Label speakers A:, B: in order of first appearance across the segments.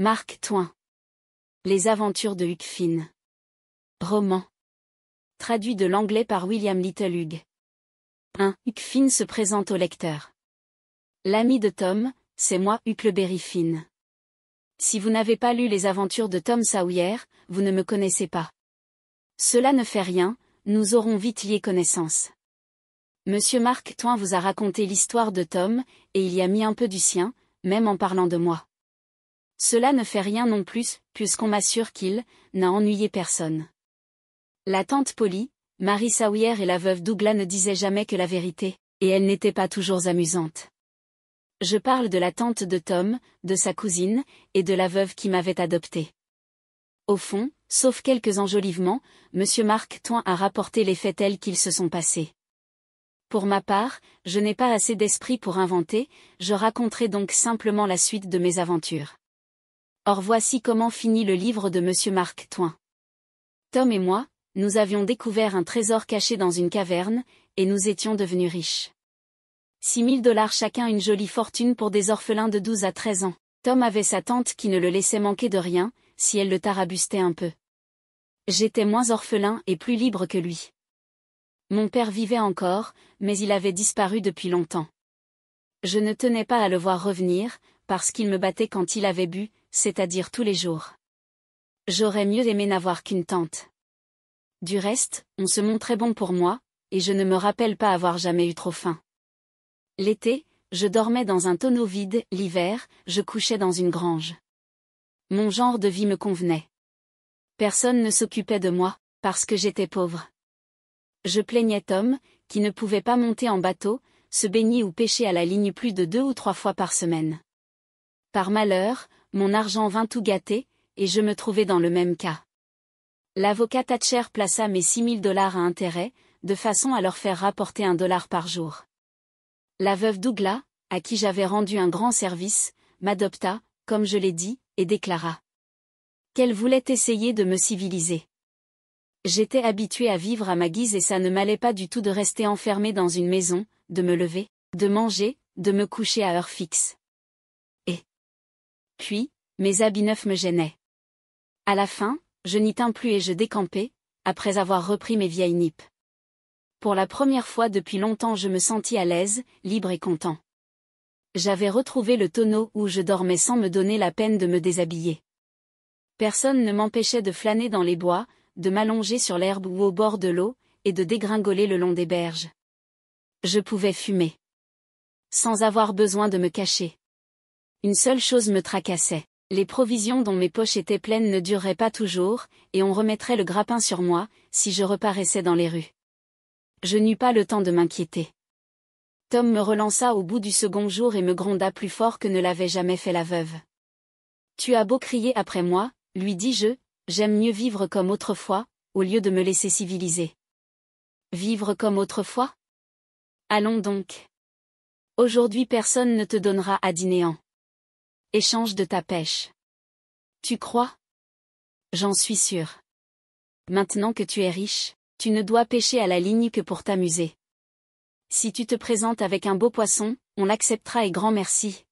A: Mark Twain. Les aventures de Huck Finn. Roman. Traduit de l'anglais par William Littlehugh. 1. Huck Finn se présente au lecteur. L'ami de Tom, c'est moi, Huckleberry Finn. Si vous n'avez pas lu les aventures de Tom Sawyer, vous ne me connaissez pas. Cela ne fait rien, nous aurons vite lié connaissance. Monsieur Mark Twain vous a raconté l'histoire de Tom, et il y a mis un peu du sien, même en parlant de moi. Cela ne fait rien non plus, puisqu'on m'assure qu'il n'a ennuyé personne. La tante Polly, Mary Sawyer et la veuve Douglas ne disaient jamais que la vérité, et elle n'était pas toujours amusante. Je parle de la tante de Tom, de sa cousine, et de la veuve qui m'avait adopté. Au fond, sauf quelques enjolivements, Monsieur Mark Twain a rapporté les faits tels qu'ils se sont passés. Pour ma part, je n'ai pas assez d'esprit pour inventer, je raconterai donc simplement la suite de mes aventures. Or voici comment finit le livre de Monsieur Mark Twain. Tom et moi, nous avions découvert un trésor caché dans une caverne, et nous étions devenus riches. $6 000 chacun, une jolie fortune pour des orphelins de 12 à 13 ans. Tom avait sa tante qui ne le laissait manquer de rien, si elle le tarabustait un peu. J'étais moins orphelin et plus libre que lui. Mon père vivait encore, mais il avait disparu depuis longtemps. Je ne tenais pas à le voir revenir, parce qu'il me battait quand il avait bu, c'est-à-dire tous les jours. J'aurais mieux aimé n'avoir qu'une tante. Du reste, on se montrait bon pour moi, et je ne me rappelle pas avoir jamais eu trop faim. L'été, je dormais dans un tonneau vide, l'hiver, je couchais dans une grange. Mon genre de vie me convenait. Personne ne s'occupait de moi, parce que j'étais pauvre. Je plaignais Tom, qui ne pouvait pas monter en bateau, se baigner ou pêcher à la ligne plus de 2 ou 3 fois par semaine. Par malheur, mon argent vint tout gâter, et je me trouvais dans le même cas. L'avocat Thatcher plaça mes $6 000 à intérêt, de façon à leur faire rapporter $1 par jour. La veuve Douglas, à qui j'avais rendu un grand service, m'adopta, comme je l'ai dit, et déclara qu'elle voulait essayer de me civiliser. J'étais habitué à vivre à ma guise et ça ne m'allait pas du tout de rester enfermé dans une maison, de me lever, de manger, de me coucher à heure fixe. Et puis, mes habits neufs me gênaient. À la fin, je n'y tins plus et je décampai, après avoir repris mes vieilles nippes. Pour la première fois depuis longtemps je me sentis à l'aise, libre et content. J'avais retrouvé le tonneau où je dormais sans me donner la peine de me déshabiller. Personne ne m'empêchait de flâner dans les bois, de m'allonger sur l'herbe ou au bord de l'eau, et de dégringoler le long des berges. Je pouvais fumer. Sans avoir besoin de me cacher. Une seule chose me tracassait. Les provisions dont mes poches étaient pleines ne dureraient pas toujours, et on remettrait le grappin sur moi, si je reparaissais dans les rues. Je n'eus pas le temps de m'inquiéter. Tom me relança au bout du second jour et me gronda plus fort que ne l'avait jamais fait la veuve. Tu as beau crier après moi, lui dis-je, j'aime mieux vivre comme autrefois, au lieu de me laisser civiliser. Vivre comme autrefois ? Allons donc. Aujourd'hui personne ne te donnera à dîner en échange de ta pêche. Tu crois ? J'en suis sûr. Maintenant que tu es riche, tu ne dois pêcher à la ligne que pour t'amuser. Si tu te présentes avec un beau poisson, on l'acceptera et grand merci.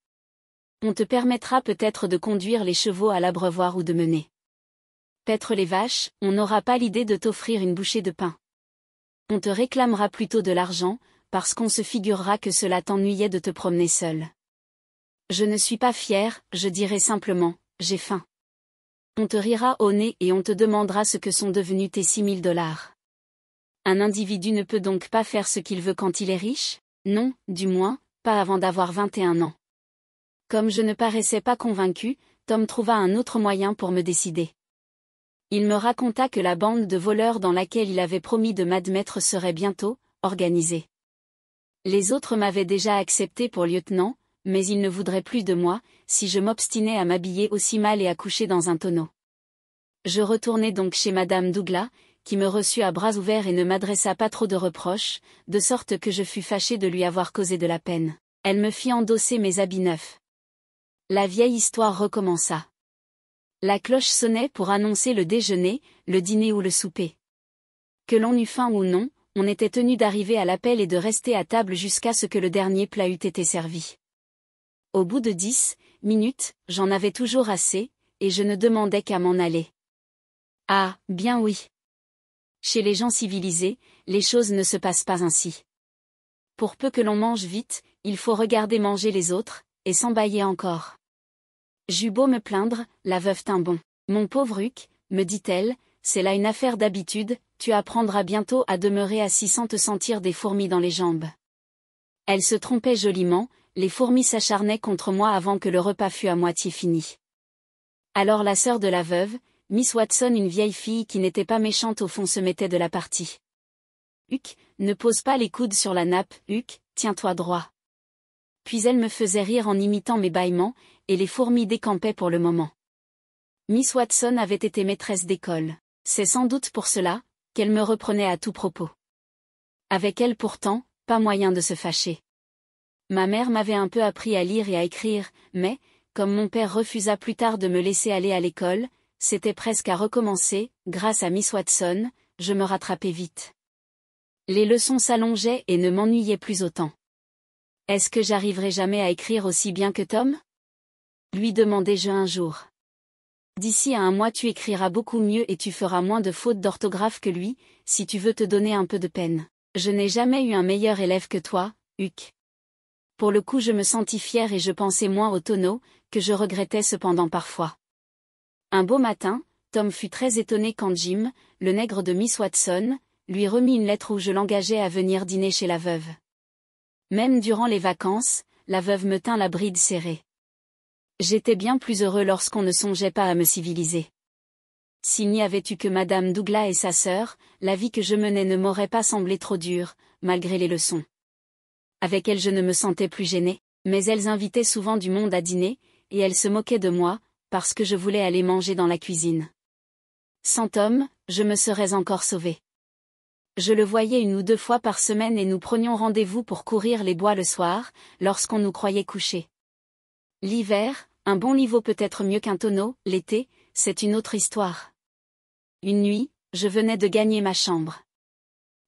A: On te permettra peut-être de conduire les chevaux à l'abreuvoir ou de mener paître les vaches, on n'aura pas l'idée de t'offrir une bouchée de pain. On te réclamera plutôt de l'argent, parce qu'on se figurera que cela t'ennuyait de te promener seul. Je ne suis pas fier, je dirai simplement, j'ai faim. On te rira au nez et on te demandera ce que sont devenus tes $6 000. Un individu ne peut donc pas faire ce qu'il veut quand il est riche ? Non, du moins, pas avant d'avoir 21 ans. Comme je ne paraissais pas convaincu, Tom trouva un autre moyen pour me décider. Il me raconta que la bande de voleurs dans laquelle il avait promis de m'admettre serait bientôt organisée. Les autres m'avaient déjà accepté pour lieutenant, mais ils ne voudraient plus de moi, si je m'obstinais à m'habiller aussi mal et à coucher dans un tonneau. Je retournai donc chez Madame Douglas, qui me reçut à bras ouverts et ne m'adressa pas trop de reproches, de sorte que je fus fâché de lui avoir causé de la peine. Elle me fit endosser mes habits neufs. La vieille histoire recommença. La cloche sonnait pour annoncer le déjeuner, le dîner ou le souper. Que l'on eût faim ou non, on était tenu d'arriver à l'appel et de rester à table jusqu'à ce que le dernier plat eût été servi. Au bout de 10, minutes, j'en avais toujours assez, et je ne demandais qu'à m'en aller. Ah, bien oui. Chez les gens civilisés, les choses ne se passent pas ainsi. Pour peu que l'on mange vite, il faut regarder manger les autres, et s'embailler encore. J'eus beau me plaindre, la veuve tint bon. Mon pauvre Huck, me dit-elle, c'est là une affaire d'habitude, tu apprendras bientôt à demeurer assis sans te sentir des fourmis dans les jambes. Elle se trompait joliment, les fourmis s'acharnaient contre moi avant que le repas fût à moitié fini. Alors la sœur de la veuve, Miss Watson, une vieille fille qui n'était pas méchante au fond, se mettait de la partie. Huck, ne pose pas les coudes sur la nappe, Huck, tiens-toi droit. Puis elle me faisait rire en imitant mes bâillements, et les fourmis décampaient pour le moment. Miss Watson avait été maîtresse d'école. C'est sans doute pour cela qu'elle me reprenait à tout propos. Avec elle pourtant, pas moyen de se fâcher. Ma mère m'avait un peu appris à lire et à écrire, mais, comme mon père refusa plus tard de me laisser aller à l'école, c'était presque à recommencer. Grâce à Miss Watson, je me rattrapais vite. Les leçons s'allongeaient et ne m'ennuyaient plus autant. Est-ce que j'arriverai jamais à écrire aussi bien que Tom ? Lui demandai-je un jour. D'ici à un mois tu écriras beaucoup mieux et tu feras moins de fautes d'orthographe que lui, si tu veux te donner un peu de peine. Je n'ai jamais eu un meilleur élève que toi, Huck. Pour le coup je me sentis fière et je pensais moins au tonneau, que je regrettais cependant parfois. Un beau matin, Tom fut très étonné quand Jim, le nègre de Miss Watson, lui remit une lettre où je l'engageais à venir dîner chez la veuve. Même durant les vacances, la veuve me tint la bride serrée. J'étais bien plus heureux lorsqu'on ne songeait pas à me civiliser. S'il n'y avait eu que Madame Douglas et sa sœur, la vie que je menais ne m'aurait pas semblé trop dure, malgré les leçons. Avec elles je ne me sentais plus gênée, mais elles invitaient souvent du monde à dîner, et elles se moquaient de moi, parce que je voulais aller manger dans la cuisine. Sans Tom, je me serais encore sauvée. Je le voyais 1 ou 2 fois par semaine et nous prenions rendez-vous pour courir les bois le soir, lorsqu'on nous croyait couchés. L'hiver, un bon lit vaut peut-être mieux qu'un tonneau, l'été, c'est une autre histoire. Une nuit, je venais de gagner ma chambre.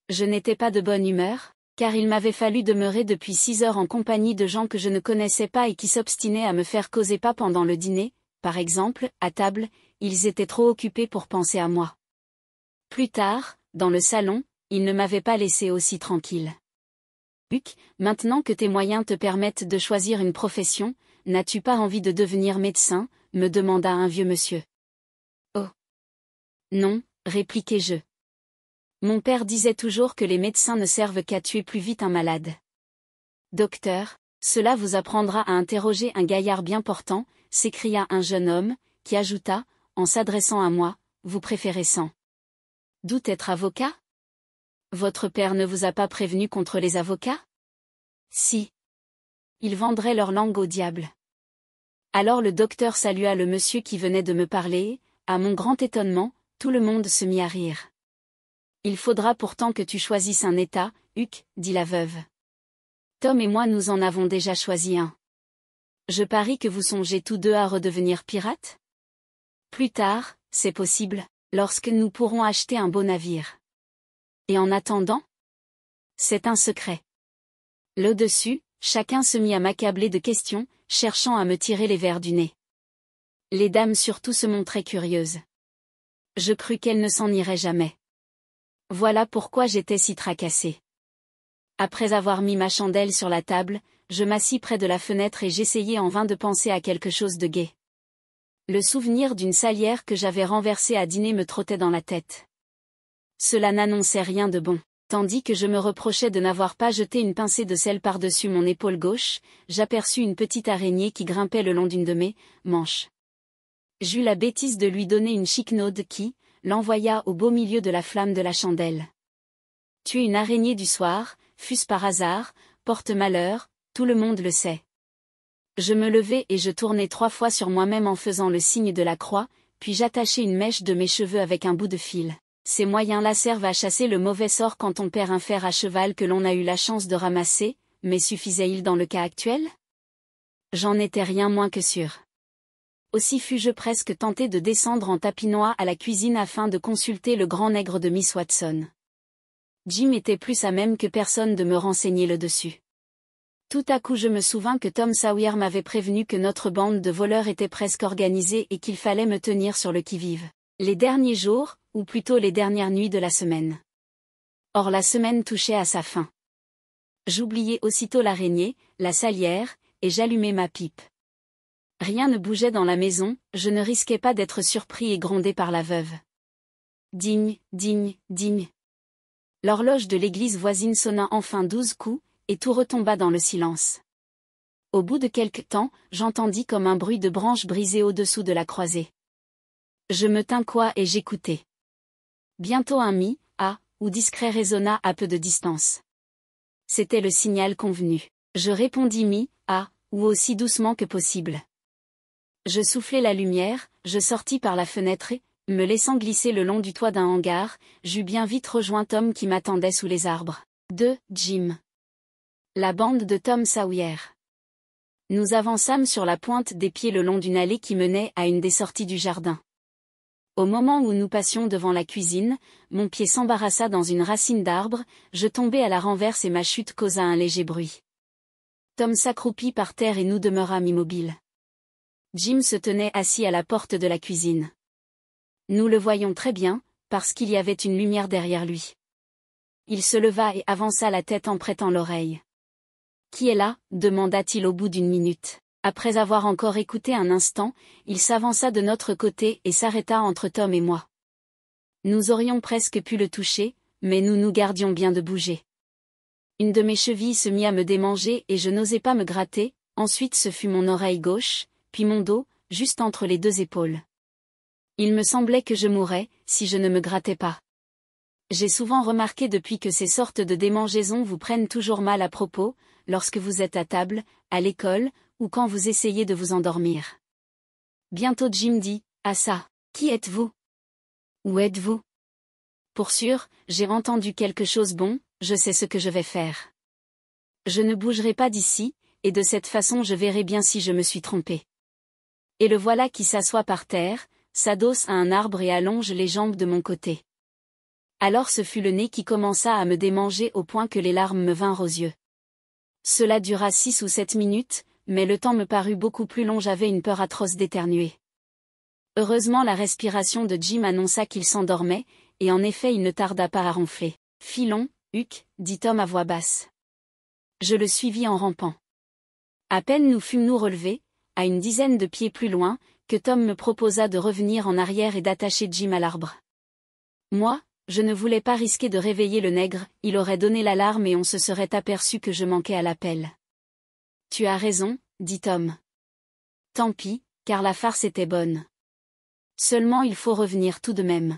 A: Je n'étais pas de bonne humeur, car il m'avait fallu demeurer depuis 6 heures en compagnie de gens que je ne connaissais pas et qui s'obstinaient à me faire causer pas pendant le dîner, par exemple, à table, ils étaient trop occupés pour penser à moi. Plus tard, dans le salon, ils ne m'avaient pas laissé aussi tranquille. Huck, maintenant que tes moyens te permettent de choisir une profession, n'as-tu pas envie de devenir médecin ? Me demanda un vieux monsieur. Oh. Non, répliquai-je. Mon père disait toujours que les médecins ne servent qu'à tuer plus vite un malade. Docteur, cela vous apprendra à interroger un gaillard bien portant, s'écria un jeune homme, qui ajouta, en s'adressant à moi, vous préférez sans doute être avocat ? Votre père ne vous a pas prévenu contre les avocats ? Si. Ils vendraient leur langue au diable. Alors le docteur salua le monsieur qui venait de me parler et, à mon grand étonnement, tout le monde se mit à rire. Il faudra pourtant que tu choisisses un état, Huck, dit la veuve. Tom et moi nous en avons déjà choisi un. Je parie que vous songez tous deux à redevenir pirates ? Plus tard, c'est possible, lorsque nous pourrons acheter un beau navire. Et en attendant ? C'est un secret. Là-dessus, chacun se mit à m'accabler de questions, cherchant à me tirer les vers du nez. Les dames surtout se montraient curieuses. Je crus qu'elles ne s'en iraient jamais. Voilà pourquoi j'étais si tracassée. Après avoir mis ma chandelle sur la table, je m'assis près de la fenêtre et j'essayais en vain de penser à quelque chose de gai. Le souvenir d'une salière que j'avais renversée à dîner me trottait dans la tête. Cela n'annonçait rien de bon. Tandis que je me reprochais de n'avoir pas jeté une pincée de sel par-dessus mon épaule gauche, j'aperçus une petite araignée qui grimpait le long d'une de mes manches. J'eus la bêtise de lui donner une chiquenaude qui l'envoya au beau milieu de la flamme de la chandelle. Tuer une araignée du soir, fût-ce par hasard, porte malheur, tout le monde le sait. Je me levai et je tournai 3 fois sur moi-même en faisant le signe de la croix, puis j'attachai une mèche de mes cheveux avec un bout de fil. Ces moyens-là servent à chasser le mauvais sort quand on perd un fer à cheval que l'on a eu la chance de ramasser, mais suffisait-il dans le cas actuel ? J'en étais rien moins que sûr. Aussi fus-je presque tenté de descendre en tapinois à la cuisine afin de consulter le grand nègre de Miss Watson. Jim était plus à même que personne de me renseigner le dessus. Tout à coup je me souvins que Tom Sawyer m'avait prévenu que notre bande de voleurs était presque organisée et qu'il fallait me tenir sur le qui-vive. Les derniers jours, ou plutôt les dernières nuits de la semaine. Or la semaine touchait à sa fin. J'oubliais aussitôt l'araignée, la salière, et j'allumai ma pipe. Rien ne bougeait dans la maison, je ne risquais pas d'être surpris et grondé par la veuve. Digne, digne, digne. L'horloge de l'église voisine sonna enfin 12 coups, et tout retomba dans le silence. Au bout de quelque temps, j'entendis comme un bruit de branches brisées au-dessous de la croisée. Je me tins coi et j'écoutai. Bientôt un mi, ah, ou discret résonna à peu de distance. C'était le signal convenu. Je répondis mi, ah, ou aussi doucement que possible. Je soufflai la lumière, je sortis par la fenêtre et, me laissant glisser le long du toit d'un hangar, j'eus bien vite rejoint Tom qui m'attendait sous les arbres. 2. Jim. La bande de Tom Sawyer. Nous avançâmes sur la pointe des pieds le long d'une allée qui menait à une des sorties du jardin. Au moment où nous passions devant la cuisine, mon pied s'embarrassa dans une racine d'arbre, je tombai à la renverse et ma chute causa un léger bruit. Tom s'accroupit par terre et nous demeurâmes immobiles. Jim se tenait assis à la porte de la cuisine. Nous le voyions très bien, parce qu'il y avait une lumière derrière lui. Il se leva et avança la tête en prêtant l'oreille. « Qui est là ?» demanda-t-il au bout d'une minute. Après avoir encore écouté un instant, il s'avança de notre côté et s'arrêta entre Tom et moi. Nous aurions presque pu le toucher, mais nous nous gardions bien de bouger. Une de mes chevilles se mit à me démanger et je n'osais pas me gratter, ensuite ce fut mon oreille gauche, puis mon dos, juste entre les deux épaules. Il me semblait que je mourrais, si je ne me grattais pas. J'ai souvent remarqué depuis que ces sortes de démangeaisons vous prennent toujours mal à propos, lorsque vous êtes à table, à l'école, ou quand vous essayez de vous endormir. Bientôt Jim dit, « Ah ça, qui êtes-vous? Où êtes-vous? Pour sûr, j'ai entendu quelque chose bon, je sais ce que je vais faire. Je ne bougerai pas d'ici, et de cette façon je verrai bien si je me suis trompé. » Et le voilà qui s'assoit par terre, s'adosse à un arbre et allonge les jambes de mon côté. Alors ce fut le nez qui commença à me démanger au point que les larmes me vinrent aux yeux. Cela dura 6 ou 7 minutes, mais le temps me parut beaucoup plus long, j'avais une peur atroce d'éternuer. Heureusement la respiration de Jim annonça qu'il s'endormait, et en effet il ne tarda pas à ronfler. « Filons, Huck, dit Tom à voix basse. Je le suivis en rampant. À peine nous fûmes-nous relevés, à une dizaine de pieds plus loin, que Tom me proposa de revenir en arrière et d'attacher Jim à l'arbre. Moi, je ne voulais pas risquer de réveiller le nègre, il aurait donné l'alarme et on se serait aperçu que je manquais à l'appel. « Tu as raison, dit Tom. Tant pis, car la farce était bonne. Seulement il faut revenir tout de même.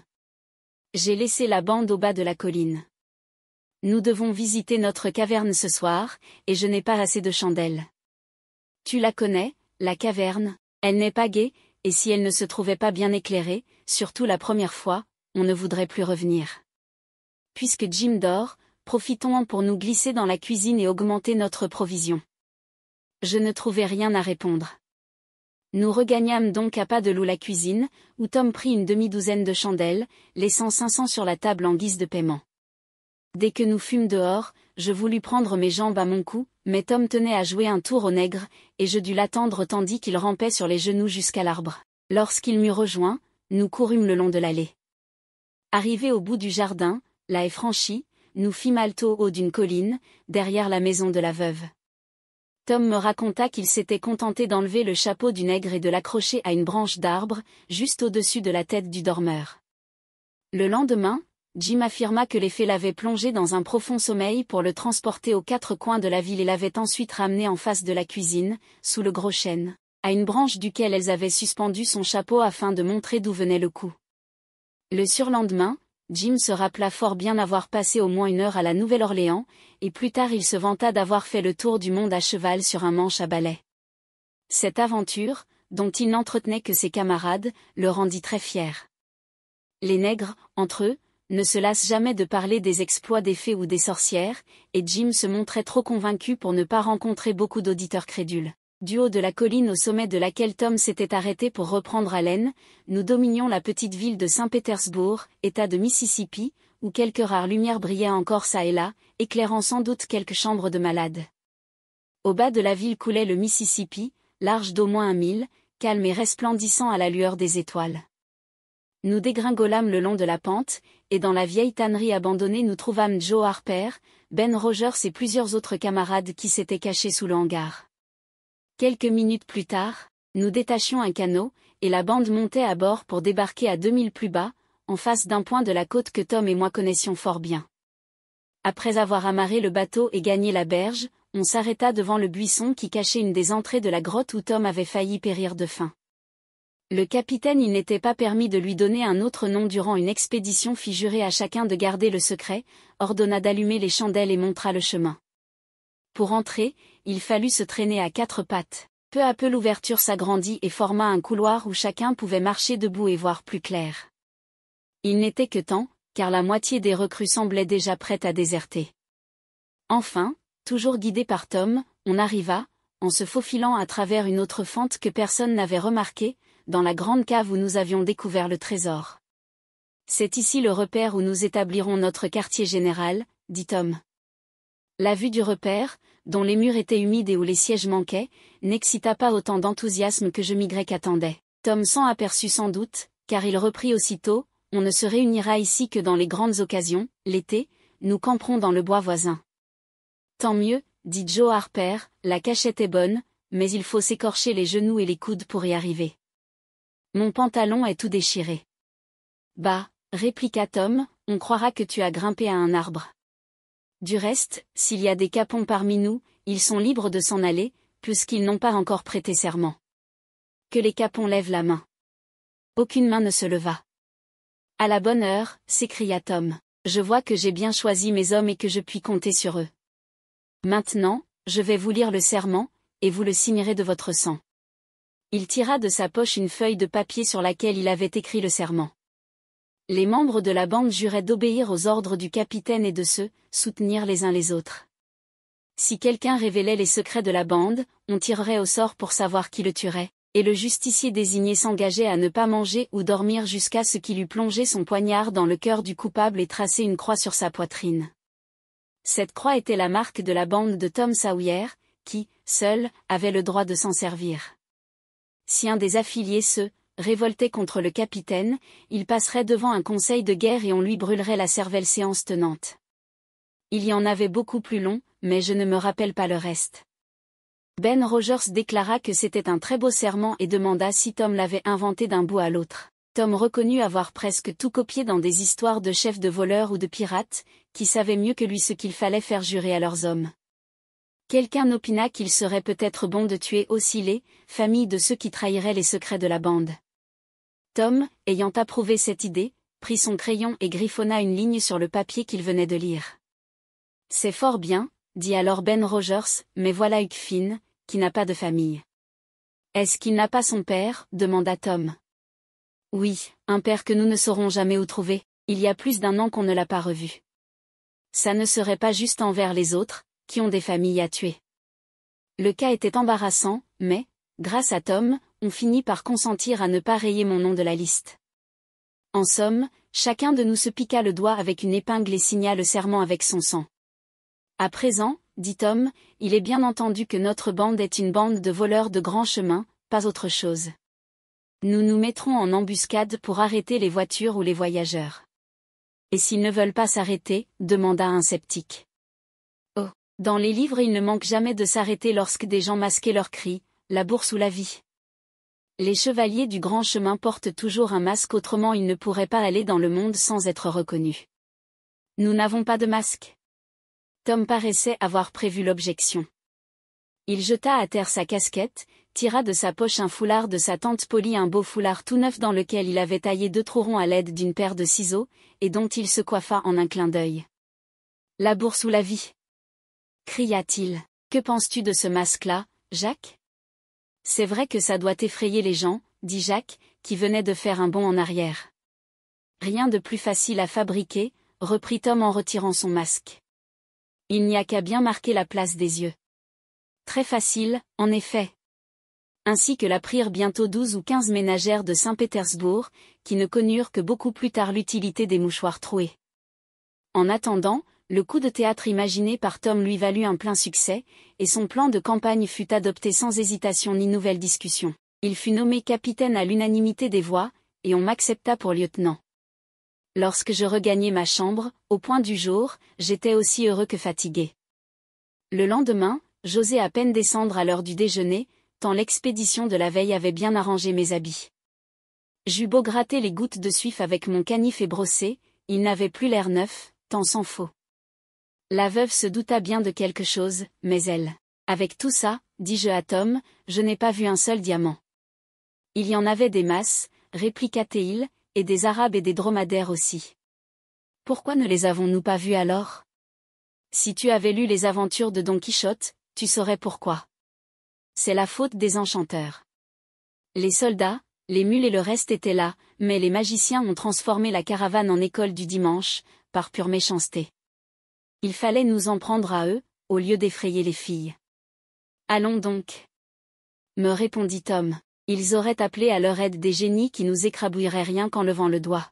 A: J'ai laissé la bande au bas de la colline. Nous devons visiter notre caverne ce soir, et je n'ai pas assez de chandelles. Tu la connais, la caverne, elle n'est pas gaie, et si elle ne se trouvait pas bien éclairée, surtout la première fois, on ne voudrait plus revenir. Puisque Jim dort, profitons-en pour nous glisser dans la cuisine et augmenter notre provision. » Je ne trouvais rien à répondre. Nous regagnâmes donc à pas de loup la cuisine, où Tom prit une demi-douzaine de chandelles, laissant 500 sur la table en guise de paiement. Dès que nous fûmes dehors, je voulus prendre mes jambes à mon cou, mais Tom tenait à jouer un tour au nègre, et je dus l'attendre tandis qu'il rampait sur les genoux jusqu'à l'arbre. Lorsqu'il m'eut rejoint, nous courûmes le long de l'allée. Arrivés au bout du jardin, la haie franchie, nous fîmes halte au haut d'une colline, derrière la maison de la veuve. Tom me raconta qu'il s'était contenté d'enlever le chapeau du nègre et de l'accrocher à une branche d'arbre, juste au-dessus de la tête du dormeur. Le lendemain, Jim affirma que les fées l'avaient plongé dans un profond sommeil pour le transporter aux 4 coins de la ville et l'avaient ensuite ramené en face de la cuisine, sous le gros chêne, à une branche duquel elles avaient suspendu son chapeau afin de montrer d'où venait le coup. Le surlendemain, Jim se rappela fort bien avoir passé au moins 1 heure à la Nouvelle-Orléans, et plus tard il se vanta d'avoir fait le tour du monde à cheval sur un manche à balai. Cette aventure, dont il n'entretenait que ses camarades, le rendit très fier. Les nègres, entre eux, ne se lassent jamais de parler des exploits des fées ou des sorcières, et Jim se montrait trop convaincu pour ne pas rencontrer beaucoup d'auditeurs crédules. Du haut de la colline au sommet de laquelle Tom s'était arrêté pour reprendre haleine, nous dominions la petite ville de Saint-Pétersbourg, État de Mississippi, où quelques rares lumières brillaient encore çà et là, éclairant sans doute quelques chambres de malades. Au bas de la ville coulait le Mississippi, large d'au moins 1 mille, calme et resplendissant à la lueur des étoiles. Nous dégringolâmes le long de la pente, et dans la vieille tannerie abandonnée nous trouvâmes Joe Harper, Ben Rogers et plusieurs autres camarades qui s'étaient cachés sous le hangar. Quelques minutes plus tard, nous détachions un canot, et la bande montait à bord pour débarquer à 2000 plus bas, en face d'un point de la côte que Tom et moi connaissions fort bien. Après avoir amarré le bateau et gagné la berge, on s'arrêta devant le buisson qui cachait une des entrées de la grotte où Tom avait failli périr de faim. Le capitaine, il n'était pas permis de lui donner un autre nom durant une expédition, fit jurer à chacun de garder le secret, ordonna d'allumer les chandelles et montra le chemin. Pour entrer, il fallut se traîner à 4 pattes. Peu à peu l'ouverture s'agrandit et forma un couloir où chacun pouvait marcher debout et voir plus clair. Il n'était que temps, car la moitié des recrues semblaient déjà prêtes à déserter. Enfin, toujours guidé par Tom, on arriva, en se faufilant à travers une autre fente que personne n'avait remarquée, dans la grande cave où nous avions découvert le trésor. C'est ici le repère où nous établirons notre quartier général, dit Tom. La vue du repère, dont les murs étaient humides et où les sièges manquaient, n'excita pas autant d'enthousiasme que je m'y attendais. Tom s'en aperçut sans doute, car il reprit aussitôt, on ne se réunira ici que dans les grandes occasions, l'été, nous camperons dans le bois voisin. Tant mieux, dit Joe Harper, la cachette est bonne, mais il faut s'écorcher les genoux et les coudes pour y arriver. Mon pantalon est tout déchiré. Bah, répliqua Tom, on croira que tu as grimpé à un arbre. Du reste, s'il y a des capons parmi nous, ils sont libres de s'en aller, puisqu'ils n'ont pas encore prêté serment. Que les capons lèvent la main. Aucune main ne se leva. À la bonne heure, s'écria Tom, je vois que j'ai bien choisi mes hommes et que je puis compter sur eux. Maintenant, je vais vous lire le serment, et vous le signerez de votre sang. Il tira de sa poche une feuille de papier sur laquelle il avait écrit le serment. Les membres de la bande juraient d'obéir aux ordres du capitaine et de se soutenir les uns les autres. Si quelqu'un révélait les secrets de la bande, on tirerait au sort pour savoir qui le tuerait, et le justicier désigné s'engageait à ne pas manger ou dormir jusqu'à ce qu'il eût plongé son poignard dans le cœur du coupable et tracé une croix sur sa poitrine. Cette croix était la marque de la bande de Tom Sawyer, qui, seul, avait le droit de s'en servir. Si un des affiliés se révoltait contre le capitaine, il passerait devant un conseil de guerre et on lui brûlerait la cervelle séance tenante. Il y en avait beaucoup plus long, mais je ne me rappelle pas le reste. Ben Rogers déclara que c'était un très beau serment et demanda si Tom l'avait inventé d'un bout à l'autre. Tom reconnut avoir presque tout copié dans des histoires de chefs de voleurs ou de pirates, qui savaient mieux que lui ce qu'il fallait faire jurer à leurs hommes. Quelqu'un opina qu'il serait peut-être bon de tuer aussi les familles de ceux qui trahiraient les secrets de la bande. Tom, ayant approuvé cette idée, prit son crayon et griffonna une ligne sur le papier qu'il venait de lire. « C'est fort bien, dit alors Ben Rogers, mais voilà Huck Finn, qui n'a pas de famille. »« Est-ce qu'il n'a pas son père ?» demanda Tom. « Oui, un père que nous ne saurons jamais où trouver, il y a plus d'1 an qu'on ne l'a pas revu. Ça ne serait pas juste envers les autres, qui ont des familles à tuer. » Le cas était embarrassant, mais, grâce à Tom, on finit par consentir à ne pas rayer mon nom de la liste. En somme, chacun de nous se piqua le doigt avec une épingle et signa le serment avec son sang. « À présent, dit Tom, il est bien entendu que notre bande est une bande de voleurs de grands chemins, pas autre chose. Nous nous mettrons en embuscade pour arrêter les voitures ou les voyageurs. »« Et s'ils ne veulent pas s'arrêter ?» demanda un sceptique. « Oh, dans les livres il ne manque jamais de s'arrêter lorsque des gens masquaient leurs cris, la bourse ou la vie. Les chevaliers du grand chemin portent toujours un masque, autrement ils ne pourraient pas aller dans le monde sans être reconnus. Nous n'avons pas de masque. » Tom paraissait avoir prévu l'objection. Il jeta à terre sa casquette, tira de sa poche un foulard de sa tante Polly, un beau foulard tout neuf dans lequel il avait taillé 2 trous ronds à l'aide d'une paire de ciseaux, et dont il se coiffa en un clin d'œil. « La bourse ou la vie ?» cria-t-il. « Que penses-tu de ce masque-là, Jacques ? » « C'est vrai que ça doit effrayer les gens, » dit Jacques, qui venait de faire un bond en arrière. « Rien de plus facile à fabriquer, » reprit Tom en retirant son masque. « Il n'y a qu'à bien marquer la place des yeux. » Très facile, en effet. Ainsi que l'apprirent bientôt 12 ou 15 ménagères de Saint-Pétersbourg, qui ne connurent que beaucoup plus tard l'utilité des mouchoirs troués. En attendant, le coup de théâtre imaginé par Tom lui valut un plein succès, et son plan de campagne fut adopté sans hésitation ni nouvelle discussion. Il fut nommé capitaine à l'unanimité des voix, et on m'accepta pour lieutenant. Lorsque je regagnai ma chambre, au point du jour, j'étais aussi heureux que fatigué. Le lendemain, j'osais à peine descendre à l'heure du déjeuner, tant l'expédition de la veille avait bien arrangé mes habits. J'eus beau gratter les gouttes de suif avec mon canif et brosser, il n'avait plus l'air neuf, tant s'en faut. La veuve se douta bien de quelque chose, mais elle. Avec tout ça, dis-je à Tom, je n'ai pas vu un seul diamant. Il y en avait des masses, répliqua Théil, et des arabes et des dromadaires aussi. Pourquoi ne les avons-nous pas vus alors? Si tu avais lu les aventures de Don Quichotte, tu saurais pourquoi. C'est la faute des enchanteurs. Les soldats, les mules et le reste étaient là, mais les magiciens ont transformé la caravane en école du dimanche, par pure méchanceté. Il fallait nous en prendre à eux, au lieu d'effrayer les filles. Allons donc, me répondit Tom, ils auraient appelé à leur aide des génies qui nous écrabouilleraient rien qu'en levant le doigt.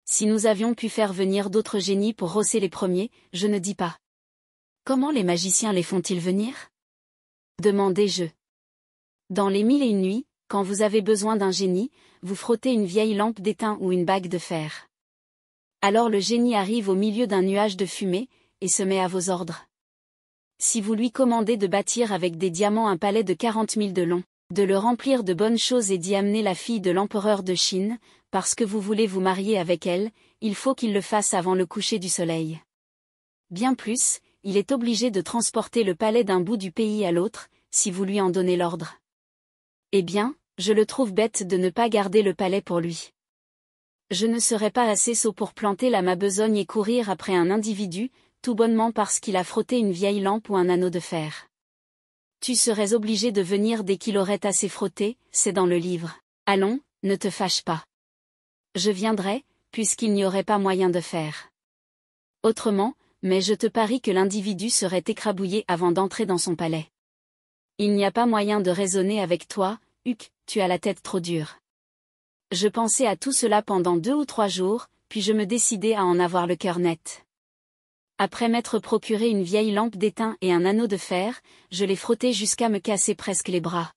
A: Si nous avions pu faire venir d'autres génies pour rosser les premiers, je ne dis pas. Comment les magiciens les font-ils venir? Demandai-je. Dans les 1001 nuits, quand vous avez besoin d'un génie, vous frottez une vieille lampe d'étain ou une bague de fer. Alors le génie arrive au milieu d'un nuage de fumée, et se met à vos ordres. Si vous lui commandez de bâtir avec des diamants un palais de 40 000 de long, de le remplir de bonnes choses et d'y amener la fille de l'empereur de Chine, parce que vous voulez vous marier avec elle, il faut qu'il le fasse avant le coucher du soleil. Bien plus, il est obligé de transporter le palais d'un bout du pays à l'autre, si vous lui en donnez l'ordre. Eh bien, je le trouve bête de ne pas garder le palais pour lui. Je ne serais pas assez sot pour planter ma besogne et courir après un individu, tout bonnement parce qu'il a frotté une vieille lampe ou un anneau de fer. Tu serais obligé de venir dès qu'il aurait assez frotté, c'est dans le livre. Allons, ne te fâche pas. Je viendrai, puisqu'il n'y aurait pas moyen de faire autrement, mais je te parie que l'individu serait écrabouillé avant d'entrer dans son palais. Il n'y a pas moyen de raisonner avec toi, Huck, tu as la tête trop dure. Je pensai à tout cela pendant 2 ou 3 jours, puis je me décidai à en avoir le cœur net. Après m'être procuré une vieille lampe d'étain et un anneau de fer, je les frottai jusqu'à me casser presque les bras.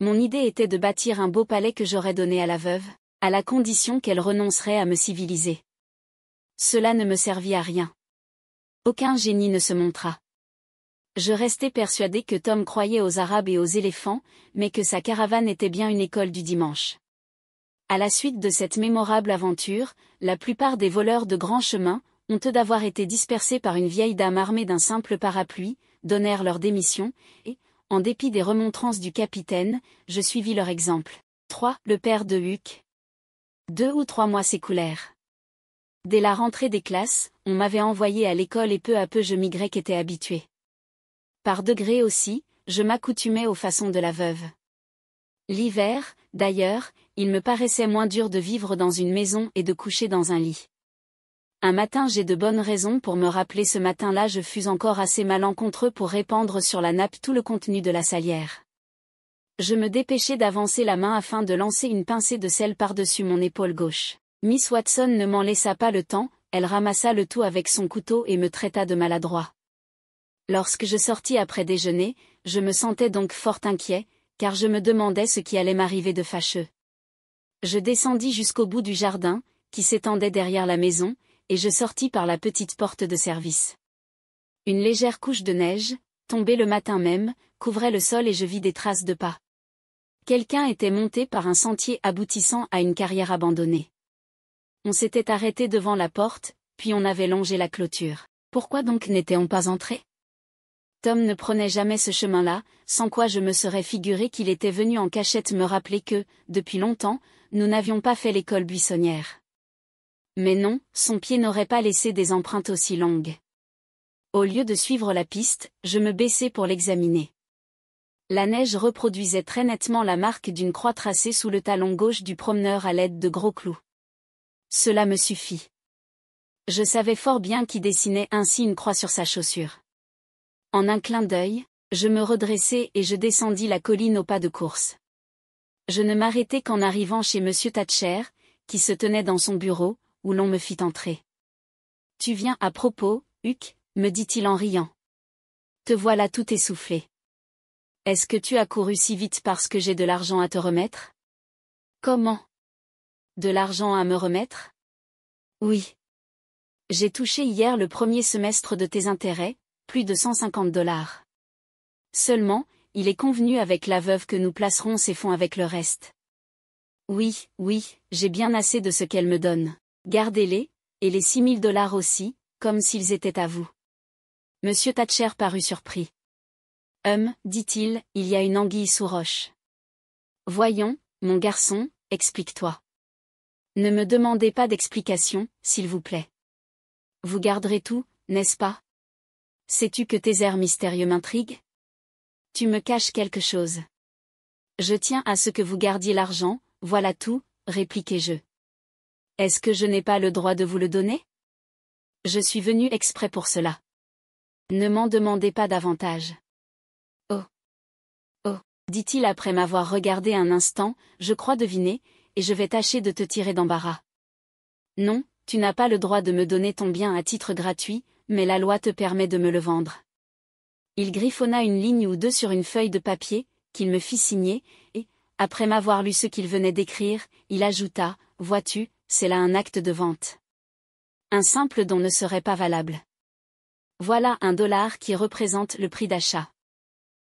A: Mon idée était de bâtir un beau palais que j'aurais donné à la veuve, à la condition qu'elle renoncerait à me civiliser. Cela ne me servit à rien. Aucun génie ne se montra. Je restai persuadé que Tom croyait aux Arabes et aux éléphants, mais que sa caravane était bien une école du dimanche. À la suite de cette mémorable aventure, la plupart des voleurs de grands chemins, honteux d'avoir été dispersés par une vieille dame armée d'un simple parapluie, donnèrent leur démission, et, en dépit des remontrances du capitaine, je suivis leur exemple. 3. Le père de Huck. 2 ou 3 mois s'écoulèrent. Dès la rentrée des classes, on m'avait envoyé à l'école et peu à peu je m'y étais habitué. Par degrés aussi, je m'accoutumais aux façons de la veuve. L'hiver, d'ailleurs, il me paraissait moins dur de vivre dans une maison et de coucher dans un lit. Un matin j'ai de bonnes raisons pour me rappeler ce matin-là je fus encore assez malencontreux pour répandre sur la nappe tout le contenu de la salière. Je me dépêchai d'avancer la main afin de lancer une pincée de sel par-dessus mon épaule gauche. Miss Watson ne m'en laissa pas le temps, elle ramassa le tout avec son couteau et me traita de maladroit. Lorsque je sortis après déjeuner, je me sentais donc fort inquiet, car je me demandais ce qui allait m'arriver de fâcheux. Je descendis jusqu'au bout du jardin, qui s'étendait derrière la maison, et je sortis par la petite porte de service. Une légère couche de neige, tombée le matin même, couvrait le sol et je vis des traces de pas. Quelqu'un était monté par un sentier aboutissant à une carrière abandonnée. On s'était arrêté devant la porte, puis on avait longé la clôture. Pourquoi donc n'était-on pas entré? Tom ne prenait jamais ce chemin-là, sans quoi je me serais figuré qu'il était venu en cachette me rappeler que, depuis longtemps, nous n'avions pas fait l'école buissonnière. Mais non, son pied n'aurait pas laissé des empreintes aussi longues. Au lieu de suivre la piste, je me baissai pour l'examiner. La neige reproduisait très nettement la marque d'une croix tracée sous le talon gauche du promeneur à l'aide de gros clous. Cela me suffit. Je savais fort bien qui dessinait ainsi une croix sur sa chaussure. En un clin d'œil, je me redressai et je descendis la colline au pas de course. Je ne m'arrêtai qu'en arrivant chez Monsieur Thatcher, qui se tenait dans son bureau, où l'on me fit entrer. Tu viens à propos, Huck, me dit-il en riant. Te voilà tout essoufflé. Est-ce que tu as couru si vite parce que j'ai de l'argent à te remettre? Comment? De l'argent à me remettre? Oui. J'ai touché hier le premier semestre de tes intérêts, plus de $150. Seulement, il est convenu avec la veuve que nous placerons ces fonds avec le reste. Oui, j'ai bien assez de ce qu'elle me donne. Gardez-les, et les $6 000 aussi, comme s'ils étaient à vous. Monsieur Thatcher parut surpris. Dit-il, il y a une anguille sous roche. Voyons, mon garçon, explique-toi. Ne me demandez pas d'explication, s'il vous plaît. Vous garderez tout, n'est-ce pas? Sais-tu que tes airs mystérieux m'intriguent? Tu me caches quelque chose. Je tiens à ce que vous gardiez l'argent, voilà tout, répliquai-je. Est-ce que je n'ai pas le droit de vous le donner? Je suis venu exprès pour cela. Ne m'en demandez pas davantage. Oh, dit-il après m'avoir regardé un instant, je crois deviner, et je vais tâcher de te tirer d'embarras. Non, tu n'as pas le droit de me donner ton bien à titre gratuit, mais la loi te permet de me le vendre. Il griffonna une ligne ou deux sur une feuille de papier, qu'il me fit signer, et, après m'avoir lu ce qu'il venait d'écrire, il ajouta, vois-tu, c'est là un acte de vente. Un simple don ne serait pas valable. Voilà $1 qui représente le prix d'achat.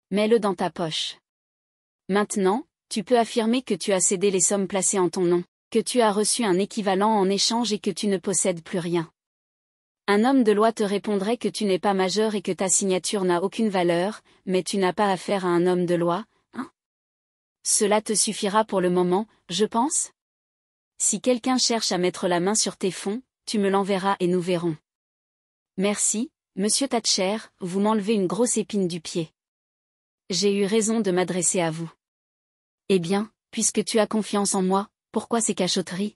A: Mets-le dans ta poche. Maintenant, tu peux affirmer que tu as cédé les sommes placées en ton nom, que tu as reçu un équivalent en échange et que tu ne possèdes plus rien. Un homme de loi te répondrait que tu n'es pas majeur et que ta signature n'a aucune valeur, mais tu n'as pas affaire à un homme de loi, hein? Cela te suffira pour le moment, je pense? Si quelqu'un cherche à mettre la main sur tes fonds, tu me l'enverras et nous verrons. Merci, monsieur Thatcher, vous m'enlevez une grosse épine du pied. J'ai eu raison de m'adresser à vous. Eh bien, puisque tu as confiance en moi, pourquoi ces cachotteries?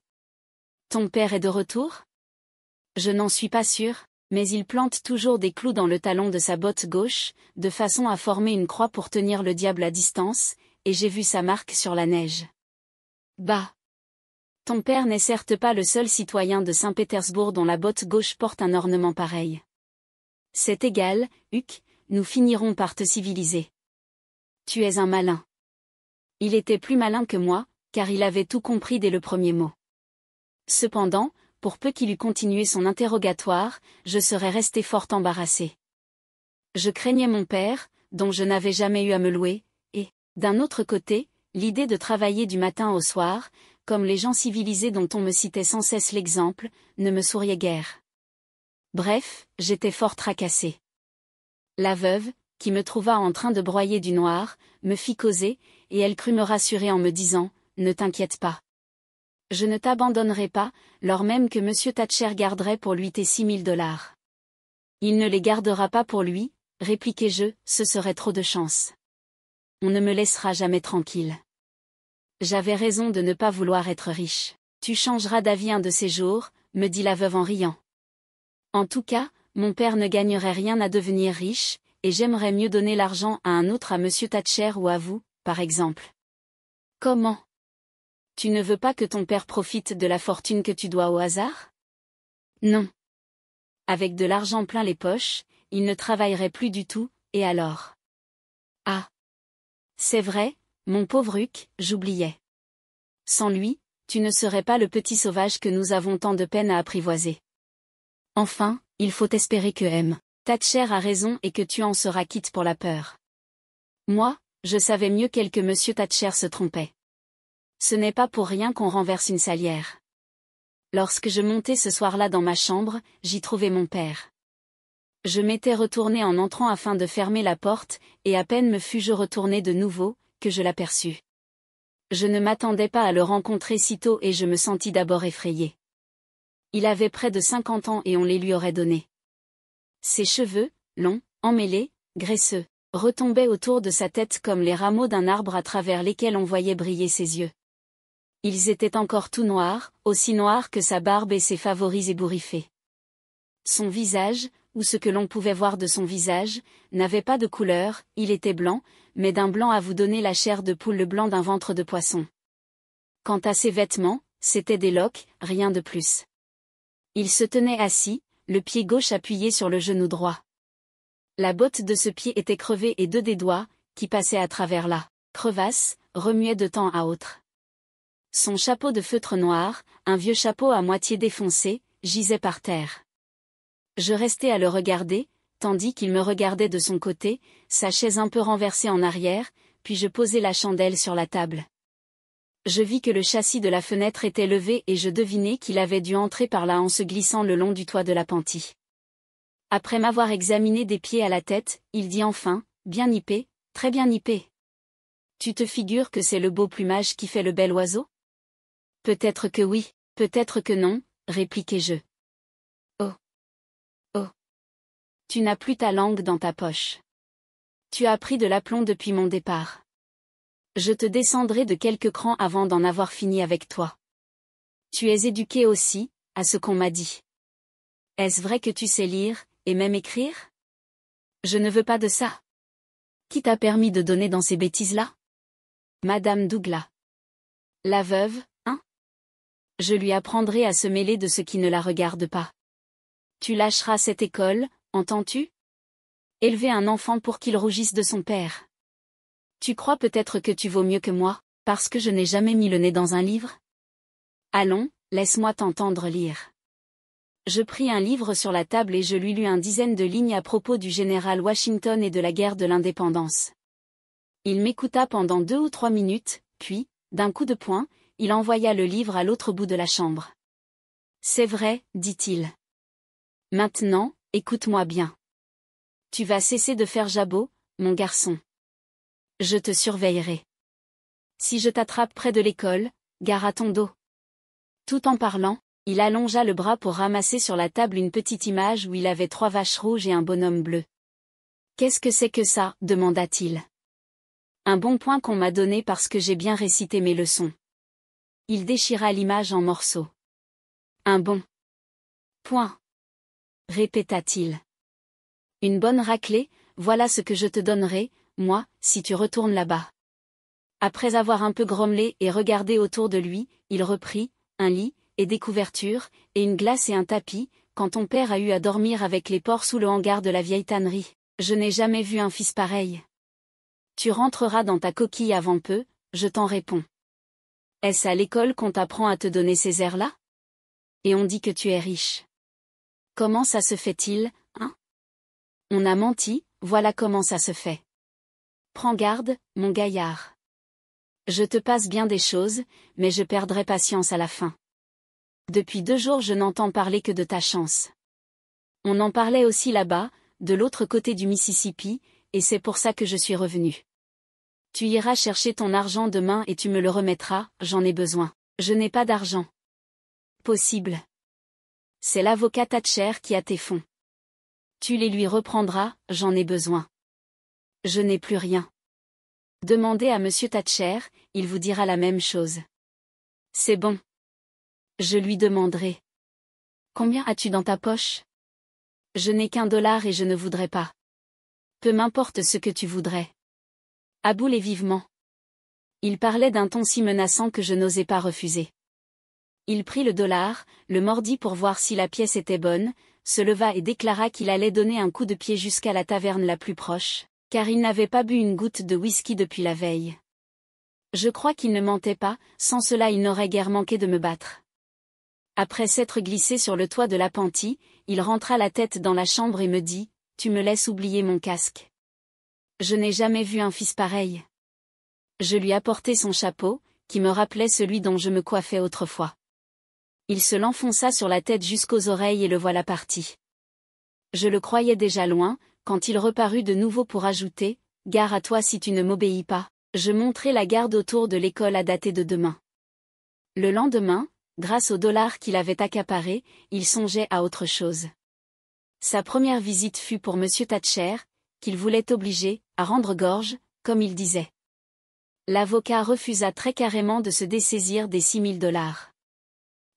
A: Ton père est de retour? Je n'en suis pas sûr, mais il plante toujours des clous dans le talon de sa botte gauche, de façon à former une croix pour tenir le diable à distance, et j'ai vu sa marque sur la neige. Bah! Ton père n'est certes pas le seul citoyen de Saint-Pétersbourg dont la botte gauche porte un ornement pareil. C'est égal, Huck, nous finirons par te civiliser. Tu es un malin. Il était plus malin que moi, car il avait tout compris dès le premier mot. Cependant, pour peu qu'il eût continué son interrogatoire, je serais resté fort embarrassé. Je craignais mon père, dont je n'avais jamais eu à me louer, et, d'un autre côté, l'idée de travailler du matin au soir, comme les gens civilisés dont on me citait sans cesse l'exemple, ne me souriait guère. Bref, j'étais fort tracassé. La veuve, qui me trouva en train de broyer du noir, me fit causer, et elle crut me rassurer en me disant, « Ne t'inquiète pas. Je ne t'abandonnerai pas, lors même que monsieur Thatcher garderait pour lui tes $6 000. Il ne les gardera pas pour lui, répliquai-je, ce serait trop de chance. On ne me laissera jamais tranquille. J'avais raison de ne pas vouloir être riche. Tu changeras d'avis un de ces jours, me dit la veuve en riant. En tout cas, mon père ne gagnerait rien à devenir riche, et j'aimerais mieux donner l'argent à un autre, à monsieur Thatcher ou à vous, par exemple. Comment? Tu ne veux pas que ton père profite de la fortune que tu dois au hasard? Non. Avec de l'argent plein les poches, il ne travaillerait plus du tout, et alors? Ah! C'est vrai, mon pauvre Huck, j'oubliais. Sans lui, tu ne serais pas le petit sauvage que nous avons tant de peine à apprivoiser. Enfin, il faut espérer que Thatcher a raison et que tu en seras quitte pour la peur. Moi, je savais mieux qu'elle que monsieur Thatcher se trompait. Ce n'est pas pour rien qu'on renverse une salière. Lorsque je montai ce soir-là dans ma chambre, j'y trouvai mon père. Je m'étais retourné en entrant afin de fermer la porte, et à peine me fus-je retourné de nouveau, que je l'aperçus. Je ne m'attendais pas à le rencontrer si tôt et je me sentis d'abord effrayé. Il avait près de 50 ans et on les lui aurait donnés. Ses cheveux, longs, emmêlés, graisseux, retombaient autour de sa tête comme les rameaux d'un arbre à travers lesquels on voyait briller ses yeux. Ils étaient encore tout noirs, aussi noirs que sa barbe et ses favoris ébouriffés. Son visage, ou ce que l'on pouvait voir de son visage, n'avait pas de couleur, il était blanc, mais d'un blanc à vous donner la chair de poule, le blanc d'un ventre de poisson. Quant à ses vêtements, c'étaient des loques, rien de plus. Il se tenait assis, le pied gauche appuyé sur le genou droit. La botte de ce pied était crevée et deux des doigts, qui passaient à travers la crevasse, remuaient de temps à autre. Son chapeau de feutre noir, un vieux chapeau à moitié défoncé, gisait par terre. Je restais à le regarder, tandis qu'il me regardait de son côté, sa chaise un peu renversée en arrière, puis je posai la chandelle sur la table. Je vis que le châssis de la fenêtre était levé et je devinai qu'il avait dû entrer par là en se glissant le long du toit de l'appentis. Après m'avoir examiné des pieds à la tête, il dit enfin, bien nippé, très bien nippé. Tu te figures que c'est le beau plumage qui fait le bel oiseau? Peut-être que oui, peut-être que non, répliquai-je. Oh. Oh. Tu n'as plus ta langue dans ta poche. Tu as pris de l'aplomb depuis mon départ. Je te descendrai de quelques crans avant d'en avoir fini avec toi. Tu es éduqué aussi, à ce qu'on m'a dit. Est-ce vrai que tu sais lire, et même écrire? Je ne veux pas de ça. Qui t'a permis de donner dans ces bêtises-là? Madame Douglas. La veuve, hein? Je lui apprendrai à se mêler de ce qui ne la regarde pas. Tu lâcheras cette école, entends-tu? Élever un enfant pour qu'il rougisse de son père. Tu crois peut-être que tu vaux mieux que moi, parce que je n'ai jamais mis le nez dans un livre? Allons, laisse-moi t'entendre lire. Je pris un livre sur la table et je lui lus une dizaine de lignes à propos du général Washington et de la guerre de l'indépendance. Il m'écouta pendant 2 ou 3 minutes, puis, d'un coup de poing, il envoya le livre à l'autre bout de la chambre. C'est vrai, dit-il. Maintenant, écoute-moi bien. Tu vas cesser de faire jabot, mon garçon. Je te surveillerai. Si je t'attrape près de l'école, gare à ton dos. Tout en parlant, il allongea le bras pour ramasser sur la table une petite image où il avait 3 vaches rouges et un bonhomme bleu. Qu'est-ce que c'est que ça? Demanda-t-il. Un bon point qu'on m'a donné parce que j'ai bien récité mes leçons. Il déchira l'image en morceaux. Un bon point, répéta-t-il. Une bonne raclée, voilà ce que je te donnerai, moi, si tu retournes là-bas. Après avoir un peu grommelé et regardé autour de lui, il reprit, un lit, et des couvertures, et une glace et un tapis, quand ton père a eu à dormir avec les porcs sous le hangar de la vieille tannerie. Je n'ai jamais vu un fils pareil. Tu rentreras dans ta coquille avant peu, je t'en réponds. Est-ce à l'école qu'on t'apprend à te donner ces airs-là? Et on dit que tu es riche. Comment ça se fait-il, hein? On a menti, voilà comment ça se fait. Prends garde, mon gaillard. Je te passe bien des choses, mais je perdrai patience à la fin. Depuis 2 jours je n'entends parler que de ta chance. On en parlait aussi là-bas, de l'autre côté du Mississippi, et c'est pour ça que je suis revenu. Tu iras chercher ton argent demain et tu me le remettras, j'en ai besoin. Je n'ai pas d'argent. Possible. C'est l'avocat Thatcher qui a tes fonds. Tu les lui reprendras, j'en ai besoin. Je n'ai plus rien. Demandez à monsieur Thatcher, il vous dira la même chose. C'est bon. Je lui demanderai. Combien as-tu dans ta poche? Je n'ai qu'$1 et je ne voudrais pas. Peu m'importe ce que tu voudrais. Aboulez vivement. Il parlait d'un ton si menaçant que je n'osais pas refuser. Il prit le $, le mordit pour voir si la pièce était bonne, se leva et déclara qu'il allait donner un coup de pied jusqu'à la taverne la plus proche, car il n'avait pas bu une goutte de whisky depuis la veille. Je crois qu'il ne mentait pas, sans cela il n'aurait guère manqué de me battre. Après s'être glissé sur le toit de l'appentis, il rentra la tête dans la chambre et me dit, « Tu me laisses oublier mon casque. Je n'ai jamais vu un fils pareil. » Je lui apportai son chapeau, qui me rappelait celui dont je me coiffais autrefois. Il se l'enfonça sur la tête jusqu'aux oreilles et le voilà parti. Je le croyais déjà loin, quand il reparut de nouveau pour ajouter, « Gare à toi si tu ne m'obéis pas, je monterai la garde autour de l'école à dater de demain. » Le lendemain, grâce au $, qu'il avait accaparé, il songeait à autre chose. Sa première visite fut pour monsieur Thatcher, qu'il voulait obliger, à rendre gorge, comme il disait. L'avocat refusa très carrément de se dessaisir des $6 000.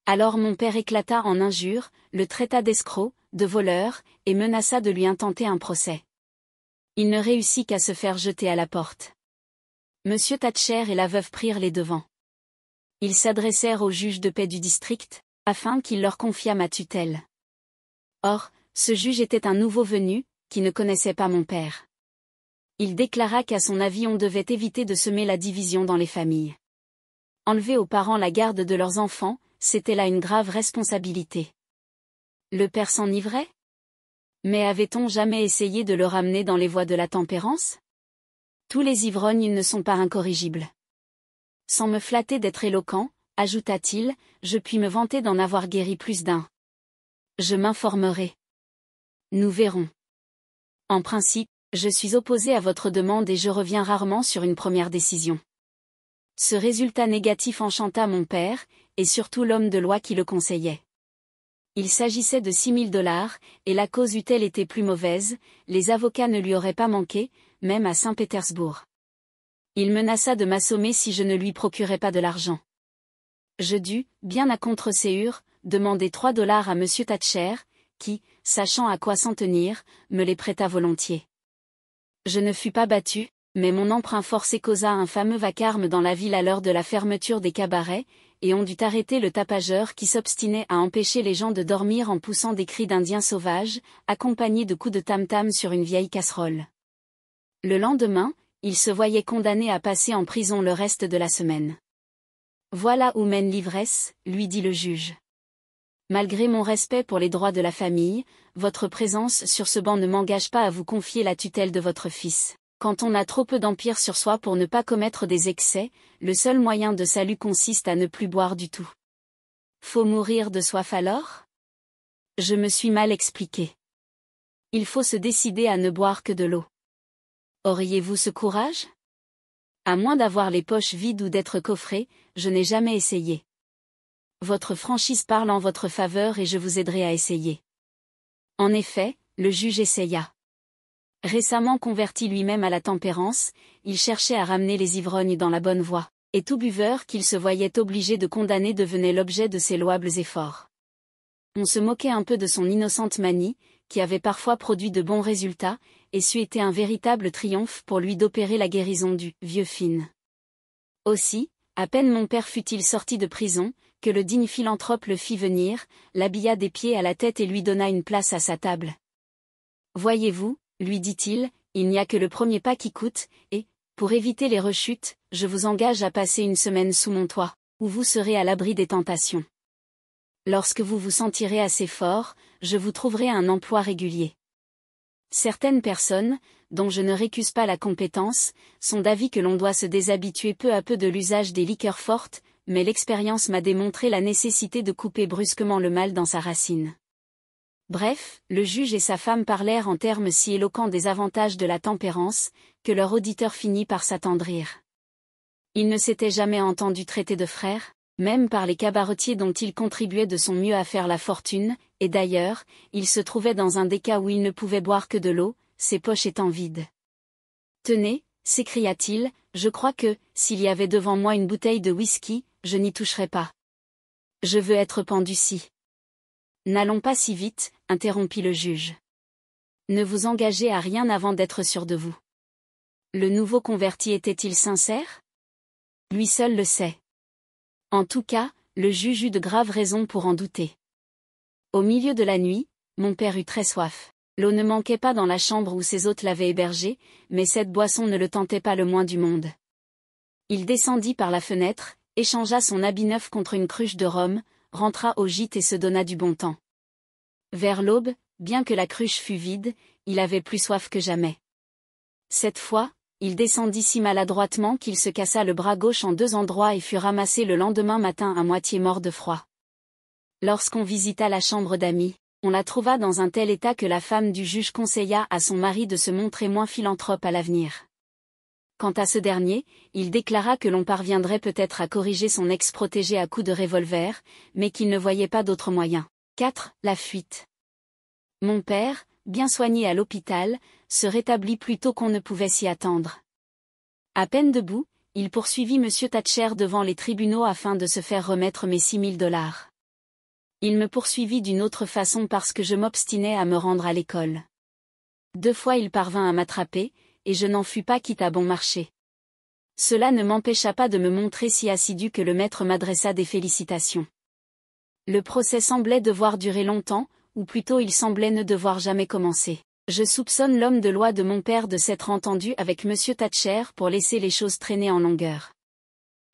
A: Alors mon père éclata en injures, le traita d'escroc, de voleur, et menaça de lui intenter un procès. Il ne réussit qu'à se faire jeter à la porte. Monsieur Thatcher et la veuve prirent les devants. Ils s'adressèrent au juge de paix du district, afin qu'il leur confiât ma tutelle. Or, ce juge était un nouveau venu, qui ne connaissait pas mon père. Il déclara qu'à son avis on devait éviter de semer la division dans les familles. Enlever aux parents la garde de leurs enfants, c'était là une grave responsabilité. Le père s'enivrait? Mais avait-on jamais essayé de le ramener dans les voies de la tempérance? Tous les ivrognes ne sont pas incorrigibles. Sans me flatter d'être éloquent, ajouta-t-il, je puis me vanter d'en avoir guéri plus d'un. Je m'informerai. Nous verrons. En principe, je suis opposé à votre demande et je reviens rarement sur une première décision. Ce résultat négatif enchanta mon père, et surtout l'homme de loi qui le conseillait. Il s'agissait de $6 000, et la cause eût-elle été plus mauvaise, les avocats ne lui auraient pas manqué, même à Saint-Pétersbourg. Il menaça de m'assommer si je ne lui procurais pas de l'argent. Je dus, bien à contre-séhure, demander $3 à M. Thatcher, qui, sachant à quoi s'en tenir, me les prêta volontiers. Je ne fus pas battu, mais mon emprunt forcé causa un fameux vacarme dans la ville à l'heure de la fermeture des cabarets, et on dut arrêter le tapageur qui s'obstinait à empêcher les gens de dormir en poussant des cris d'indiens sauvages, accompagnés de coups de tam-tam sur une vieille casserole. Le lendemain, il se voyait condamné à passer en prison le reste de la semaine. Voilà où mène l'ivresse, lui dit le juge. Malgré mon respect pour les droits de la famille, votre présence sur ce banc ne m'engage pas à vous confier la tutelle de votre fils. Quand on a trop peu d'empire sur soi pour ne pas commettre des excès, le seul moyen de salut consiste à ne plus boire du tout. Faut mourir de soif alors? Je me suis mal expliqué. Il faut se décider à ne boire que de l'eau. Auriez-vous ce courage? À moins d'avoir les poches vides ou d'être coffré, je n'ai jamais essayé. Votre franchise parle en votre faveur et je vous aiderai à essayer. En effet, le juge essaya. Récemment converti lui-même à la tempérance, il cherchait à ramener les ivrognes dans la bonne voie, et tout buveur qu'il se voyait obligé de condamner devenait l'objet de ses louables efforts. On se moquait un peu de son innocente manie, qui avait parfois produit de bons résultats, et c'eût été un véritable triomphe pour lui d'opérer la guérison du « vieux Finn ». Aussi, à peine mon père fut-il sorti de prison, que le digne philanthrope le fit venir, l'habilla des pieds à la tête et lui donna une place à sa table. « Voyez-vous, lui dit-il, il n'y a que le premier pas qui coûte, et, pour éviter les rechutes, je vous engage à passer une semaine sous mon toit, où vous serez à l'abri des tentations. Lorsque vous vous sentirez assez fort, je vous trouverai un emploi régulier. Certaines personnes, dont je ne récuse pas la compétence, sont d'avis que l'on doit se déshabituer peu à peu de l'usage des liqueurs fortes, mais l'expérience m'a démontré la nécessité de couper brusquement le mal dans sa racine. » Bref, le juge et sa femme parlèrent en termes si éloquents des avantages de la tempérance, que leur auditeur finit par s'attendrir. Il ne s'était jamais entendu traiter de frère, même par les cabaretiers dont il contribuait de son mieux à faire la fortune, et d'ailleurs, il se trouvait dans un des cas où il ne pouvait boire que de l'eau, ses poches étant vides. « Tenez, s'écria-t-il, je crois que, s'il y avait devant moi une bouteille de whisky, je n'y toucherais pas. Je veux être pendu-ci. » N'allons pas si vite, interrompit le juge. Ne vous engagez à rien avant d'être sûr de vous. Le nouveau converti était-il sincère? Lui seul le sait. En tout cas, le juge eut de graves raisons pour en douter. Au milieu de la nuit, mon père eut très soif. L'eau ne manquait pas dans la chambre où ses hôtes l'avaient hébergé, mais cette boisson ne le tentait pas le moins du monde. Il descendit par la fenêtre, échangea son habit neuf contre une cruche de rhum, rentra au gîte et se donna du bon temps. Vers l'aube, bien que la cruche fût vide, il avait plus soif que jamais. Cette fois, il descendit si maladroitement qu'il se cassa le bras gauche en 2 endroits et fut ramassé le lendemain matin à moitié mort de froid. Lorsqu'on visita la chambre d'amis, on la trouva dans un tel état que la femme du juge conseilla à son mari de se montrer moins philanthrope à l'avenir. Quant à ce dernier, il déclara que l'on parviendrait peut-être à corriger son ex-protégé à coups de revolver, mais qu'il ne voyait pas d'autre moyen. 4. La fuite. Mon père, bien soigné à l'hôpital, se rétablit plus tôt qu'on ne pouvait s'y attendre. À peine debout, il poursuivit M. Thatcher devant les tribunaux afin de se faire remettre mes $6 000. Il me poursuivit d'une autre façon parce que je m'obstinais à me rendre à l'école. 2 fois il parvint à m'attraper, et je n'en fus pas quitte à bon marché. Cela ne m'empêcha pas de me montrer si assidu que le maître m'adressa des félicitations. Le procès semblait devoir durer longtemps, ou plutôt il semblait ne devoir jamais commencer. Je soupçonne l'homme de loi de mon père de s'être entendu avec Monsieur Thatcher pour laisser les choses traîner en longueur.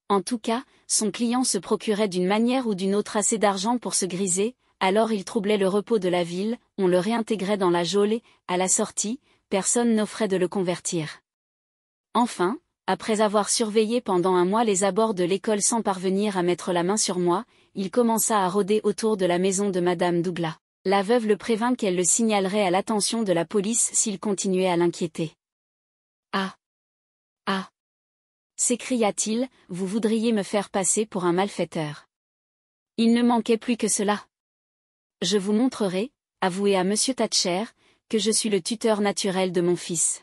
A: En tout cas, son client se procurait d'une manière ou d'une autre assez d'argent pour se griser, alors il troublait le repos de la ville, on le réintégrait dans la geôle et, à la sortie, personne n'offrait de le convertir. Enfin, après avoir surveillé pendant un mois les abords de l'école sans parvenir à mettre la main sur moi, il commença à rôder autour de la maison de Madame Douglas. La veuve le prévint qu'elle le signalerait à l'attention de la police s'il continuait à l'inquiéter. « Ah! Ah !» s'écria-t-il, « vous voudriez me faire passer pour un malfaiteur. » Il ne manquait plus que cela. Je vous montrerai, avouez à Monsieur Thatcher, que je suis le tuteur naturel de mon fils.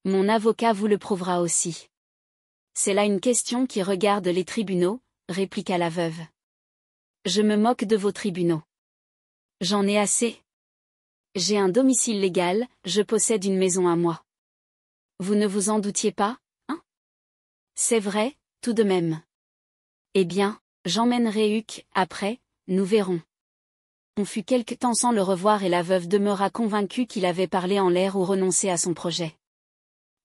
A: Mon avocat vous le prouvera aussi. C'est là une question qui regarde les tribunaux, répliqua la veuve. Je me moque de vos tribunaux. J'en ai assez. J'ai un domicile légal, je possède une maison à moi. Vous ne vous en doutiez pas, hein? C'est vrai, tout de même. Eh bien, j'emmènerai Huck, après, nous verrons. On fut quelque temps sans le revoir et la veuve demeura convaincue qu'il avait parlé en l'air ou renoncé à son projet.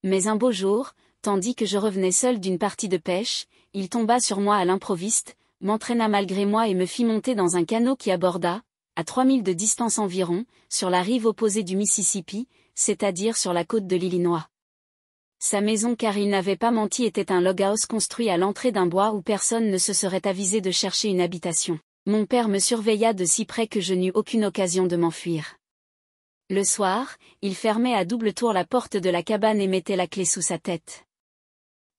A: Mais un beau jour, tandis que je revenais seul d'une partie de pêche, il tomba sur moi à l'improviste, m'entraîna malgré moi et me fit monter dans un canot qui aborda, à 3000 de distance environ, sur la rive opposée du Mississippi, c'est-à-dire sur la côte de l'Illinois. Sa maison, car il n'avait pas menti, était un loghouse construit à l'entrée d'un bois où personne ne se serait avisé de chercher une habitation. Mon père me surveilla de si près que je n'eus aucune occasion de m'enfuir. Le soir, il fermait à double tour la porte de la cabane et mettait la clé sous sa tête.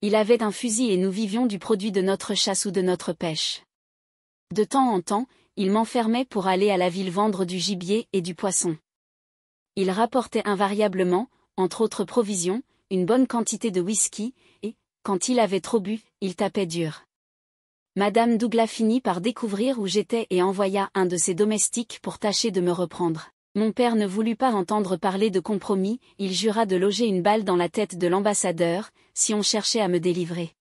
A: Il avait un fusil et nous vivions du produit de notre chasse ou de notre pêche. De temps en temps, il m'enfermait pour aller à la ville vendre du gibier et du poisson. Il rapportait invariablement, entre autres provisions, une bonne quantité de whisky, et, quand il avait trop bu, il tapait dur. Madame Douglas finit par découvrir où j'étais et envoya un de ses domestiques pour tâcher de me reprendre. Mon père ne voulut pas entendre parler de compromis, il jura de loger une balle dans la tête de l'ambassadeur, si on cherchait à me délivrer.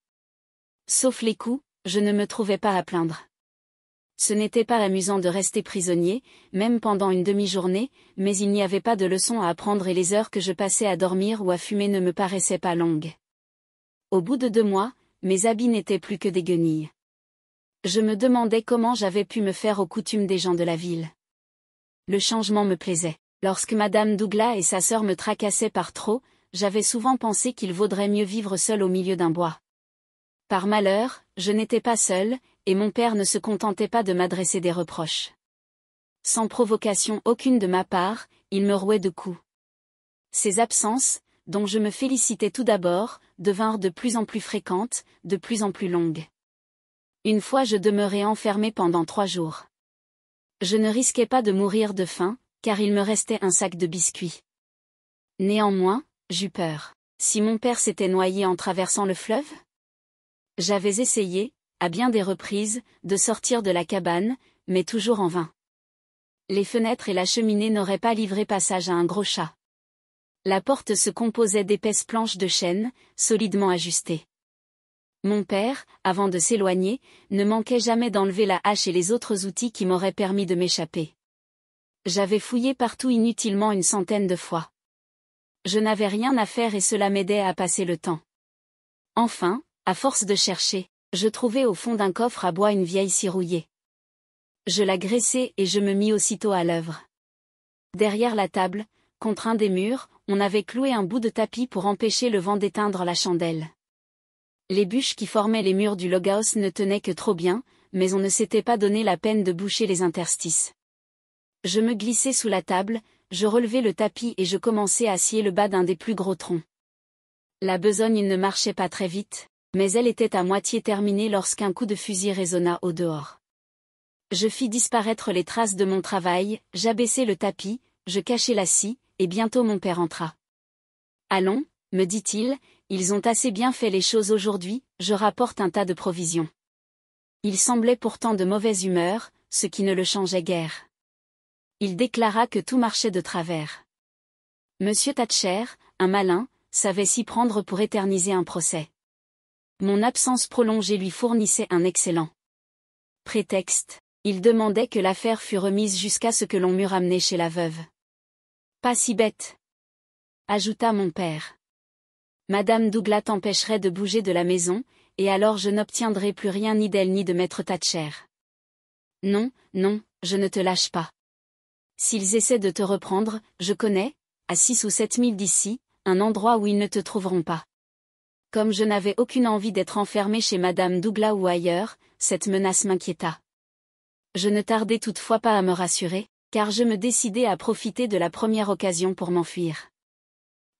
A: Sauf les coups, je ne me trouvais pas à plaindre. Ce n'était pas amusant de rester prisonnier, même pendant une demi-journée, mais il n'y avait pas de leçon à apprendre et les heures que je passais à dormir ou à fumer ne me paraissaient pas longues. Au bout de 2 mois, mes habits n'étaient plus que des guenilles. Je me demandais comment j'avais pu me faire aux coutumes des gens de la ville. Le changement me plaisait. Lorsque Madame Douglas et sa sœur me tracassaient par trop, j'avais souvent pensé qu'il vaudrait mieux vivre seul au milieu d'un bois. Par malheur, je n'étais pas seul, et mon père ne se contentait pas de m'adresser des reproches. Sans provocation aucune de ma part, il me rouait de coups. Ces absences, dont je me félicitais tout d'abord, devinrent de plus en plus fréquentes, de plus en plus longues. Une fois je demeurai enfermé pendant 3 jours. Je ne risquais pas de mourir de faim, car il me restait un sac de biscuits. Néanmoins, j'eus peur. Si mon père s'était noyé en traversant le fleuve? J'avais essayé, à bien des reprises, de sortir de la cabane, mais toujours en vain. Les fenêtres et la cheminée n'auraient pas livré passage à un gros chat. La porte se composait d'épaisses planches de chêne, solidement ajustées. Mon père, avant de s'éloigner, ne manquait jamais d'enlever la hache et les autres outils qui m'auraient permis de m'échapper. J'avais fouillé partout inutilement une centaine de fois. Je n'avais rien à faire et cela m'aidait à passer le temps. Enfin, à force de chercher, je trouvai au fond d'un coffre à bois une vieille scie rouillée. Je la graissai et je me mis aussitôt à l'œuvre. Derrière la table, contre un des murs, on avait cloué un bout de tapis pour empêcher le vent d'éteindre la chandelle. Les bûches qui formaient les murs du loghouse ne tenaient que trop bien, mais on ne s'était pas donné la peine de boucher les interstices. Je me glissai sous la table, je relevai le tapis et je commençai à scier le bas d'un des plus gros troncs. La besogne ne marchait pas très vite, mais elle était à moitié terminée lorsqu'un coup de fusil résonna au dehors. Je fis disparaître les traces de mon travail, j'abaissai le tapis, je cachai la scie, et bientôt mon père entra. « Allons, me dit-il, ils ont assez bien fait les choses aujourd'hui, je rapporte un tas de provisions. » Il semblait pourtant de mauvaise humeur, ce qui ne le changeait guère. Il déclara que tout marchait de travers. Monsieur Thatcher, un malin, savait s'y prendre pour éterniser un procès. Mon absence prolongée lui fournissait un excellent prétexte. Il demandait que l'affaire fût remise jusqu'à ce que l'on m'eût ramené chez la veuve. Pas si bête, ajouta mon père. Madame Douglas t'empêcherait de bouger de la maison, et alors je n'obtiendrai plus rien ni d'elle ni de maître Thatcher. Non, non, je ne te lâche pas. S'ils essaient de te reprendre, je connais, à 6 ou 7 milles d'ici, un endroit où ils ne te trouveront pas. Comme je n'avais aucune envie d'être enfermée chez Madame Douglas ou ailleurs, cette menace m'inquiéta. Je ne tardai toutefois pas à me rassurer, car je me décidai à profiter de la première occasion pour m'enfuir.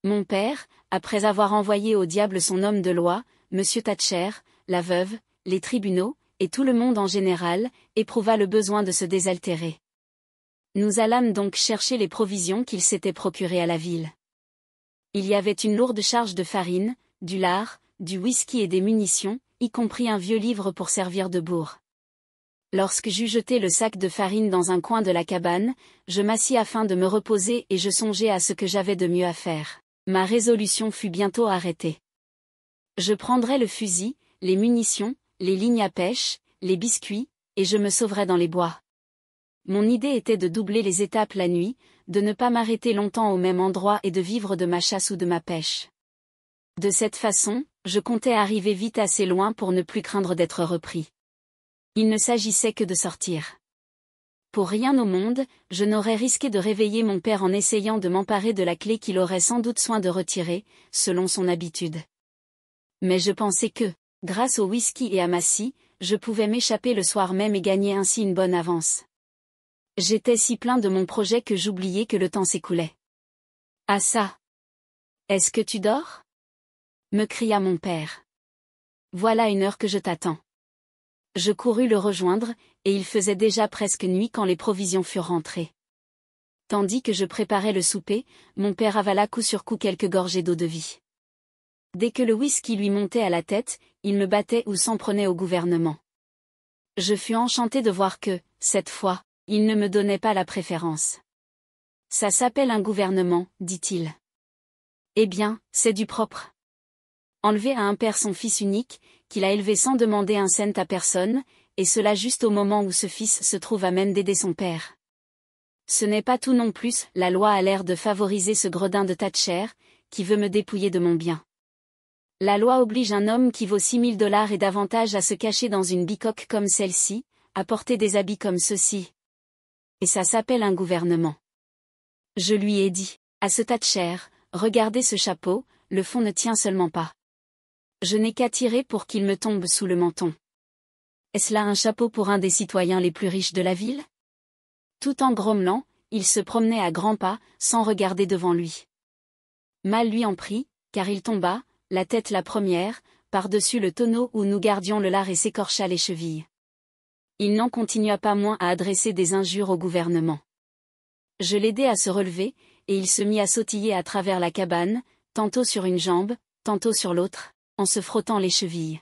A: Mon père, après avoir envoyé au diable son homme de loi, M. Thatcher, la veuve, les tribunaux, et tout le monde en général, éprouva le besoin de se désaltérer. Nous allâmes donc chercher les provisions qu'il s'était procurées à la ville. Il y avait une lourde charge de farine, du lard, du whisky et des munitions, y compris un vieux livre pour servir de bourre. Lorsque j'eus jeté le sac de farine dans un coin de la cabane, je m'assis afin de me reposer et je songeai à ce que j'avais de mieux à faire. Ma résolution fut bientôt arrêtée. Je prendrais le fusil, les munitions, les lignes à pêche, les biscuits, et je me sauverais dans les bois. Mon idée était de doubler les étapes la nuit, de ne pas m'arrêter longtemps au même endroit et de vivre de ma chasse ou de ma pêche. De cette façon, je comptais arriver vite assez loin pour ne plus craindre d'être repris. Il ne s'agissait que de sortir. Pour rien au monde, je n'aurais risqué de réveiller mon père en essayant de m'emparer de la clé qu'il aurait sans doute soin de retirer, selon son habitude. Mais je pensais que, grâce au whisky et à ma scie, je pouvais m'échapper le soir même et gagner ainsi une bonne avance. J'étais si plein de mon projet que j'oubliais que le temps s'écoulait. « Ah ça! Est-ce que tu dors ?» me cria mon père. « Voilà 1 heure que je t'attends. » Je courus le rejoindre, et il faisait déjà presque nuit quand les provisions furent rentrées. Tandis que je préparais le souper, mon père avala coup sur coup quelques gorgées d'eau-de-vie. Dès que le whisky lui montait à la tête, il me battait ou s'en prenait au gouvernement. Je fus enchanté de voir que, cette fois, il ne me donnait pas la préférence. « Ça s'appelle un gouvernement, dit-il. Eh bien, c'est du propre. Enlever à un père son fils unique, qu'il a élevé sans demander un cent à personne, et cela juste au moment où ce fils se trouve à même d'aider son père. Ce n'est pas tout non plus, la loi a l'air de favoriser ce gredin de Thatcher, qui veut me dépouiller de mon bien. La loi oblige un homme qui vaut $6 000 et davantage à se cacher dans une bicoque comme celle-ci, à porter des habits comme ceux-ci. Et ça s'appelle un gouvernement. Je lui ai dit, à ce Thatcher, regardez ce chapeau, le fond ne tient seulement pas. Je n'ai qu'à tirer pour qu'il me tombe sous le menton. Est-ce là un chapeau pour un des citoyens les plus riches de la ville ? Tout en grommelant, il se promenait à grands pas, sans regarder devant lui. Mal lui en prit, car il tomba, la tête la première, par-dessus le tonneau où nous gardions le lard et s'écorcha les chevilles. Il n'en continua pas moins à adresser des injures au gouvernement. Je l'aidai à se relever, et il se mit à sautiller à travers la cabane, tantôt sur une jambe, tantôt sur l'autre, en se frottant les chevilles.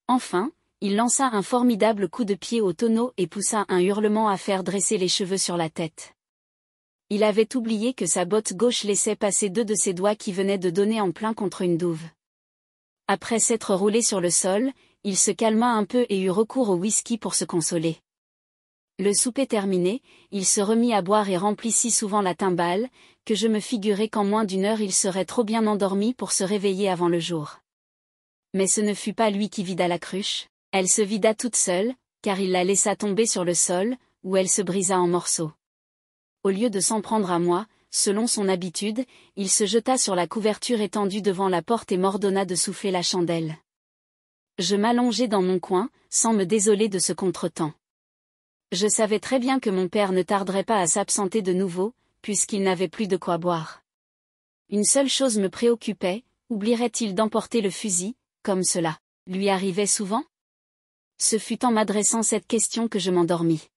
A: Enfin, il lança un formidable coup de pied au tonneau et poussa un hurlement à faire dresser les cheveux sur la tête. Il avait oublié que sa botte gauche laissait passer 2 de ses doigts qui venaient de donner en plein contre une douve. Après s'être roulé sur le sol, il se calma un peu et eut recours au whisky pour se consoler. Le souper terminé, il se remit à boire et remplit si souvent la timbale, que je me figurais qu'en moins d'1 heure il serait trop bien endormi pour se réveiller avant le jour. Mais ce ne fut pas lui qui vida la cruche, elle se vida toute seule, car il la laissa tomber sur le sol, où elle se brisa en morceaux. Au lieu de s'en prendre à moi, selon son habitude, il se jeta sur la couverture étendue devant la porte et m'ordonna de souffler la chandelle. Je m'allongeai dans mon coin, sans me désoler de ce contretemps. Je savais très bien que mon père ne tarderait pas à s'absenter de nouveau, puisqu'il n'avait plus de quoi boire. Une seule chose me préoccupait, oublierait-il d'emporter le fusil, comme cela lui arrivait souvent ? Ce fut en m'adressant cette question que je m'endormis.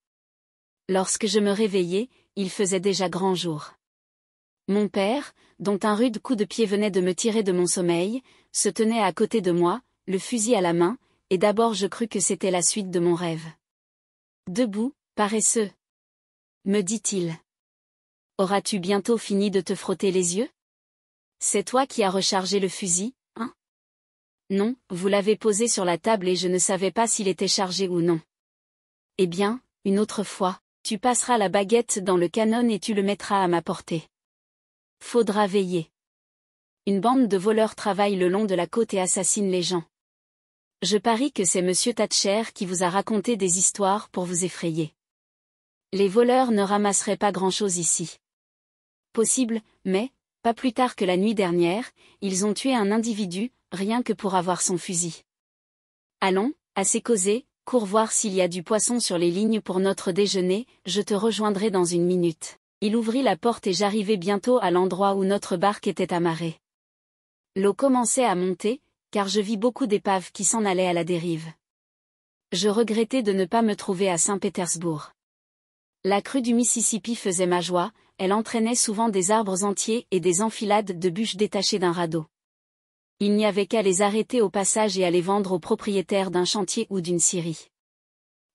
A: Lorsque je me réveillai, il faisait déjà grand jour. Mon père, dont un rude coup de pied venait de me tirer de mon sommeil, se tenait à côté de moi, le fusil à la main, et d'abord je crus que c'était la suite de mon rêve. « Debout, paresseux !» me dit-il. « Auras-tu bientôt fini de te frotter les yeux ? C'est toi qui as rechargé le fusil, hein ? Non, vous l'avez posé sur la table et je ne savais pas s'il était chargé ou non. Eh bien, une autre fois, tu passeras la baguette dans le canon et tu le mettras à ma portée. Faudra veiller. Une bande de voleurs travaille le long de la côte et assassine les gens. Je parie que c'est Monsieur Thatcher qui vous a raconté des histoires pour vous effrayer. Les voleurs ne ramasseraient pas grand-chose ici. Possible, mais, pas plus tard que la nuit dernière, ils ont tué un individu, rien que pour avoir son fusil. Allons, assez causé, cours voir s'il y a du poisson sur les lignes pour notre déjeuner, je te rejoindrai dans une minute. Il ouvrit la porte et j'arrivai bientôt à l'endroit où notre barque était amarrée. L'eau commençait à monter, car je vis beaucoup d'épaves qui s'en allaient à la dérive. Je regrettais de ne pas me trouver à Saint-Pétersbourg. La crue du Mississippi faisait ma joie, elle entraînait souvent des arbres entiers et des enfilades de bûches détachées d'un radeau. Il n'y avait qu'à les arrêter au passage et à les vendre aux propriétaires d'un chantier ou d'une scierie.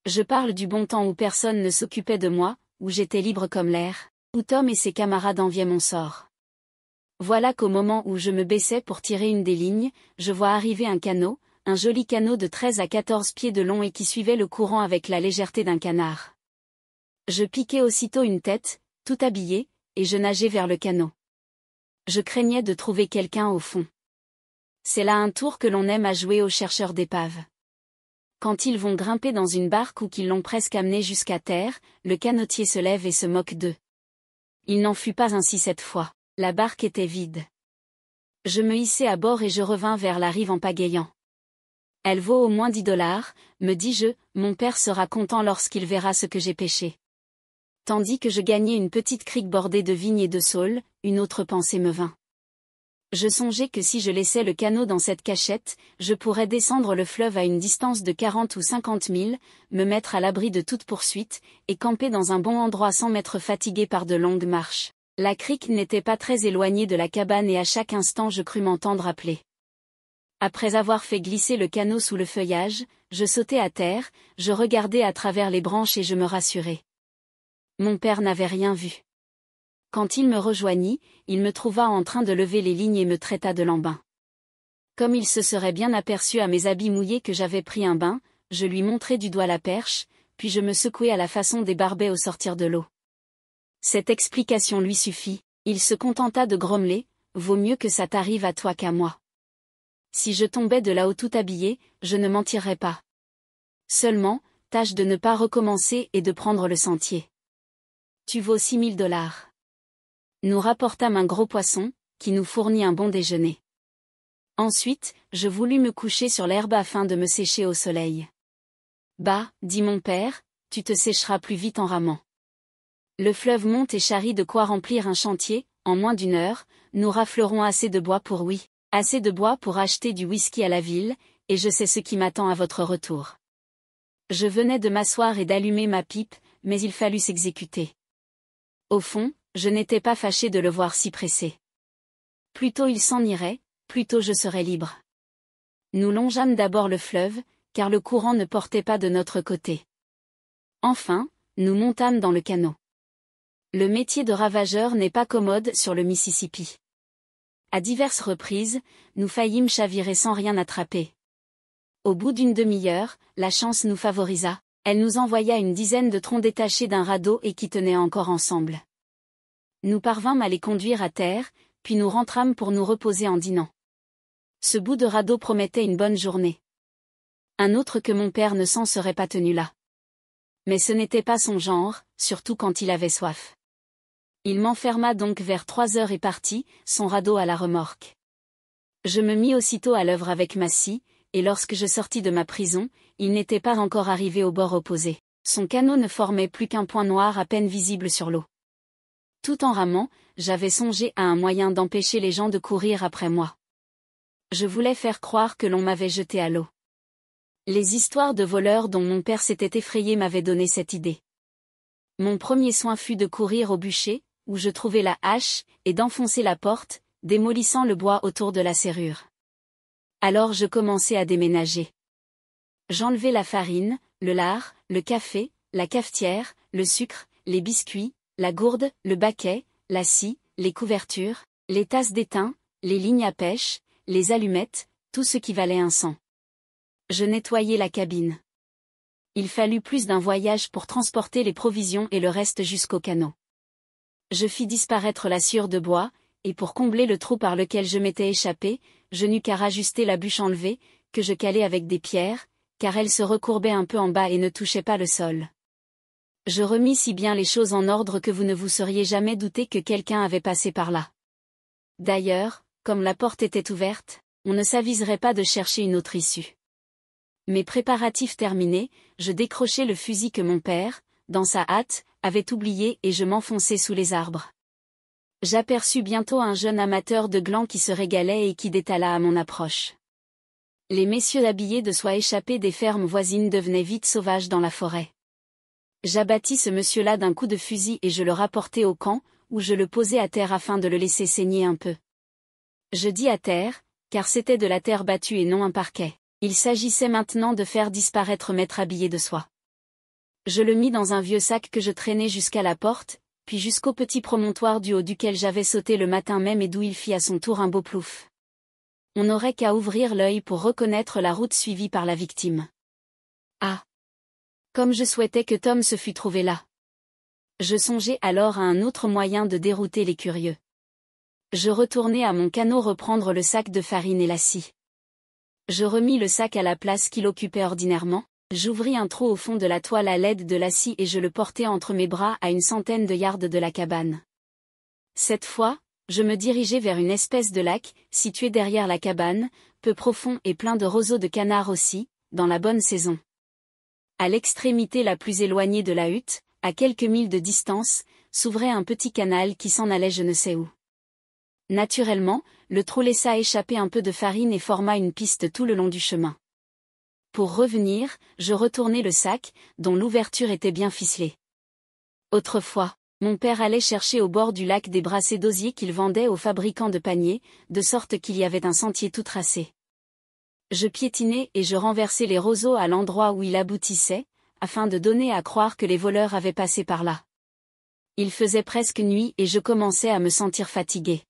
A: Je parle du bon temps où personne ne s'occupait de moi, où j'étais libre comme l'air, où Tom et ses camarades enviaient mon sort. Voilà qu'au moment où je me baissais pour tirer une des lignes, je vois arriver un canot, un joli canot de 13 à 14 pieds de long et qui suivait le courant avec la légèreté d'un canard. Je piquai aussitôt une tête, tout habillée, et je nageai vers le canot. Je craignais de trouver quelqu'un au fond. C'est là un tour que l'on aime à jouer aux chercheurs d'épaves. Quand ils vont grimper dans une barque ou qu'ils l'ont presque amenée jusqu'à terre, le canotier se lève et se moque d'eux. Il n'en fut pas ainsi cette fois. La barque était vide. Je me hissai à bord et je revins vers la rive en pagayant. Elle vaut au moins $10, me dis-je, mon père sera content lorsqu'il verra ce que j'ai pêché. Tandis que je gagnais une petite crique bordée de vignes et de saules, une autre pensée me vint. Je songeais que si je laissais le canot dans cette cachette, je pourrais descendre le fleuve à une distance de 40 ou 50 milles, me mettre à l'abri de toute poursuite, et camper dans un bon endroit sans m'être fatigué par de longues marches. La crique n'était pas très éloignée de la cabane et à chaque instant je crus m'entendre appeler. Après avoir fait glisser le canot sous le feuillage, je sautai à terre, je regardai à travers les branches et je me rassurai. Mon père n'avait rien vu. Quand il me rejoignit, il me trouva en train de lever les lignes et me traita de lambin. Comme il se serait bien aperçu à mes habits mouillés que j'avais pris un bain, je lui montrai du doigt la perche, puis je me secouai à la façon des barbets au sortir de l'eau. Cette explication lui suffit, il se contenta de grommeler, « Vaut mieux que ça t'arrive à toi qu'à moi. » Si je tombais de là-haut tout habillé, je ne m'en tirerais pas. Seulement, tâche de ne pas recommencer et de prendre le sentier. Tu vaux $6,000. Nous rapportâmes un gros poisson, qui nous fournit un bon déjeuner. Ensuite, je voulus me coucher sur l'herbe afin de me sécher au soleil. Bah, dit mon père, tu te sécheras plus vite en ramant. Le fleuve monte et charrie de quoi remplir un chantier, en moins d'une heure, nous raflerons assez de bois pour acheter du whisky à la ville, et je sais ce qui m'attend à votre retour. Je venais de m'asseoir et d'allumer ma pipe, mais il fallut s'exécuter. Au fond, je n'étais pas fâché de le voir si pressé. Plus tôt il s'en irait, plus tôt je serais libre. Nous longeâmes d'abord le fleuve, car le courant ne portait pas de notre côté. Enfin, nous montâmes dans le canot. Le métier de ravageur n'est pas commode sur le Mississippi. À diverses reprises, nous faillîmes chavirer sans rien attraper. Au bout d'une demi-heure, la chance nous favorisa, elle nous envoya une dizaine de troncs détachés d'un radeau et qui tenaient encore ensemble. Nous parvînmes à les conduire à terre, puis nous rentrâmes pour nous reposer en dînant. Ce bout de radeau promettait une bonne journée. Un autre que mon père ne s'en serait pas tenu là. Mais ce n'était pas son genre, surtout quand il avait soif. Il m'enferma donc vers 3 heures et partit, son radeau à la remorque. Je me mis aussitôt à l'œuvre avec ma scie, et lorsque je sortis de ma prison, il n'était pas encore arrivé au bord opposé. Son canot ne formait plus qu'un point noir à peine visible sur l'eau. Tout en ramant, j'avais songé à un moyen d'empêcher les gens de courir après moi. Je voulais faire croire que l'on m'avait jeté à l'eau. Les histoires de voleurs dont mon père s'était effrayé m'avaient donné cette idée. Mon premier soin fut de courir au bûcher, où je trouvai la hache, et d'enfoncer la porte, démolissant le bois autour de la serrure. Alors je commençai à déménager. J'enlevai la farine, le lard, le café, la cafetière, le sucre, les biscuits, la gourde, le baquet, la scie, les couvertures, les tasses d'étain, les lignes à pêche, les allumettes, tout ce qui valait un cent. Je nettoyai la cabine. Il fallut plus d'un voyage pour transporter les provisions et le reste jusqu'au canot. Je fis disparaître la sciure de bois, et pour combler le trou par lequel je m'étais échappé, je n'eus qu'à rajuster la bûche enlevée, que je calai avec des pierres, car elle se recourbait un peu en bas et ne touchait pas le sol. Je remis si bien les choses en ordre que vous ne vous seriez jamais douté que quelqu'un avait passé par là. D'ailleurs, comme la porte était ouverte, on ne s'aviserait pas de chercher une autre issue. Mes préparatifs terminés, je décrochai le fusil que mon père, dans sa hâte, avait oublié et je m'enfonçai sous les arbres. J'aperçus bientôt un jeune amateur de glands qui se régalait et qui détala à mon approche. Les messieurs habillés de soie échappés des fermes voisines devenaient vite sauvages dans la forêt. J'abattis ce monsieur-là d'un coup de fusil et je le rapportai au camp, où je le posai à terre afin de le laisser saigner un peu. Je dis à terre, car c'était de la terre battue et non un parquet. Il s'agissait maintenant de faire disparaître maître habillé de soie. Je le mis dans un vieux sac que je traînai jusqu'à la porte, puis jusqu'au petit promontoire du haut duquel j'avais sauté le matin même et d'où il fit à son tour un beau plouf. On n'aurait qu'à ouvrir l'œil pour reconnaître la route suivie par la victime. Ah! Comme je souhaitais que Tom se fût trouvé là. Je songeai alors à un autre moyen de dérouter les curieux. Je retournai à mon canot reprendre le sac de farine et la scie. Je remis le sac à la place qu'il occupait ordinairement, j'ouvris un trou au fond de la toile à l'aide de la scie et je le portai entre mes bras à une centaine de yards de la cabane. Cette fois, je me dirigeai vers une espèce de lac, situé derrière la cabane, peu profond et plein de roseaux de canards aussi, dans la bonne saison. À l'extrémité la plus éloignée de la hutte, à quelques milles de distance, s'ouvrait un petit canal qui s'en allait je ne sais où. Naturellement, le trou laissa échapper un peu de farine et forma une piste tout le long du chemin. Pour revenir, je retournai le sac, dont l'ouverture était bien ficelée. Autrefois, mon père allait chercher au bord du lac des brassées d'osier qu'il vendait aux fabricants de paniers, de sorte qu'il y avait un sentier tout tracé. Je piétinai et je renversai les roseaux à l'endroit où il aboutissait, afin de donner à croire que les voleurs avaient passé par là. Il faisait presque nuit et je commençais à me sentir fatigué.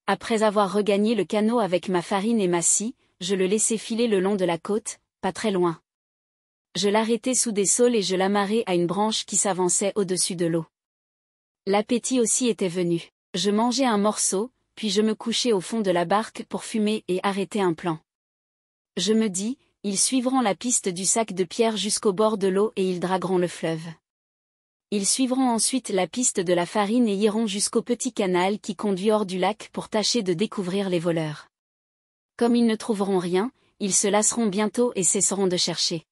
A: Après avoir regagné le canot avec ma farine et ma scie, je le laissai filer le long de la côte, pas très loin. Je l'arrêtai sous des saules et je l'amarrai à une branche qui s'avançait au-dessus de l'eau. L'appétit aussi était venu. Je mangeai un morceau, puis je me couchai au fond de la barque pour fumer et arrêter un plan. Je me dis, ils suivront la piste du sac de pierre jusqu'au bord de l'eau et ils dragueront le fleuve. Ils suivront ensuite la piste de la farine et iront jusqu'au petit canal qui conduit hors du lac pour tâcher de découvrir les voleurs. Comme ils ne trouveront rien, ils se lasseront bientôt et cesseront de chercher.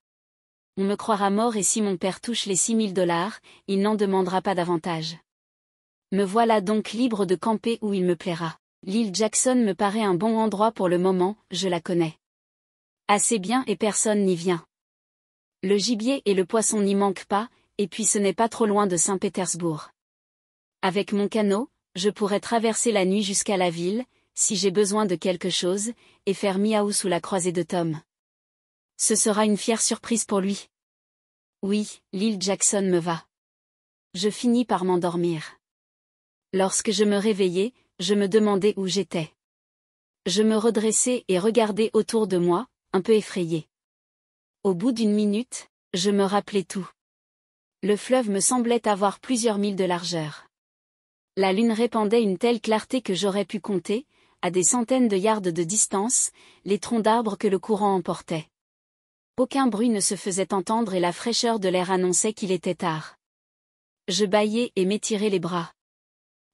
A: On me croira mort et si mon père touche les $6,000, il n'en demandera pas davantage. Me voilà donc libre de camper où il me plaira. L'île Jackson me paraît un bon endroit pour le moment, je la connais. Assez bien et personne n'y vient. Le gibier et le poisson n'y manquent pas, et puis ce n'est pas trop loin de Saint-Pétersbourg. Avec mon canot, je pourrais traverser la nuit jusqu'à la ville, si j'ai besoin de quelque chose, et faire miaou sous la croisée de Tom. Ce sera une fière surprise pour lui. Oui, l'île Jackson me va. Je finis par m'endormir. Lorsque je me réveillai, je me demandais où j'étais. Je me redressai et regardai autour de moi, un peu effrayé. Au bout d'une minute, je me rappelai tout. Le fleuve me semblait avoir plusieurs milles de largeur. La lune répandait une telle clarté que j'aurais pu compter, à des centaines de yards de distance, les troncs d'arbres que le courant emportait. Aucun bruit ne se faisait entendre et la fraîcheur de l'air annonçait qu'il était tard. Je bâillai et m'étirai les bras.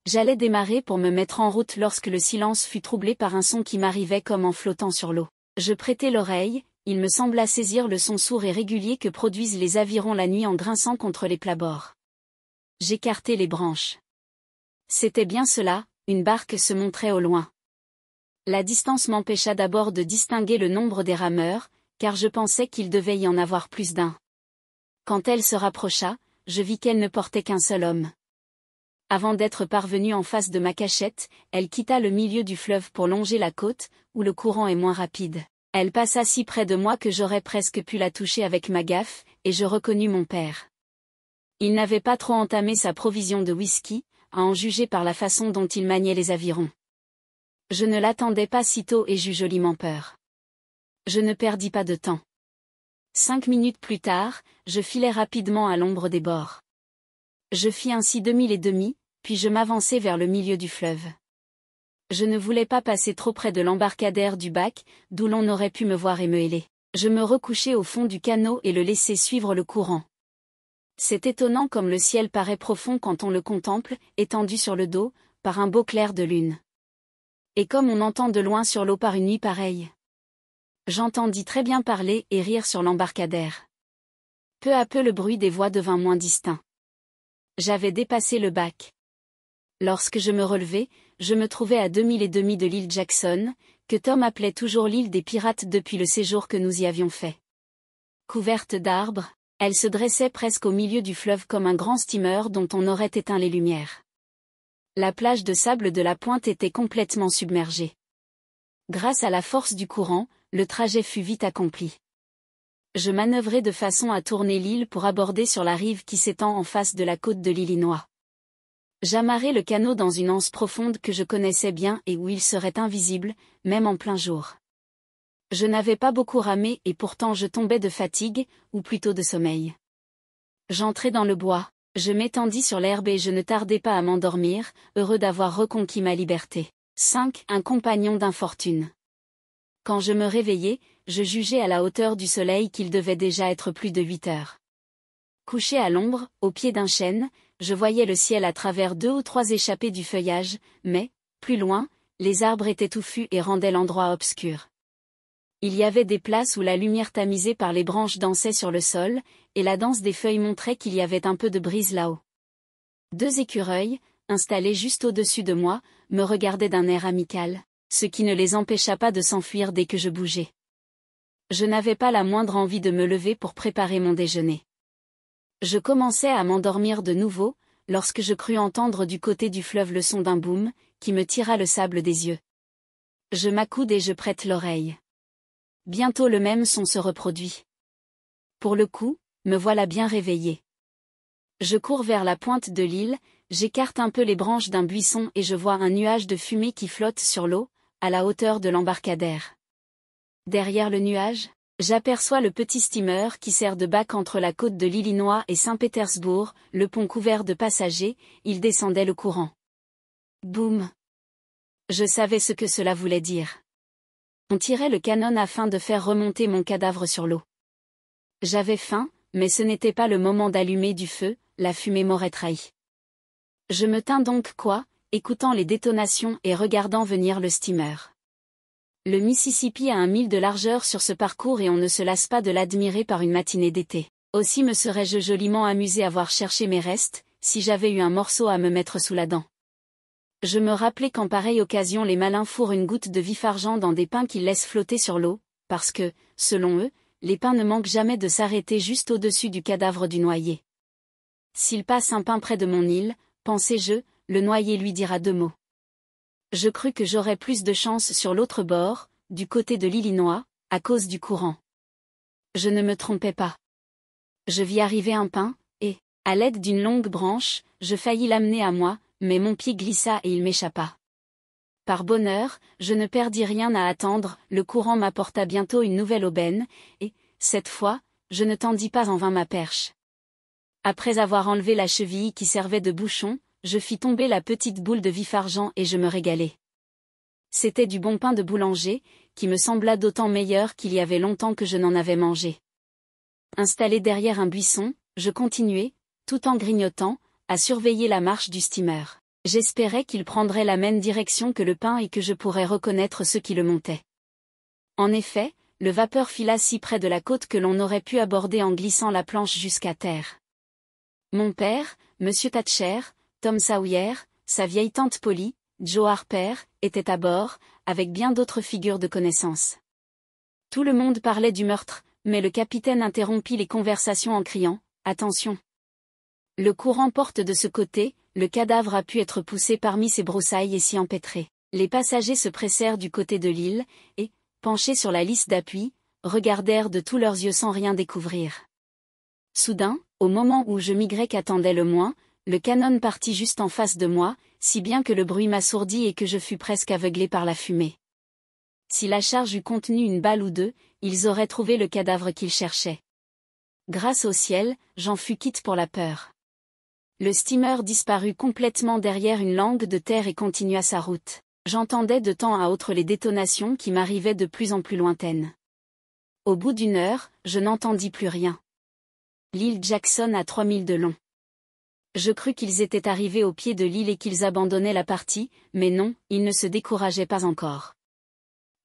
A: J'allais démarrer pour me mettre en route lorsque le silence fut troublé par un son qui m'arrivait comme en flottant sur l'eau. Je prêtai l'oreille, il me sembla saisir le son sourd et régulier que produisent les avirons la nuit en grinçant contre les plabords. J'écartai les branches. C'était bien cela, une barque se montrait au loin. La distance m'empêcha d'abord de distinguer le nombre des rameurs, car je pensais qu'il devait y en avoir plus d'un. Quand elle se rapprocha, je vis qu'elle ne portait qu'un seul homme. Avant d'être parvenue en face de ma cachette, elle quitta le milieu du fleuve pour longer la côte, où le courant est moins rapide. Elle passa si près de moi que j'aurais presque pu la toucher avec ma gaffe, et je reconnus mon père. Il n'avait pas trop entamé sa provision de whisky, à en juger par la façon dont il maniait les avirons. Je ne l'attendais pas si tôt et j'eus joliment peur. Je ne perdis pas de temps. 5 minutes plus tard, je filai rapidement à l'ombre des bords. Je fis ainsi 2 milles et demi, puis je m'avançai vers le milieu du fleuve. Je ne voulais pas passer trop près de l'embarcadère du bac, d'où l'on aurait pu me voir et me héler. Je me recouchai au fond du canot et le laissai suivre le courant. C'est étonnant comme le ciel paraît profond quand on le contemple, étendu sur le dos, par un beau clair de lune. Et comme on entend de loin sur l'eau par une nuit pareille. J'entendis très bien parler et rire sur l'embarcadère. Peu à peu le bruit des voix devint moins distinct. J'avais dépassé le bac. Lorsque je me relevai, je me trouvais à 2 milles et demi de l'île Jackson, que Tom appelait toujours l'île des pirates depuis le séjour que nous y avions fait. Couverte d'arbres, elle se dressait presque au milieu du fleuve comme un grand steamer dont on aurait éteint les lumières. La plage de sable de la pointe était complètement submergée. Grâce à la force du courant, le trajet fut vite accompli. Je manœuvrai de façon à tourner l'île pour aborder sur la rive qui s'étend en face de la côte de l'Illinois. J'amarrai le canot dans une anse profonde que je connaissais bien et où il serait invisible, même en plein jour. Je n'avais pas beaucoup ramé et pourtant je tombais de fatigue, ou plutôt de sommeil. J'entrai dans le bois, je m'étendis sur l'herbe et je ne tardai pas à m'endormir, heureux d'avoir reconquis ma liberté. 5. Un compagnon d'infortune. Quand je me réveillai, je jugeai à la hauteur du soleil qu'il devait déjà être plus de 8 heures. Couché à l'ombre, au pied d'un chêne, je voyais le ciel à travers 2 ou 3 échappées du feuillage, mais, plus loin, les arbres étaient touffus et rendaient l'endroit obscur. Il y avait des places où la lumière tamisée par les branches dansait sur le sol, et la danse des feuilles montrait qu'il y avait un peu de brise là-haut. 2 écureuils, installés juste au-dessus de moi, me regardaient d'un air amical, ce qui ne les empêcha pas de s'enfuir dès que je bougeais. Je n'avais pas la moindre envie de me lever pour préparer mon déjeuner. Je commençais à m'endormir de nouveau, lorsque je crus entendre du côté du fleuve le son d'un boom, qui me tira le sable des yeux. Je m'accoude et je prête l'oreille. Bientôt le même son se reproduit. Pour le coup, me voilà bien réveillé. Je cours vers la pointe de l'île, j'écarte un peu les branches d'un buisson et je vois un nuage de fumée qui flotte sur l'eau, à la hauteur de l'embarcadère. Derrière le nuage, j'aperçois le petit steamer qui sert de bac entre la côte de l'Illinois et Saint-Pétersbourg, le pont couvert de passagers, il descendait le courant. Boum! Je savais ce que cela voulait dire. On tirait le canon afin de faire remonter mon cadavre sur l'eau. J'avais faim, mais ce n'était pas le moment d'allumer du feu, la fumée m'aurait trahi. Je me tins donc écoutant les détonations et regardant venir le steamer. Le Mississippi a 1 mille de largeur sur ce parcours et on ne se lasse pas de l'admirer par une matinée d'été. Aussi me serais-je joliment amusé à voir chercher mes restes, si j'avais eu un morceau à me mettre sous la dent. Je me rappelais qu'en pareille occasion les malins fourrent une goutte de vif-argent dans des pains qu'ils laissent flotter sur l'eau, parce que, selon eux, les pains ne manquent jamais de s'arrêter juste au-dessus du cadavre du noyé. S'il passe un pain près de mon île, pensai-je, le noyé lui dira 2 mots. Je crus que j'aurais plus de chance sur l'autre bord, du côté de l'Illinois, à cause du courant. Je ne me trompais pas. Je vis arriver un pain, et, à l'aide d'une longue branche, je faillis l'amener à moi, mais mon pied glissa et il m'échappa. Par bonheur, je ne perdis rien à attendre, le courant m'apporta bientôt une nouvelle aubaine, et, cette fois, je ne tendis pas en vain ma perche. Après avoir enlevé la cheville qui servait de bouchon, je fis tomber la petite boule de vif-argent et je me régalai. C'était du bon pain de boulanger, qui me sembla d'autant meilleur qu'il y avait longtemps que je n'en avais mangé. Installé derrière un buisson, je continuai, tout en grignotant, à surveiller la marche du steamer. J'espérais qu'il prendrait la même direction que le pain et que je pourrais reconnaître ceux qui le montaient. En effet, le vapeur fila si près de la côte que l'on aurait pu aborder en glissant la planche jusqu'à terre. Mon père, Monsieur Thatcher, Tom Sawyer, sa vieille tante Polly, Joe Harper, étaient à bord, avec bien d'autres figures de connaissance. Tout le monde parlait du meurtre, mais le capitaine interrompit les conversations en criant « Attention !» Le courant porte de ce côté, le cadavre a pu être poussé parmi ces broussailles et s'y empêtrer. Les passagers se pressèrent du côté de l'île, et, penchés sur la lisse d'appui, regardèrent de tous leurs yeux sans rien découvrir. Soudain, au moment où je migrais qu'attendait le moins, le canon partit juste en face de moi, si bien que le bruit m'assourdit et que je fus presque aveuglé par la fumée. Si la charge eût contenu une balle ou 2, ils auraient trouvé le cadavre qu'ils cherchaient. Grâce au ciel, j'en fus quitte pour la peur. Le steamer disparut complètement derrière une langue de terre et continua sa route. J'entendais de temps à autre les détonations qui m'arrivaient de plus en plus lointaines. Au bout d'une heure, je n'entendis plus rien. L'île Jackson a 3000 de long. Je crus qu'ils étaient arrivés au pied de l'île et qu'ils abandonnaient la partie, mais non, ils ne se décourageaient pas encore.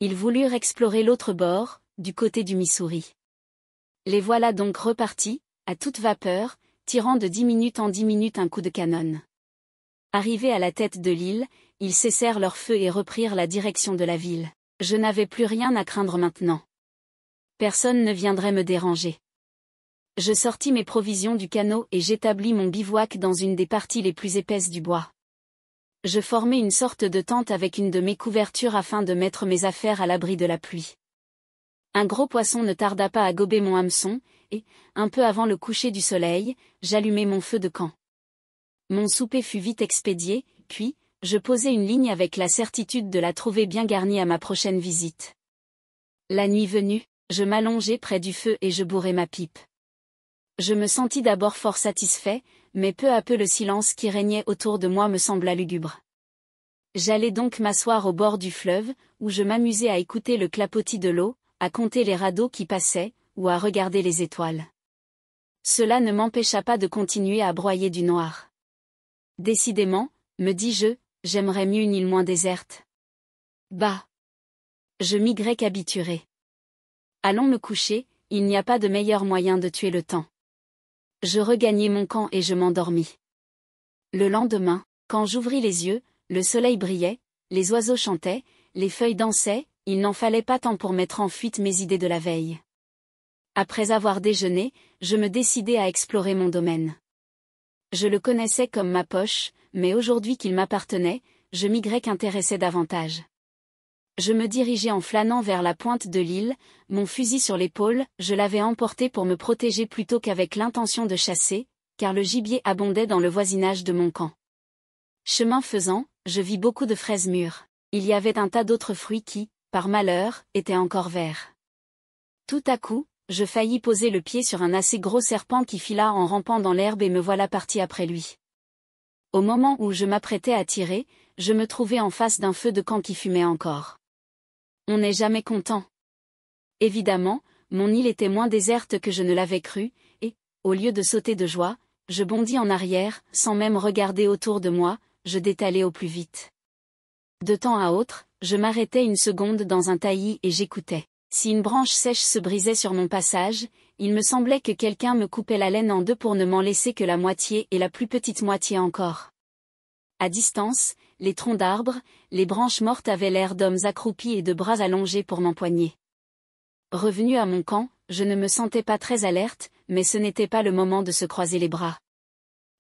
A: Ils voulurent explorer l'autre bord, du côté du Missouri. Les voilà donc repartis, à toute vapeur, tirant de 10 minutes en 10 minutes un coup de canon. Arrivés à la tête de l'île, ils cessèrent leur feu et reprirent la direction de la ville. Je n'avais plus rien à craindre maintenant. Personne ne viendrait me déranger. Je sortis mes provisions du canot et j'établis mon bivouac dans une des parties les plus épaisses du bois. Je formai une sorte de tente avec une de mes couvertures afin de mettre mes affaires à l'abri de la pluie. Un gros poisson ne tarda pas à gober mon hameçon, et, un peu avant le coucher du soleil, j'allumai mon feu de camp. Mon souper fut vite expédié, puis, je posai une ligne avec la certitude de la trouver bien garnie à ma prochaine visite. La nuit venue, je m'allongeai près du feu et je bourrai ma pipe. Je me sentis d'abord fort satisfait, mais peu à peu le silence qui régnait autour de moi me sembla lugubre. J'allai donc m'asseoir au bord du fleuve, où je m'amusais à écouter le clapotis de l'eau, à compter les radeaux qui passaient, ou à regarder les étoiles. Cela ne m'empêcha pas de continuer à broyer du noir. Décidément, me dis-je, j'aimerais mieux une île moins déserte. Bah! Je m'y habituerai. Allons me coucher, il n'y a pas de meilleur moyen de tuer le temps. Je regagnai mon camp et je m'endormis. Le lendemain, quand j'ouvris les yeux, le soleil brillait, les oiseaux chantaient, les feuilles dansaient, il n'en fallait pas tant pour mettre en fuite mes idées de la veille. Après avoir déjeuné, je me décidai à explorer mon domaine. Je le connaissais comme ma poche, mais aujourd'hui qu'il m'appartenait, je m'y intéressais davantage. Je me dirigeai en flânant vers la pointe de l'île, mon fusil sur l'épaule, je l'avais emporté pour me protéger plutôt qu'avec l'intention de chasser, car le gibier abondait dans le voisinage de mon camp. Chemin faisant, je vis beaucoup de fraises mûres. Il y avait un tas d'autres fruits qui, par malheur, étaient encore verts. Tout à coup, je faillis poser le pied sur un assez gros serpent qui fila en rampant dans l'herbe et me voilà parti après lui. Au moment où je m'apprêtais à tirer, je me trouvai en face d'un feu de camp qui fumait encore. On n'est jamais content. Évidemment, mon île était moins déserte que je ne l'avais cru, et, au lieu de sauter de joie, je bondis en arrière, sans même regarder autour de moi, je détalai au plus vite. De temps à autre, je m'arrêtais une seconde dans un taillis et j'écoutais. Si une branche sèche se brisait sur mon passage, il me semblait que quelqu'un me coupait la laine en deux pour ne m'en laisser que la moitié et la plus petite moitié encore. À distance, les troncs d'arbres, les branches mortes avaient l'air d'hommes accroupis et de bras allongés pour m'empoigner. Revenu à mon camp, je ne me sentais pas très alerte, mais ce n'était pas le moment de se croiser les bras.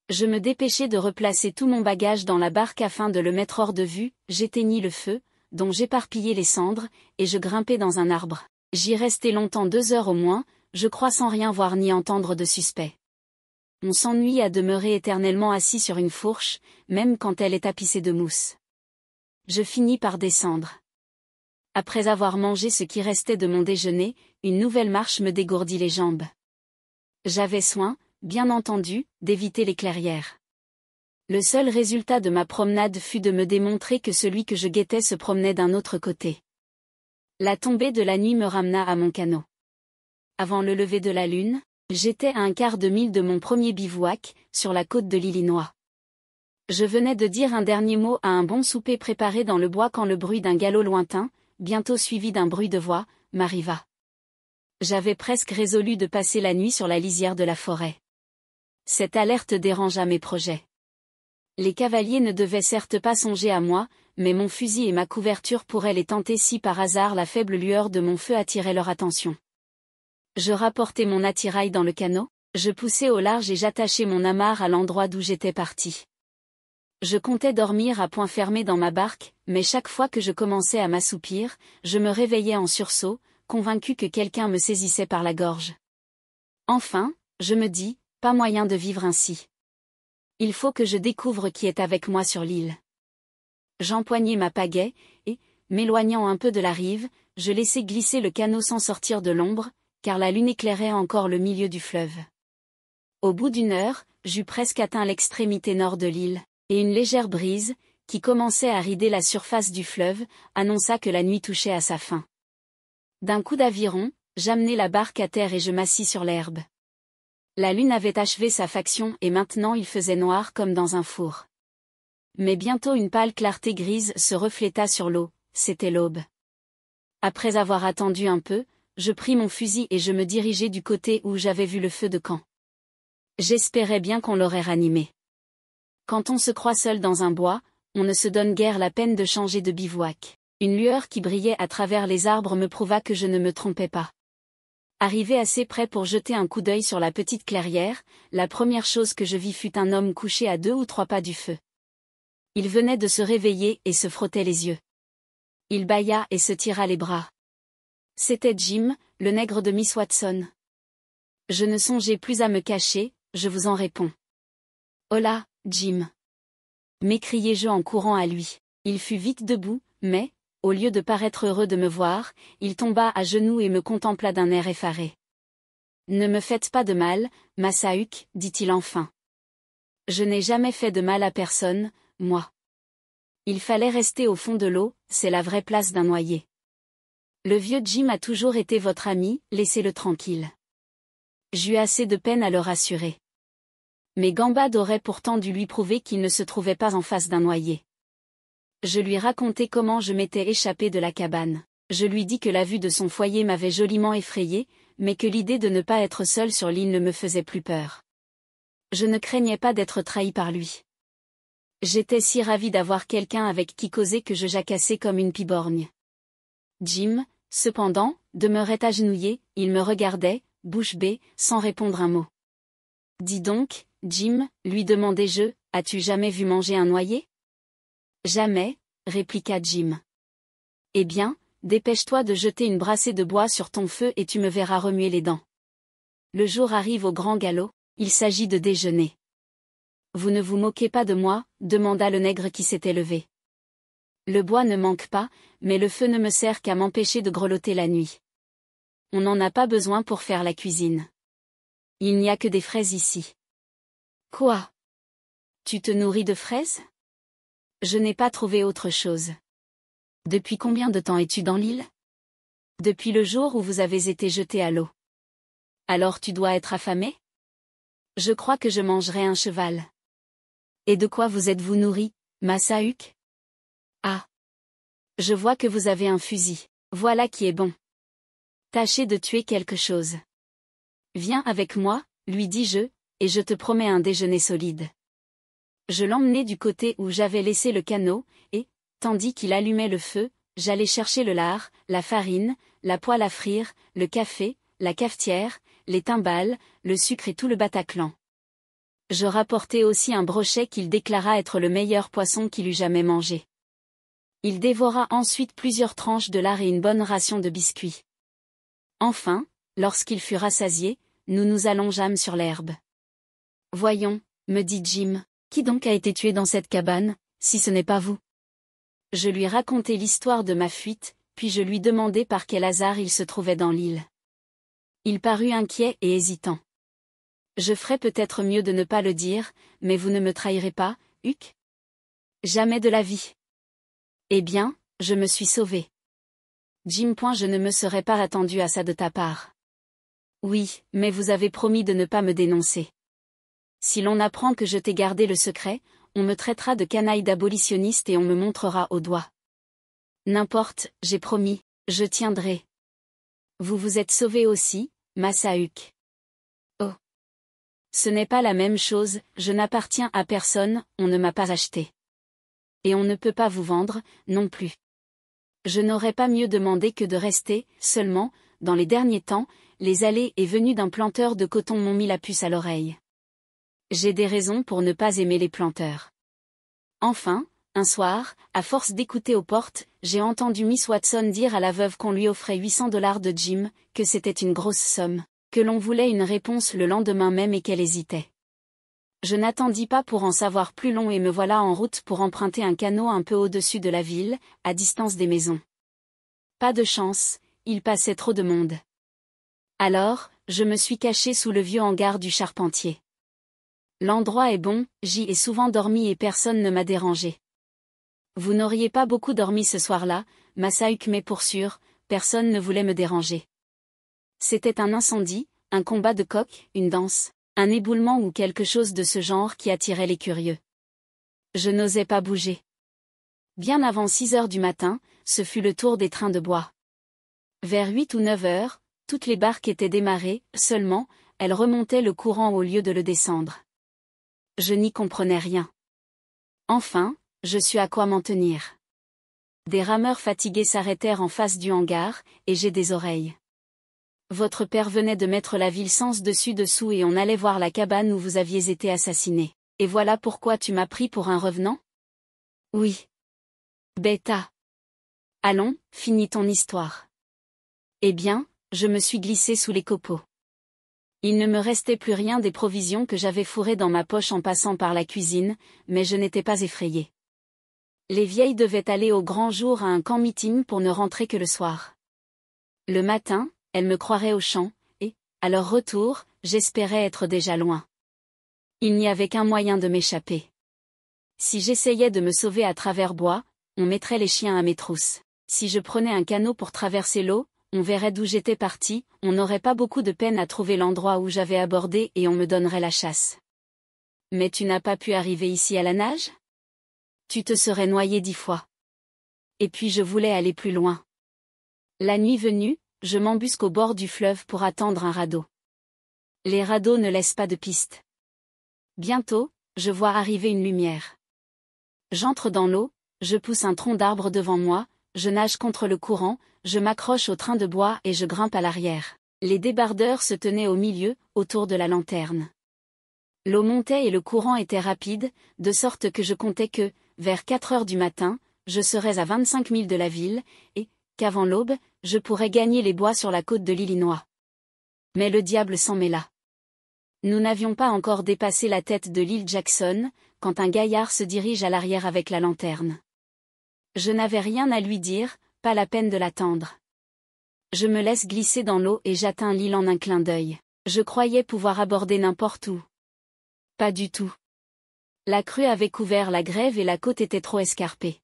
A: Je me dépêchai de replacer tout mon bagage dans la barque afin de le mettre hors de vue, j'éteignis le feu, dont j'éparpillai les cendres, et je grimpai dans un arbre. J'y restai longtemps 2 heures au moins, je crois sans rien voir ni entendre de suspect. On s'ennuie à demeurer éternellement assis sur une fourche, même quand elle est tapissée de mousse. Je finis par descendre. Après avoir mangé ce qui restait de mon déjeuner, une nouvelle marche me dégourdit les jambes. J'avais soin, bien entendu, d'éviter les clairières. Le seul résultat de ma promenade fut de me démontrer que celui que je guettais se promenait d'un autre côté. La tombée de la nuit me ramena à mon canot. Avant le lever de la lune, j'étais à un quart de mille de mon premier bivouac, sur la côte de l'Illinois. Je venais de dire un dernier mot à un bon souper préparé dans le bois quand le bruit d'un galop lointain, bientôt suivi d'un bruit de voix, m'arriva. J'avais presque résolu de passer la nuit sur la lisière de la forêt. Cette alerte dérangea mes projets. Les cavaliers ne devaient certes pas songer à moi, mais mon fusil et ma couverture pourraient les tenter si par hasard la faible lueur de mon feu attirait leur attention. Je rapportai mon attirail dans le canot, je poussai au large et j'attachai mon amarre à l'endroit d'où j'étais parti. Je comptais dormir à point fermé dans ma barque, mais chaque fois que je commençais à m'assoupir, je me réveillais en sursaut, convaincu que quelqu'un me saisissait par la gorge. Enfin, je me dis, pas moyen de vivre ainsi. Il faut que je découvre qui est avec moi sur l'île. J'empoignai ma pagaie, et, m'éloignant un peu de la rive, je laissai glisser le canot sans sortir de l'ombre, car la lune éclairait encore le milieu du fleuve. Au bout d'une heure, j'eus presque atteint l'extrémité nord de l'île, et une légère brise, qui commençait à rider la surface du fleuve, annonça que la nuit touchait à sa fin. D'un coup d'aviron, j'amenai la barque à terre et je m'assis sur l'herbe. La lune avait achevé sa faction et maintenant il faisait noir comme dans un four. Mais bientôt une pâle clarté grise se refléta sur l'eau, c'était l'aube. Après avoir attendu un peu, je pris mon fusil et je me dirigeai du côté où j'avais vu le feu de camp. J'espérais bien qu'on l'aurait ranimé. Quand on se croit seul dans un bois, on ne se donne guère la peine de changer de bivouac. Une lueur qui brillait à travers les arbres me prouva que je ne me trompais pas. Arrivé assez près pour jeter un coup d'œil sur la petite clairière, la première chose que je vis fut un homme couché à 2 ou 3 pas du feu. Il venait de se réveiller et se frottait les yeux. Il bâilla et se tira les bras. C'était Jim, le nègre de Miss Watson. Je ne songeais plus à me cacher, je vous en réponds. Hola, Jim. M'écriai-je en courant à lui. Il fut vite debout, mais, au lieu de paraître heureux de me voir, il tomba à genoux et me contempla d'un air effaré. Ne me faites pas de mal, Massa Huck, dit-il enfin. Je n'ai jamais fait de mal à personne, moi. Il fallait rester au fond de l'eau, c'est la vraie place d'un noyé. Le vieux Jim a toujours été votre ami, laissez-le tranquille. J'eus assez de peine à le rassurer. Mais Gambad aurait pourtant dû lui prouver qu'il ne se trouvait pas en face d'un noyé. Je lui racontai comment je m'étais échappé de la cabane. Je lui dis que la vue de son foyer m'avait joliment effrayé, mais que l'idée de ne pas être seul sur l'île ne me faisait plus peur. Je ne craignais pas d'être trahi par lui. J'étais si ravi d'avoir quelqu'un avec qui causer que je jacassais comme une piborgne. Jim, cependant, demeurait agenouillé, il me regardait, bouche bée, sans répondre un mot. Dis donc, Jim, lui demandai-je, as-tu jamais vu manger un noyé ? Jamais, répliqua Jim. Eh bien, dépêche-toi de jeter une brassée de bois sur ton feu et tu me verras remuer les dents. Le jour arrive au grand galop, il s'agit de déjeuner. Vous ne vous moquez pas de moi, demanda le nègre qui s'était levé. Le bois ne manque pas, mais le feu ne me sert qu'à m'empêcher de grelotter la nuit. On n'en a pas besoin pour faire la cuisine. Il n'y a que des fraises ici. Quoi ? Tu te nourris de fraises ? Je n'ai pas trouvé autre chose. Depuis combien de temps es-tu dans l'île ? Depuis le jour où vous avez été jeté à l'eau. Alors tu dois être affamé ? Je crois que je mangerai un cheval. Et de quoi vous êtes-vous nourri, Massa Huck ? Ah ! Je vois que vous avez un fusil, voilà qui est bon. Tâchez de tuer quelque chose. Viens avec moi, lui dis-je, et je te promets un déjeuner solide. Je l'emmenai du côté où j'avais laissé le canot, et, tandis qu'il allumait le feu, j'allais chercher le lard, la farine, la poêle à frire, le café, la cafetière, les timbales, le sucre et tout le Bataclan. Je rapportai aussi un brochet qu'il déclara être le meilleur poisson qu'il eût jamais mangé. Il dévora ensuite plusieurs tranches de lard et une bonne ration de biscuits. Enfin, lorsqu'il fut rassasié, nous nous allongeâmes sur l'herbe. Voyons, me dit Jim. Qui donc a été tué dans cette cabane, si ce n'est pas vous ? Je lui racontai l'histoire de ma fuite, puis je lui demandai par quel hasard il se trouvait dans l'île. Il parut inquiet et hésitant. Je ferais peut-être mieux de ne pas le dire, mais vous ne me trahirez pas, Huck ? Jamais de la vie. Eh bien, je me suis sauvé. Jim, je ne me serais pas attendu à ça de ta part. Oui, mais vous avez promis de ne pas me dénoncer. Si l'on apprend que je t'ai gardé le secret, on me traitera de canaille d'abolitionniste et on me montrera au doigt. N'importe, j'ai promis, je tiendrai. Vous vous êtes sauvé aussi, Massa Huck. Oh. Ce n'est pas la même chose, je n'appartiens à personne, on ne m'a pas acheté. Et on ne peut pas vous vendre, non plus. Je n'aurais pas mieux demandé que de rester, seulement, dans les derniers temps, les allées et venues d'un planteur de coton m'ont mis la puce à l'oreille. J'ai des raisons pour ne pas aimer les planteurs. Enfin, un soir, à force d'écouter aux portes, j'ai entendu Miss Watson dire à la veuve qu'on lui offrait $800 de Jim, que c'était une grosse somme, que l'on voulait une réponse le lendemain même et qu'elle hésitait. Je n'attendis pas pour en savoir plus long et me voilà en route pour emprunter un canot un peu au-dessus de la ville, à distance des maisons. Pas de chance, il passait trop de monde. Alors, je me suis caché sous le vieux hangar du charpentier. L'endroit est bon, j'y ai souvent dormi et personne ne m'a dérangé. Vous n'auriez pas beaucoup dormi ce soir-là, Masauk, mais pour sûr, personne ne voulait me déranger. C'était un incendie, un combat de coqs, une danse, un éboulement ou quelque chose de ce genre qui attirait les curieux. Je n'osais pas bouger. Bien avant 6 heures du matin, ce fut le tour des trains de bois. Vers 8 ou 9 heures, toutes les barques étaient démarrées, seulement, elles remontaient le courant au lieu de le descendre. Je n'y comprenais rien. Enfin, je sus à quoi m'en tenir. Des rameurs fatigués s'arrêtèrent en face du hangar, et j'ai des oreilles. Votre père venait de mettre la ville sens dessus-dessous et on allait voir la cabane où vous aviez été assassiné. Et voilà pourquoi tu m'as pris pour un revenant? Oui. Bêta. Allons, finis ton histoire. Eh bien, je me suis glissé sous les copeaux. Il ne me restait plus rien des provisions que j'avais fourrées dans ma poche en passant par la cuisine, mais je n'étais pas effrayé. Les vieilles devaient aller au grand jour à un camp-meeting pour ne rentrer que le soir. Le matin, elles me croiraient au champ, et, à leur retour, j'espérais être déjà loin. Il n'y avait qu'un moyen de m'échapper. Si j'essayais de me sauver à travers bois, on mettrait les chiens à mes trousses. Si je prenais un canot pour traverser l'eau, on verrait d'où j'étais parti, on n'aurait pas beaucoup de peine à trouver l'endroit où j'avais abordé et on me donnerait la chasse. Mais tu n'as pas pu arriver ici à la nage? Tu te serais noyé 10 fois. Et puis je voulais aller plus loin. La nuit venue, je m'embusque au bord du fleuve pour attendre un radeau. Les radeaux ne laissent pas de piste. Bientôt, je vois arriver une lumière. J'entre dans l'eau, je pousse un tronc d'arbre devant moi, je nage contre le courant, je m'accroche au train de bois et je grimpe à l'arrière. Les débardeurs se tenaient au milieu, autour de la lanterne. L'eau montait et le courant était rapide, de sorte que je comptais que, vers 4 heures du matin, je serais à 25 milles de la ville, et, qu'avant l'aube, je pourrais gagner les bois sur la côte de l'Illinois. Mais le diable s'en mêla. Nous n'avions pas encore dépassé la tête de l'île Jackson, quand un gaillard se dirige à l'arrière avec la lanterne. Je n'avais rien à lui dire, pas la peine de l'attendre. Je me laisse glisser dans l'eau et j'atteins l'île en un clin d'œil. Je croyais pouvoir aborder n'importe où. Pas du tout. La crue avait couvert la grève et la côte était trop escarpée.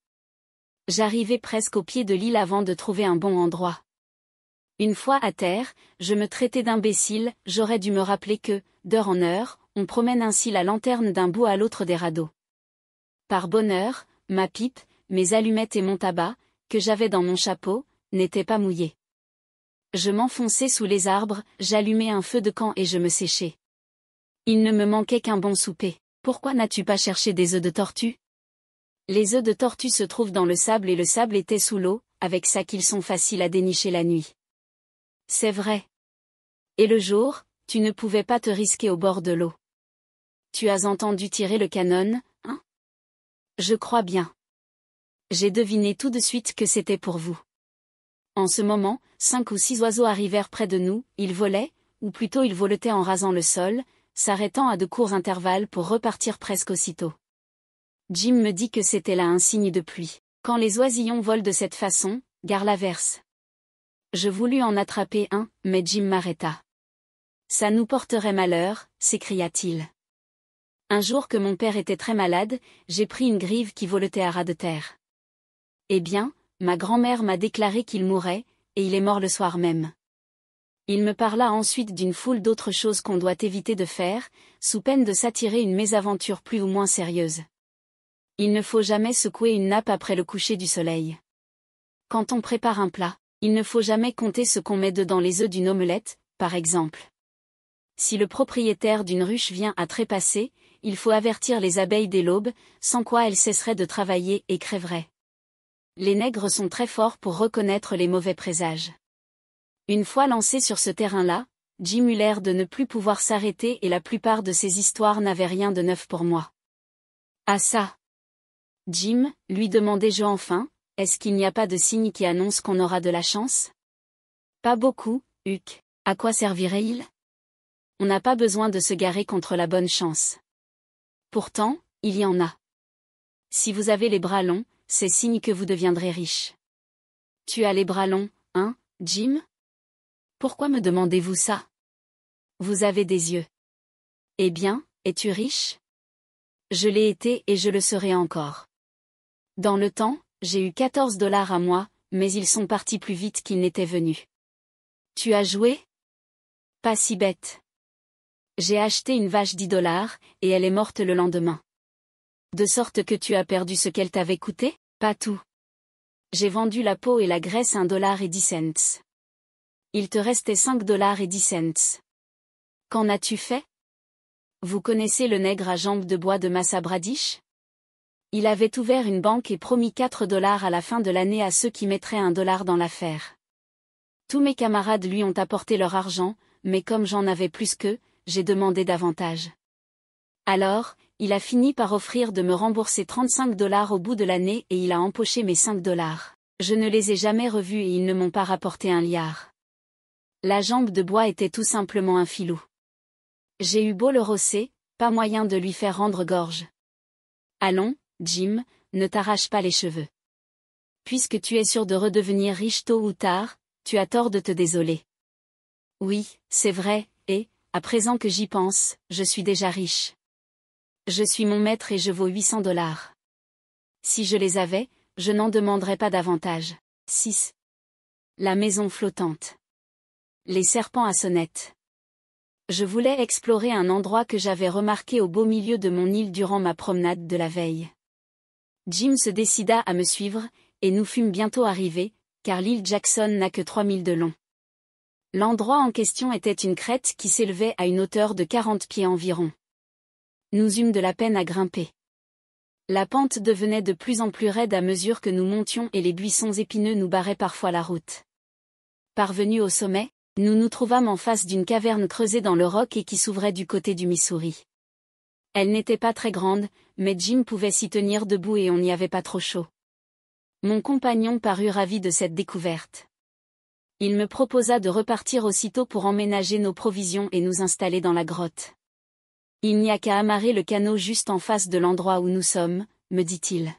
A: J'arrivais presque au pied de l'île avant de trouver un bon endroit. Une fois à terre, je me traitais d'imbécile, j'aurais dû me rappeler que, d'heure en heure, on promène ainsi la lanterne d'un bout à l'autre des radeaux. Par bonheur, ma pipe, mes allumettes et mon tabac, que j'avais dans mon chapeau, n'étaient pas mouillés. Je m'enfonçais sous les arbres, j'allumais un feu de camp et je me séchais. Il ne me manquait qu'un bon souper. Pourquoi n'as-tu pas cherché des œufs de tortue? Les œufs de tortue se trouvent dans le sable et le sable était sous l'eau, avec ça qu'ils sont faciles à dénicher la nuit. C'est vrai. Et le jour, tu ne pouvais pas te risquer au bord de l'eau. Tu as entendu tirer le canon, hein? Je crois bien. J'ai deviné tout de suite que c'était pour vous. En ce moment, 5 ou 6 oiseaux arrivèrent près de nous, ils volaient, ou plutôt ils voletaient en rasant le sol, s'arrêtant à de courts intervalles pour repartir presque aussitôt. Jim me dit que c'était là un signe de pluie. Quand les oisillons volent de cette façon, gare l'averse. Je voulus en attraper un, mais Jim m'arrêta. Ça nous porterait malheur, s'écria-t-il. Un jour que mon père était très malade, j'ai pris une grive qui voletait à ras de terre. Eh bien, ma grand-mère m'a déclaré qu'il mourrait, et il est mort le soir même. Il me parla ensuite d'une foule d'autres choses qu'on doit éviter de faire, sous peine de s'attirer une mésaventure plus ou moins sérieuse. Il ne faut jamais secouer une nappe après le coucher du soleil. Quand on prépare un plat, il ne faut jamais compter ce qu'on met dedans les œufs d'une omelette, par exemple. Si le propriétaire d'une ruche vient à trépasser, il faut avertir les abeilles dès l'aube, sans quoi elles cesseraient de travailler et crèveraient. Les nègres sont très forts pour reconnaître les mauvais présages. Une fois lancé sur ce terrain-là, Jim eut l'air de ne plus pouvoir s'arrêter et la plupart de ses histoires n'avaient rien de neuf pour moi. Ah ça! Jim, lui demandai-je enfin, est-ce qu'il n'y a pas de signe qui annonce qu'on aura de la chance? Pas beaucoup, Huck. À quoi servirait-il? On n'a pas besoin de se garer contre la bonne chance. Pourtant, il y en a. Si vous avez les bras longs, c'est signe que vous deviendrez riche. Tu as les bras longs, hein, Jim? Pourquoi me demandez-vous ça? Vous avez des yeux. Eh bien, es-tu riche? Je l'ai été et je le serai encore. Dans le temps, j'ai eu 14 dollars à moi, mais ils sont partis plus vite qu'ils n'étaient venus. Tu as joué? Pas si bête. J'ai acheté une vache 10 dollars, et elle est morte le lendemain. De sorte que tu as perdu ce qu'elle t'avait coûté? Pas tout. J'ai vendu la peau et la graisse 1 dollar et 10 cents. Il te restait 5 dollars et 10 cents. Qu'en as-tu fait? Vous connaissez le nègre à jambes de bois de Massa Bradish? Il avait ouvert une banque et promis 4 dollars à la fin de l'année à ceux qui mettraient 1 dollar dans l'affaire. Tous mes camarades lui ont apporté leur argent, mais comme j'en avais plus qu'eux, j'ai demandé davantage. Alors, il a fini par offrir de me rembourser 35 dollars au bout de l'année et il a empoché mes 5 dollars. Je ne les ai jamais revus et ils ne m'ont pas rapporté un liard. La jambe de bois était tout simplement un filou. J'ai eu beau le rosser, pas moyen de lui faire rendre gorge. Allons, Jim, ne t'arrache pas les cheveux. Puisque tu es sûr de redevenir riche tôt ou tard, tu as tort de te désoler. Oui, c'est vrai, et, à présent que j'y pense, je suis déjà riche. Je suis mon maître et je vaux 800 dollars. Si je les avais, je n'en demanderais pas davantage. 6. La maison flottante. Les serpents à sonnette. Je voulais explorer un endroit que j'avais remarqué au beau milieu de mon île durant ma promenade de la veille. Jim se décida à me suivre, et nous fûmes bientôt arrivés, car l'île Jackson n'a que 3000 de long. L'endroit en question était une crête qui s'élevait à une hauteur de 40 pieds environ. Nous eûmes de la peine à grimper. La pente devenait de plus en plus raide à mesure que nous montions et les buissons épineux nous barraient parfois la route. Parvenus au sommet, nous nous trouvâmes en face d'une caverne creusée dans le roc et qui s'ouvrait du côté du Missouri. Elle n'était pas très grande, mais Jim pouvait s'y tenir debout et on n'y avait pas trop chaud. Mon compagnon parut ravi de cette découverte. Il me proposa de repartir aussitôt pour emménager nos provisions et nous installer dans la grotte. Il n'y a qu'à amarrer le canot juste en face de l'endroit où nous sommes, me dit-il.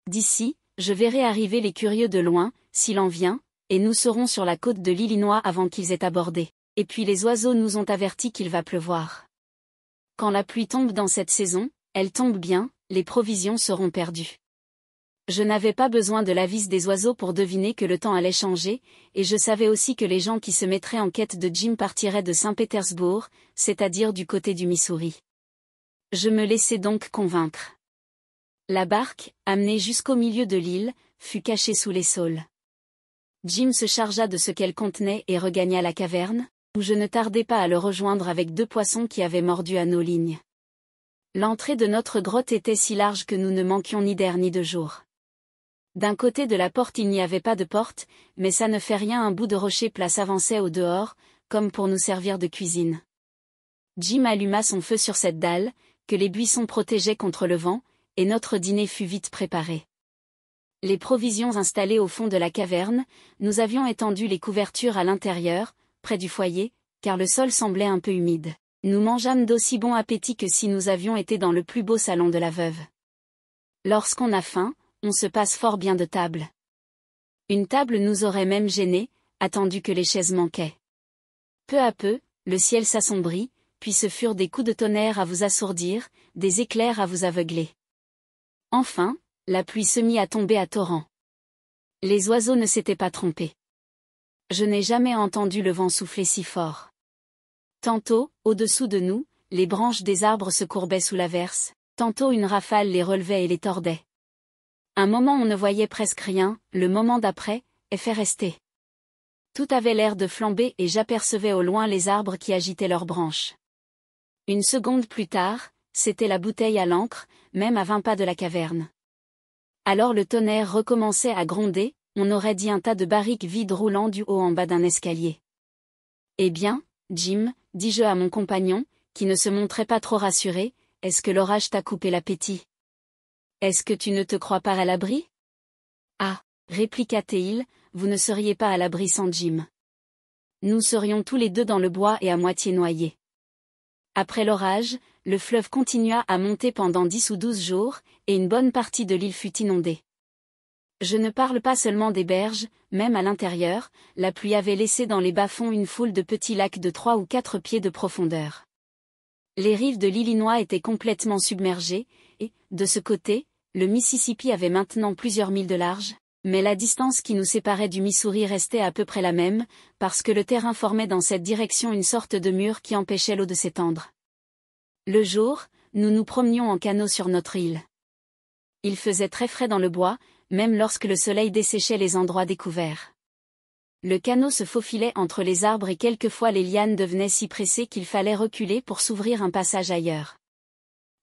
A: D'ici, je verrai arriver les curieux de loin, s'il en vient, et nous serons sur la côte de l'Illinois avant qu'ils aient abordé. Et puis les oiseaux nous ont avertis qu'il va pleuvoir. Quand la pluie tombe dans cette saison, elle tombe bien, les provisions seront perdues. Je n'avais pas besoin de l'avis des oiseaux pour deviner que le temps allait changer, et je savais aussi que les gens qui se mettraient en quête de Jim partiraient de Saint-Pétersbourg, c'est-à-dire du côté du Missouri. Je me laissai donc convaincre. La barque, amenée jusqu'au milieu de l'île, fut cachée sous les saules. Jim se chargea de ce qu'elle contenait et regagna la caverne, où je ne tardai pas à le rejoindre avec 2 poissons qui avaient mordu à nos lignes. L'entrée de notre grotte était si large que nous ne manquions ni d'air ni de jour. D'un côté de la porte il n'y avait pas de porte, mais ça ne fait rien, un bout de rocher plat s'avançait au dehors, comme pour nous servir de cuisine. Jim alluma son feu sur cette dalle, que les buissons protégeaient contre le vent, et notre dîner fut vite préparé. Les provisions installées au fond de la caverne, nous avions étendu les couvertures à l'intérieur, près du foyer, car le sol semblait un peu humide. Nous mangeâmes d'aussi bon appétit que si nous avions été dans le plus beau salon de la veuve. Lorsqu'on a faim, on se passe fort bien de table. Une table nous aurait même gênés, attendu que les chaises manquaient. Peu à peu, le ciel s'assombrit, puis ce furent des coups de tonnerre à vous assourdir, des éclairs à vous aveugler. Enfin, la pluie se mit à tomber à torrents. Les oiseaux ne s'étaient pas trompés. Je n'ai jamais entendu le vent souffler si fort. Tantôt, au-dessous de nous, les branches des arbres se courbaient sous l'averse, tantôt une rafale les relevait et les tordait. Un moment on ne voyait presque rien, le moment d'après, effet resté. Tout avait l'air de flamber et j'apercevais au loin les arbres qui agitaient leurs branches. Une seconde plus tard, c'était la bouteille à l'encre, même à 20 pas de la caverne. Alors le tonnerre recommençait à gronder, on aurait dit un tas de barriques vides roulant du haut en bas d'un escalier. Eh bien, Jim, dis-je à mon compagnon, qui ne se montrait pas trop rassuré, est-ce que l'orage t'a coupé l'appétit? Est-ce que tu ne te crois pas à l'abri? Ah, répliqua Théil, vous ne seriez pas à l'abri sans Jim. Nous serions tous les deux dans le bois et à moitié noyés. Après l'orage, le fleuve continua à monter pendant 10 ou 12 jours, et une bonne partie de l'île fut inondée. Je ne parle pas seulement des berges, même à l'intérieur, la pluie avait laissé dans les bas-fonds une foule de petits lacs de 3 ou 4 pieds de profondeur. Les rives de l'Illinois étaient complètement submergées, et, de ce côté, le Mississippi avait maintenant plusieurs milles de large, mais la distance qui nous séparait du Missouri restait à peu près la même, parce que le terrain formait dans cette direction une sorte de mur qui empêchait l'eau de s'étendre. Le jour, nous nous promenions en canot sur notre île. Il faisait très frais dans le bois, même lorsque le soleil desséchait les endroits découverts. Le canot se faufilait entre les arbres et quelquefois les lianes devenaient si pressées qu'il fallait reculer pour s'ouvrir un passage ailleurs.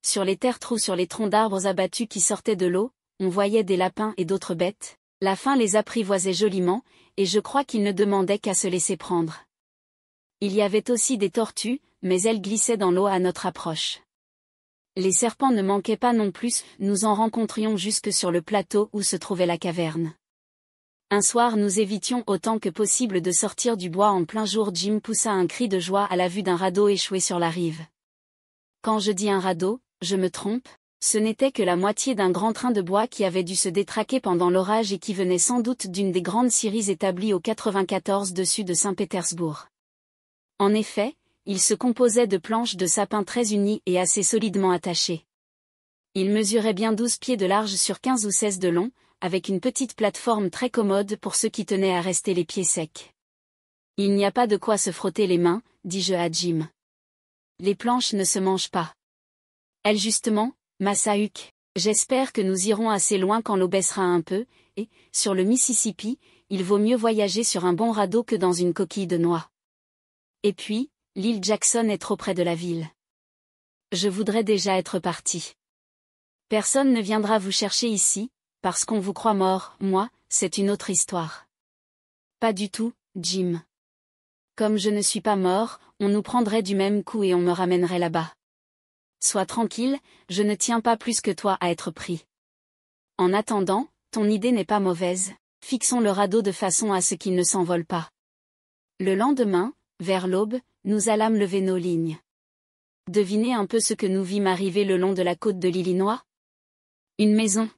A: Sur les terre-trous, sur les troncs d'arbres abattus qui sortaient de l'eau, on voyait des lapins et d'autres bêtes. La faim les apprivoisait joliment, et je crois qu'ils ne demandaient qu'à se laisser prendre. Il y avait aussi des tortues, mais elles glissaient dans l'eau à notre approche. Les serpents ne manquaient pas non plus, nous en rencontrions jusque sur le plateau où se trouvait la caverne. Un soir nous évitions autant que possible de sortir du bois en plein jour. Jim poussa un cri de joie à la vue d'un radeau échoué sur la rive. Quand je dis un radeau, je me trompe. Ce n'était que la moitié d'un grand train de bois qui avait dû se détraquer pendant l'orage et qui venait sans doute d'une des grandes scieries établies au 94 dessus de Saint-Pétersbourg. En effet, il se composait de planches de sapin très unies et assez solidement attachées. Il mesurait bien 12 pieds de large sur 15 ou 16 de long, avec une petite plateforme très commode pour ceux qui tenaient à rester les pieds secs. Il n'y a pas de quoi se frotter les mains, dis-je à Jim. Les planches ne se mangent pas. Elles justement, Massa Huck, j'espère que nous irons assez loin quand l'eau baissera un peu, et, sur le Mississippi, il vaut mieux voyager sur un bon radeau que dans une coquille de noix. Et puis, l'île Jackson est trop près de la ville. Je voudrais déjà être parti. Personne ne viendra vous chercher ici, parce qu'on vous croit mort. Moi, c'est une autre histoire. Pas du tout, Jim. Comme je ne suis pas mort, on nous prendrait du même coup et on me ramènerait là-bas. Sois tranquille, je ne tiens pas plus que toi à être pris. En attendant, ton idée n'est pas mauvaise, fixons le radeau de façon à ce qu'il ne s'envole pas. Le lendemain, vers l'aube, nous allâmes lever nos lignes. Devinez un peu ce que nous vîmes arriver le long de la côte de l'Illinois? Une maison.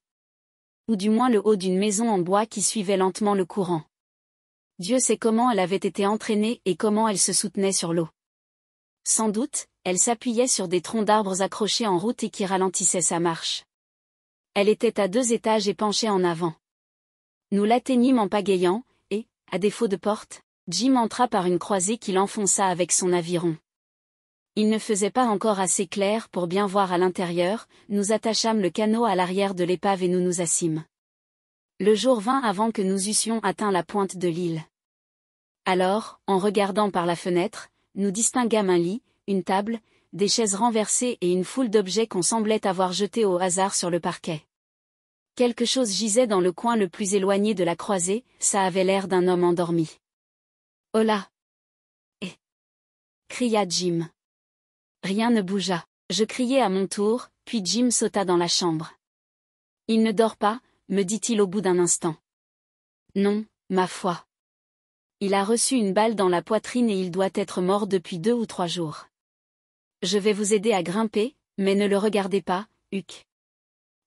A: Ou du moins le haut d'une maison en bois qui suivait lentement le courant. Dieu sait comment elle avait été entraînée et comment elle se soutenait sur l'eau. Sans doute, elle s'appuyait sur des troncs d'arbres accrochés en route et qui ralentissaient sa marche. Elle était à 2 étages et penchée en avant. Nous l'atteignîmes en pagayant, et, à défaut de porte, Jim entra par une croisée qu'il enfonça avec son aviron. Il ne faisait pas encore assez clair pour bien voir à l'intérieur, nous attachâmes le canot à l'arrière de l'épave et nous nous assîmes. Le jour vint avant que nous eussions atteint la pointe de l'île. Alors, en regardant par la fenêtre, nous distinguâmes un lit, une table, des chaises renversées et une foule d'objets qu'on semblait avoir jetés au hasard sur le parquet. Quelque chose gisait dans le coin le plus éloigné de la croisée, ça avait l'air d'un homme endormi. « Hola !» cria Jim. Rien ne bougea. Je criai à mon tour, puis Jim sauta dans la chambre. « Il ne dort pas ?» me dit-il au bout d'un instant. « Non, ma foi. Il a reçu une balle dans la poitrine et il doit être mort depuis 2 ou 3 jours. Je vais vous aider à grimper, mais ne le regardez pas, Huck. »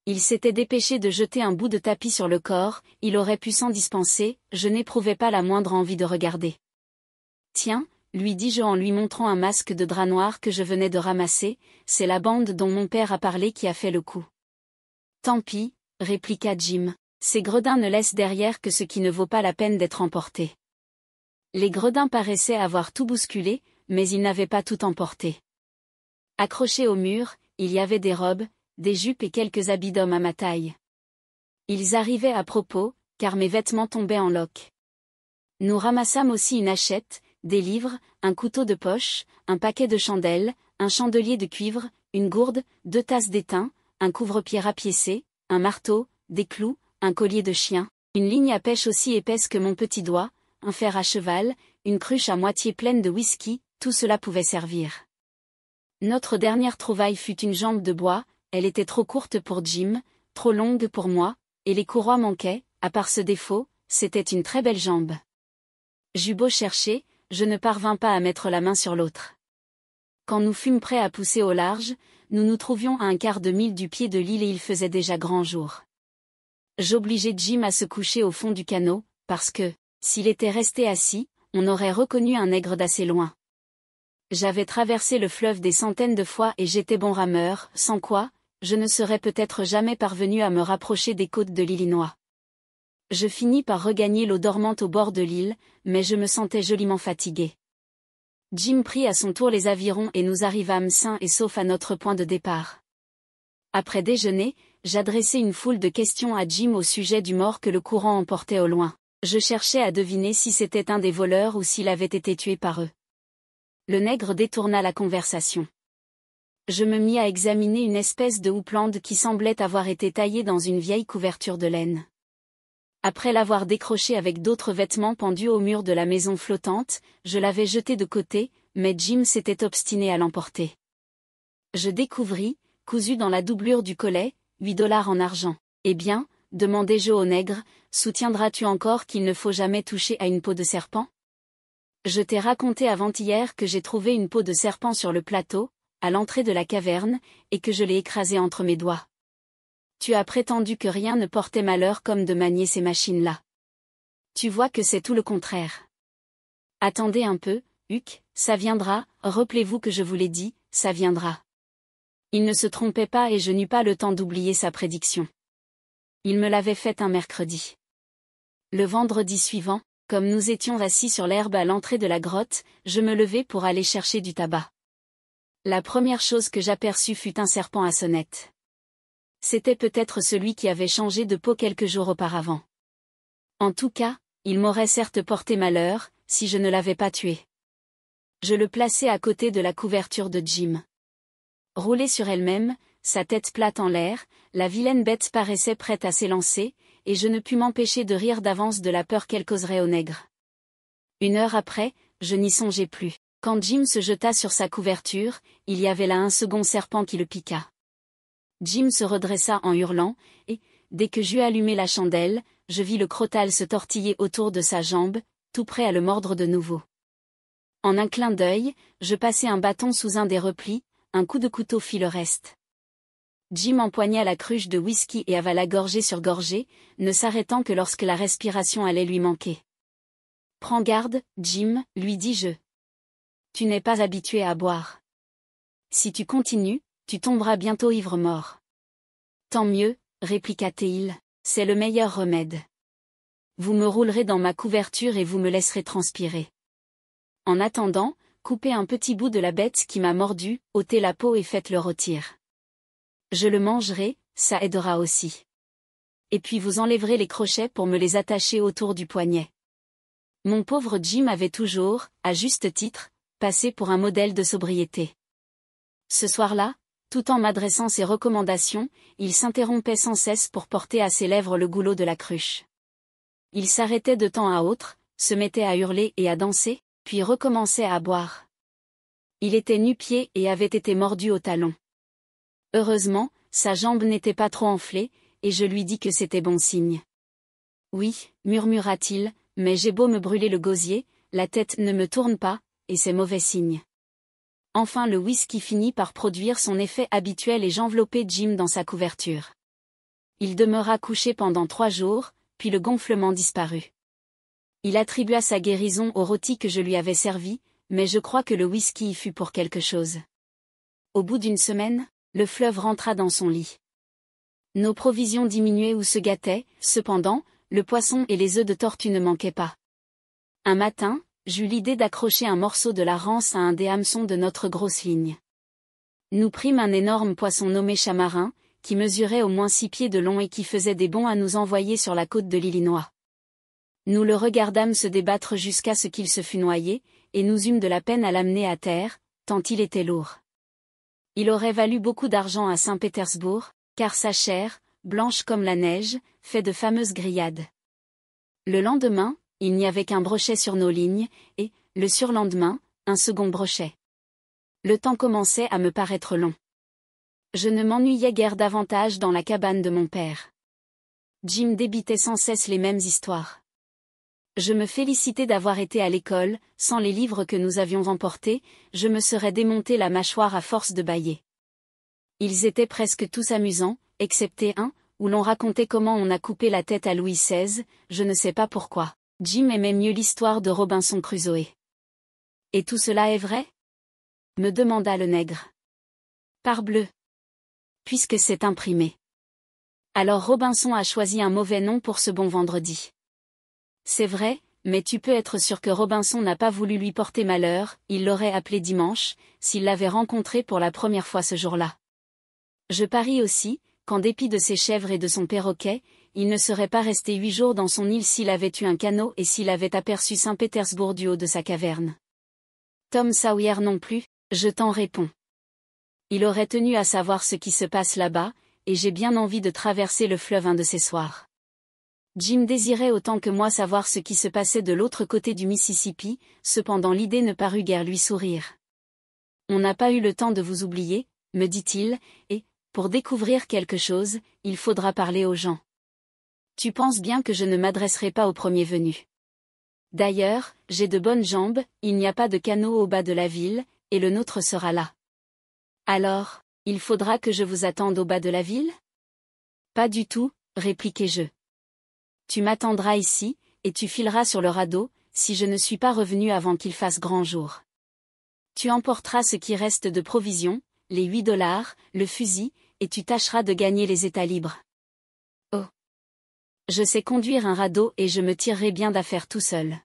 A: Il s'était dépêché de jeter un bout de tapis sur le corps, il aurait pu s'en dispenser, je n'éprouvais pas la moindre envie de regarder. « Tiens, lui dis-je en lui montrant un masque de drap noir que je venais de ramasser, c'est la bande dont mon père a parlé qui a fait le coup. »« Tant pis, » répliqua Jim, ces gredins ne laissent derrière que ce qui ne vaut pas la peine d'être emporté. Les gredins paraissaient avoir tout bousculé, mais ils n'avaient pas tout emporté. Accrochés au mur, il y avait des robes, des jupes et quelques habits d'hommes à ma taille. Ils arrivaient à propos, car mes vêtements tombaient en loques. Nous ramassâmes aussi une hachette, des livres, un couteau de poche, un paquet de chandelles, un chandelier de cuivre, une gourde, 2 tasses d'étain, un couvre-pied rapiécé, un marteau, des clous, un collier de chien, une ligne à pêche aussi épaisse que mon petit doigt, un fer à cheval, une cruche à moitié pleine de whisky, tout cela pouvait servir. Notre dernière trouvaille fut une jambe de bois, elle était trop courte pour Jim, trop longue pour moi, et les courroies manquaient, à part ce défaut, c'était une très belle jambe. J'eus beau chercher, je ne parvins pas à mettre la main sur l'autre. Quand nous fûmes prêts à pousser au large, nous nous trouvions à 1/4 de mille du pied de l'île et il faisait déjà grand jour. J'obligeai Jim à se coucher au fond du canot, parce que, s'il était resté assis, on aurait reconnu un nègre d'assez loin. J'avais traversé le fleuve des centaines de fois et j'étais bon rameur, sans quoi, je ne serais peut-être jamais parvenu à me rapprocher des côtes de l'Illinois. Je finis par regagner l'eau dormante au bord de l'île, mais je me sentais joliment fatigué. Jim prit à son tour les avirons et nous arrivâmes sains et saufs à notre point de départ. Après déjeuner, j'adressai une foule de questions à Jim au sujet du mort que le courant emportait au loin. Je cherchais à deviner si c'était un des voleurs ou s'il avait été tué par eux. Le nègre détourna la conversation. Je me mis à examiner une espèce de houppelande qui semblait avoir été taillée dans une vieille couverture de laine. Après l'avoir décrochée avec d'autres vêtements pendus au mur de la maison flottante, je l'avais jetée de côté, mais Jim s'était obstiné à l'emporter. Je découvris, cousu dans la doublure du collet, $8 en argent. Eh bien, demandai-je au nègre, soutiendras-tu encore qu'il ne faut jamais toucher à une peau de serpent? Je t'ai raconté avant-hier que j'ai trouvé une peau de serpent sur le plateau, à l'entrée de la caverne, et que je l'ai écrasée entre mes doigts. Tu as prétendu que rien ne portait malheur comme de manier ces machines-là. Tu vois que c'est tout le contraire. Attendez un peu, Huck, ça viendra, rappelez-vous que je vous l'ai dit, ça viendra. Il ne se trompait pas et je n'eus pas le temps d'oublier sa prédiction. Il me l'avait faite un mercredi. Le vendredi suivant, comme nous étions assis sur l'herbe à l'entrée de la grotte, je me levai pour aller chercher du tabac. La première chose que j'aperçus fut un serpent à sonnette. C'était peut-être celui qui avait changé de peau quelques jours auparavant. En tout cas, il m'aurait certes porté malheur, si je ne l'avais pas tué. Je le plaçai à côté de la couverture de Jim. Roulée sur elle-même, sa tête plate en l'air, la vilaine bête paraissait prête à s'élancer, et je ne pus m'empêcher de rire d'avance de la peur qu'elle causerait au nègre. 1 heure après, je n'y songeais plus. Quand Jim se jeta sur sa couverture, il y avait là un second serpent qui le piqua. Jim se redressa en hurlant, et, dès que j'eus allumé la chandelle, je vis le crotale se tortiller autour de sa jambe, tout prêt à le mordre de nouveau. En un clin d'œil, je passai un bâton sous un des replis, un coup de couteau fit le reste. Jim empoigna la cruche de whisky et avala gorgée sur gorgée, ne s'arrêtant que lorsque la respiration allait lui manquer. « Prends garde, Jim, lui dis-je. Tu n'es pas habitué à boire. Si tu continues, tu tomberas bientôt ivre-mort. » Tant mieux, répliqua-t-il, c'est le meilleur remède. Vous me roulerez dans ma couverture et vous me laisserez transpirer. En attendant, coupez un petit bout de la bête qui m'a mordu, ôtez la peau et faites-le rôtir. Je le mangerai, ça aidera aussi. Et puis vous enlèverez les crochets pour me les attacher autour du poignet. Mon pauvre Jim avait toujours, à juste titre, passé pour un modèle de sobriété. Ce soir-là, tout en m'adressant ses recommandations, il s'interrompait sans cesse pour porter à ses lèvres le goulot de la cruche. Il s'arrêtait de temps à autre, se mettait à hurler et à danser, puis recommençait à boire. Il était nu-pieds et avait été mordu au talon. Heureusement, sa jambe n'était pas trop enflée, et je lui dis que c'était bon signe. Oui, murmura-t-il, mais j'ai beau me brûler le gosier, la tête ne me tourne pas, et c'est mauvais signe. Enfin le whisky finit par produire son effet habituel et j'enveloppai Jim dans sa couverture. Il demeura couché pendant 3 jours, puis le gonflement disparut. Il attribua sa guérison au rôti que je lui avais servi, mais je crois que le whisky y fut pour quelque chose. Au bout d'1 semaine, le fleuve rentra dans son lit. Nos provisions diminuaient ou se gâtaient, cependant, le poisson et les œufs de tortue ne manquaient pas. Un matin, j'eus l'idée d'accrocher un morceau de la rance à un des hameçons de notre grosse ligne. Nous prîmes un énorme poisson nommé chamarin, qui mesurait au moins 6 pieds de long et qui faisait des bonds à nous envoyer sur la côte de l'Illinois. Nous le regardâmes se débattre jusqu'à ce qu'il se fût noyé, et nous eûmes de la peine à l'amener à terre, tant il était lourd. Il aurait valu beaucoup d'argent à Saint-Pétersbourg, car sa chair, blanche comme la neige, fait de fameuses grillades. Le lendemain, il n'y avait qu'un brochet sur nos lignes, et, le surlendemain, un second brochet. Le temps commençait à me paraître long. Je ne m'ennuyais guère davantage dans la cabane de mon père. Jim débitait sans cesse les mêmes histoires. Je me félicitais d'avoir été à l'école, sans les livres que nous avions emportés, je me serais démonté la mâchoire à force de bâiller. Ils étaient presque tous amusants, excepté un, où l'on racontait comment on a coupé la tête à Louis XVI, je ne sais pas pourquoi. Jim aimait mieux l'histoire de Robinson Crusoe. Et tout cela est vrai? Me demanda le nègre. Parbleu! Puisque c'est imprimé. Alors Robinson a choisi un mauvais nom pour ce bon vendredi. C'est vrai, mais tu peux être sûr que Robinson n'a pas voulu lui porter malheur, il l'aurait appelé dimanche, s'il l'avait rencontré pour la première fois ce jour-là. Je parie aussi, qu'en dépit de ses chèvres et de son perroquet, il ne serait pas resté 8 jours dans son île s'il avait eu un canot et s'il avait aperçu Saint-Pétersbourg du haut de sa caverne. Tom Sawyer non plus, je t'en réponds. Il aurait tenu à savoir ce qui se passe là-bas, et j'ai bien envie de traverser le fleuve un de ces soirs. Jim désirait autant que moi savoir ce qui se passait de l'autre côté du Mississippi, cependant l'idée ne parut guère lui sourire. On n'a pas eu le temps de vous oublier, me dit-il, et, pour découvrir quelque chose, il faudra parler aux gens. Tu penses bien que je ne m'adresserai pas au premier venu. D'ailleurs, j'ai de bonnes jambes, il n'y a pas de canot au bas de la ville, et le nôtre sera là. Alors, il faudra que je vous attende au bas de la ville? Pas du tout, répliquai-je. Tu m'attendras ici, et tu fileras sur le radeau, si je ne suis pas revenu avant qu'il fasse grand jour. Tu emporteras ce qui reste de provisions, les $8, le fusil, et tu tâcheras de gagner les états libres. Oh! Je sais conduire un radeau et je me tirerai bien d'affaire tout seul.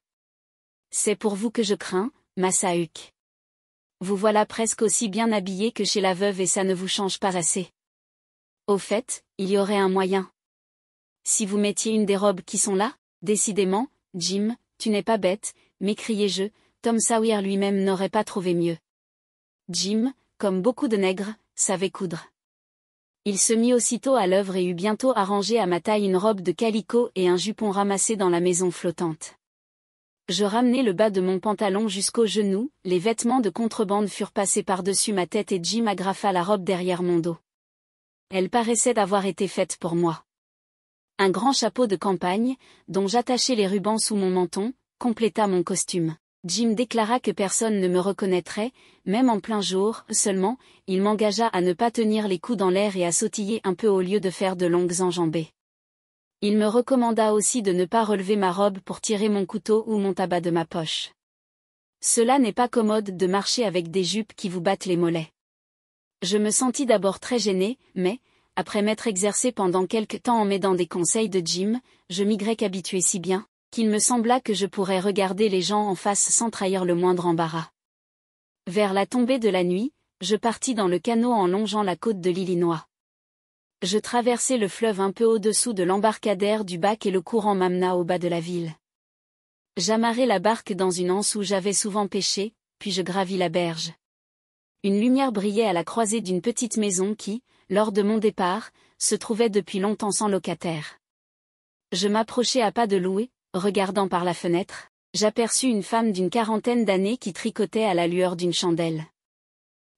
A: C'est pour vous que je crains, Massa Huck. Vous voilà presque aussi bien habillé que chez la veuve et ça ne vous change pas assez. Au fait, il y aurait un moyen. Si vous mettiez une des robes qui sont là, décidément, Jim, tu n'es pas bête, m'écriai-je, Tom Sawyer lui-même n'aurait pas trouvé mieux. Jim, comme beaucoup de nègres, savait coudre. Il se mit aussitôt à l'œuvre et eut bientôt arrangé à ma taille une robe de calicot et un jupon ramassé dans la maison flottante. Je ramenai le bas de mon pantalon jusqu'aux genoux, les vêtements de contrebande furent passés par-dessus ma tête et Jim agrafa la robe derrière mon dos. Elle paraissait d'avoir été faite pour moi. Un grand chapeau de campagne, dont j'attachai les rubans sous mon menton, compléta mon costume. Jim déclara que personne ne me reconnaîtrait, même en plein jour, seulement, il m'engagea à ne pas tenir les coudes en l'air et à sautiller un peu au lieu de faire de longues enjambées. Il me recommanda aussi de ne pas relever ma robe pour tirer mon couteau ou mon tabac de ma poche. Cela n'est pas commode de marcher avec des jupes qui vous battent les mollets. Je me sentis d'abord très gêné, mais, après m'être exercé pendant quelque temps en m'aidant des conseils de Jim, je m'y habitué si bien, qu'il me sembla que je pourrais regarder les gens en face sans trahir le moindre embarras. Vers la tombée de la nuit, je partis dans le canot en longeant la côte de l'Illinois. Je traversai le fleuve un peu au-dessous de l'embarcadère du bac et le courant m'amena au bas de la ville. J'amarrai la barque dans une anse où j'avais souvent pêché, puis je gravis la berge. Une lumière brillait à la croisée d'une petite maison qui, lors de mon départ, se trouvait depuis longtemps sans locataire. Je m'approchai à pas de loup, regardant par la fenêtre, j'aperçus une femme d'une quarantaine d'années qui tricotait à la lueur d'une chandelle.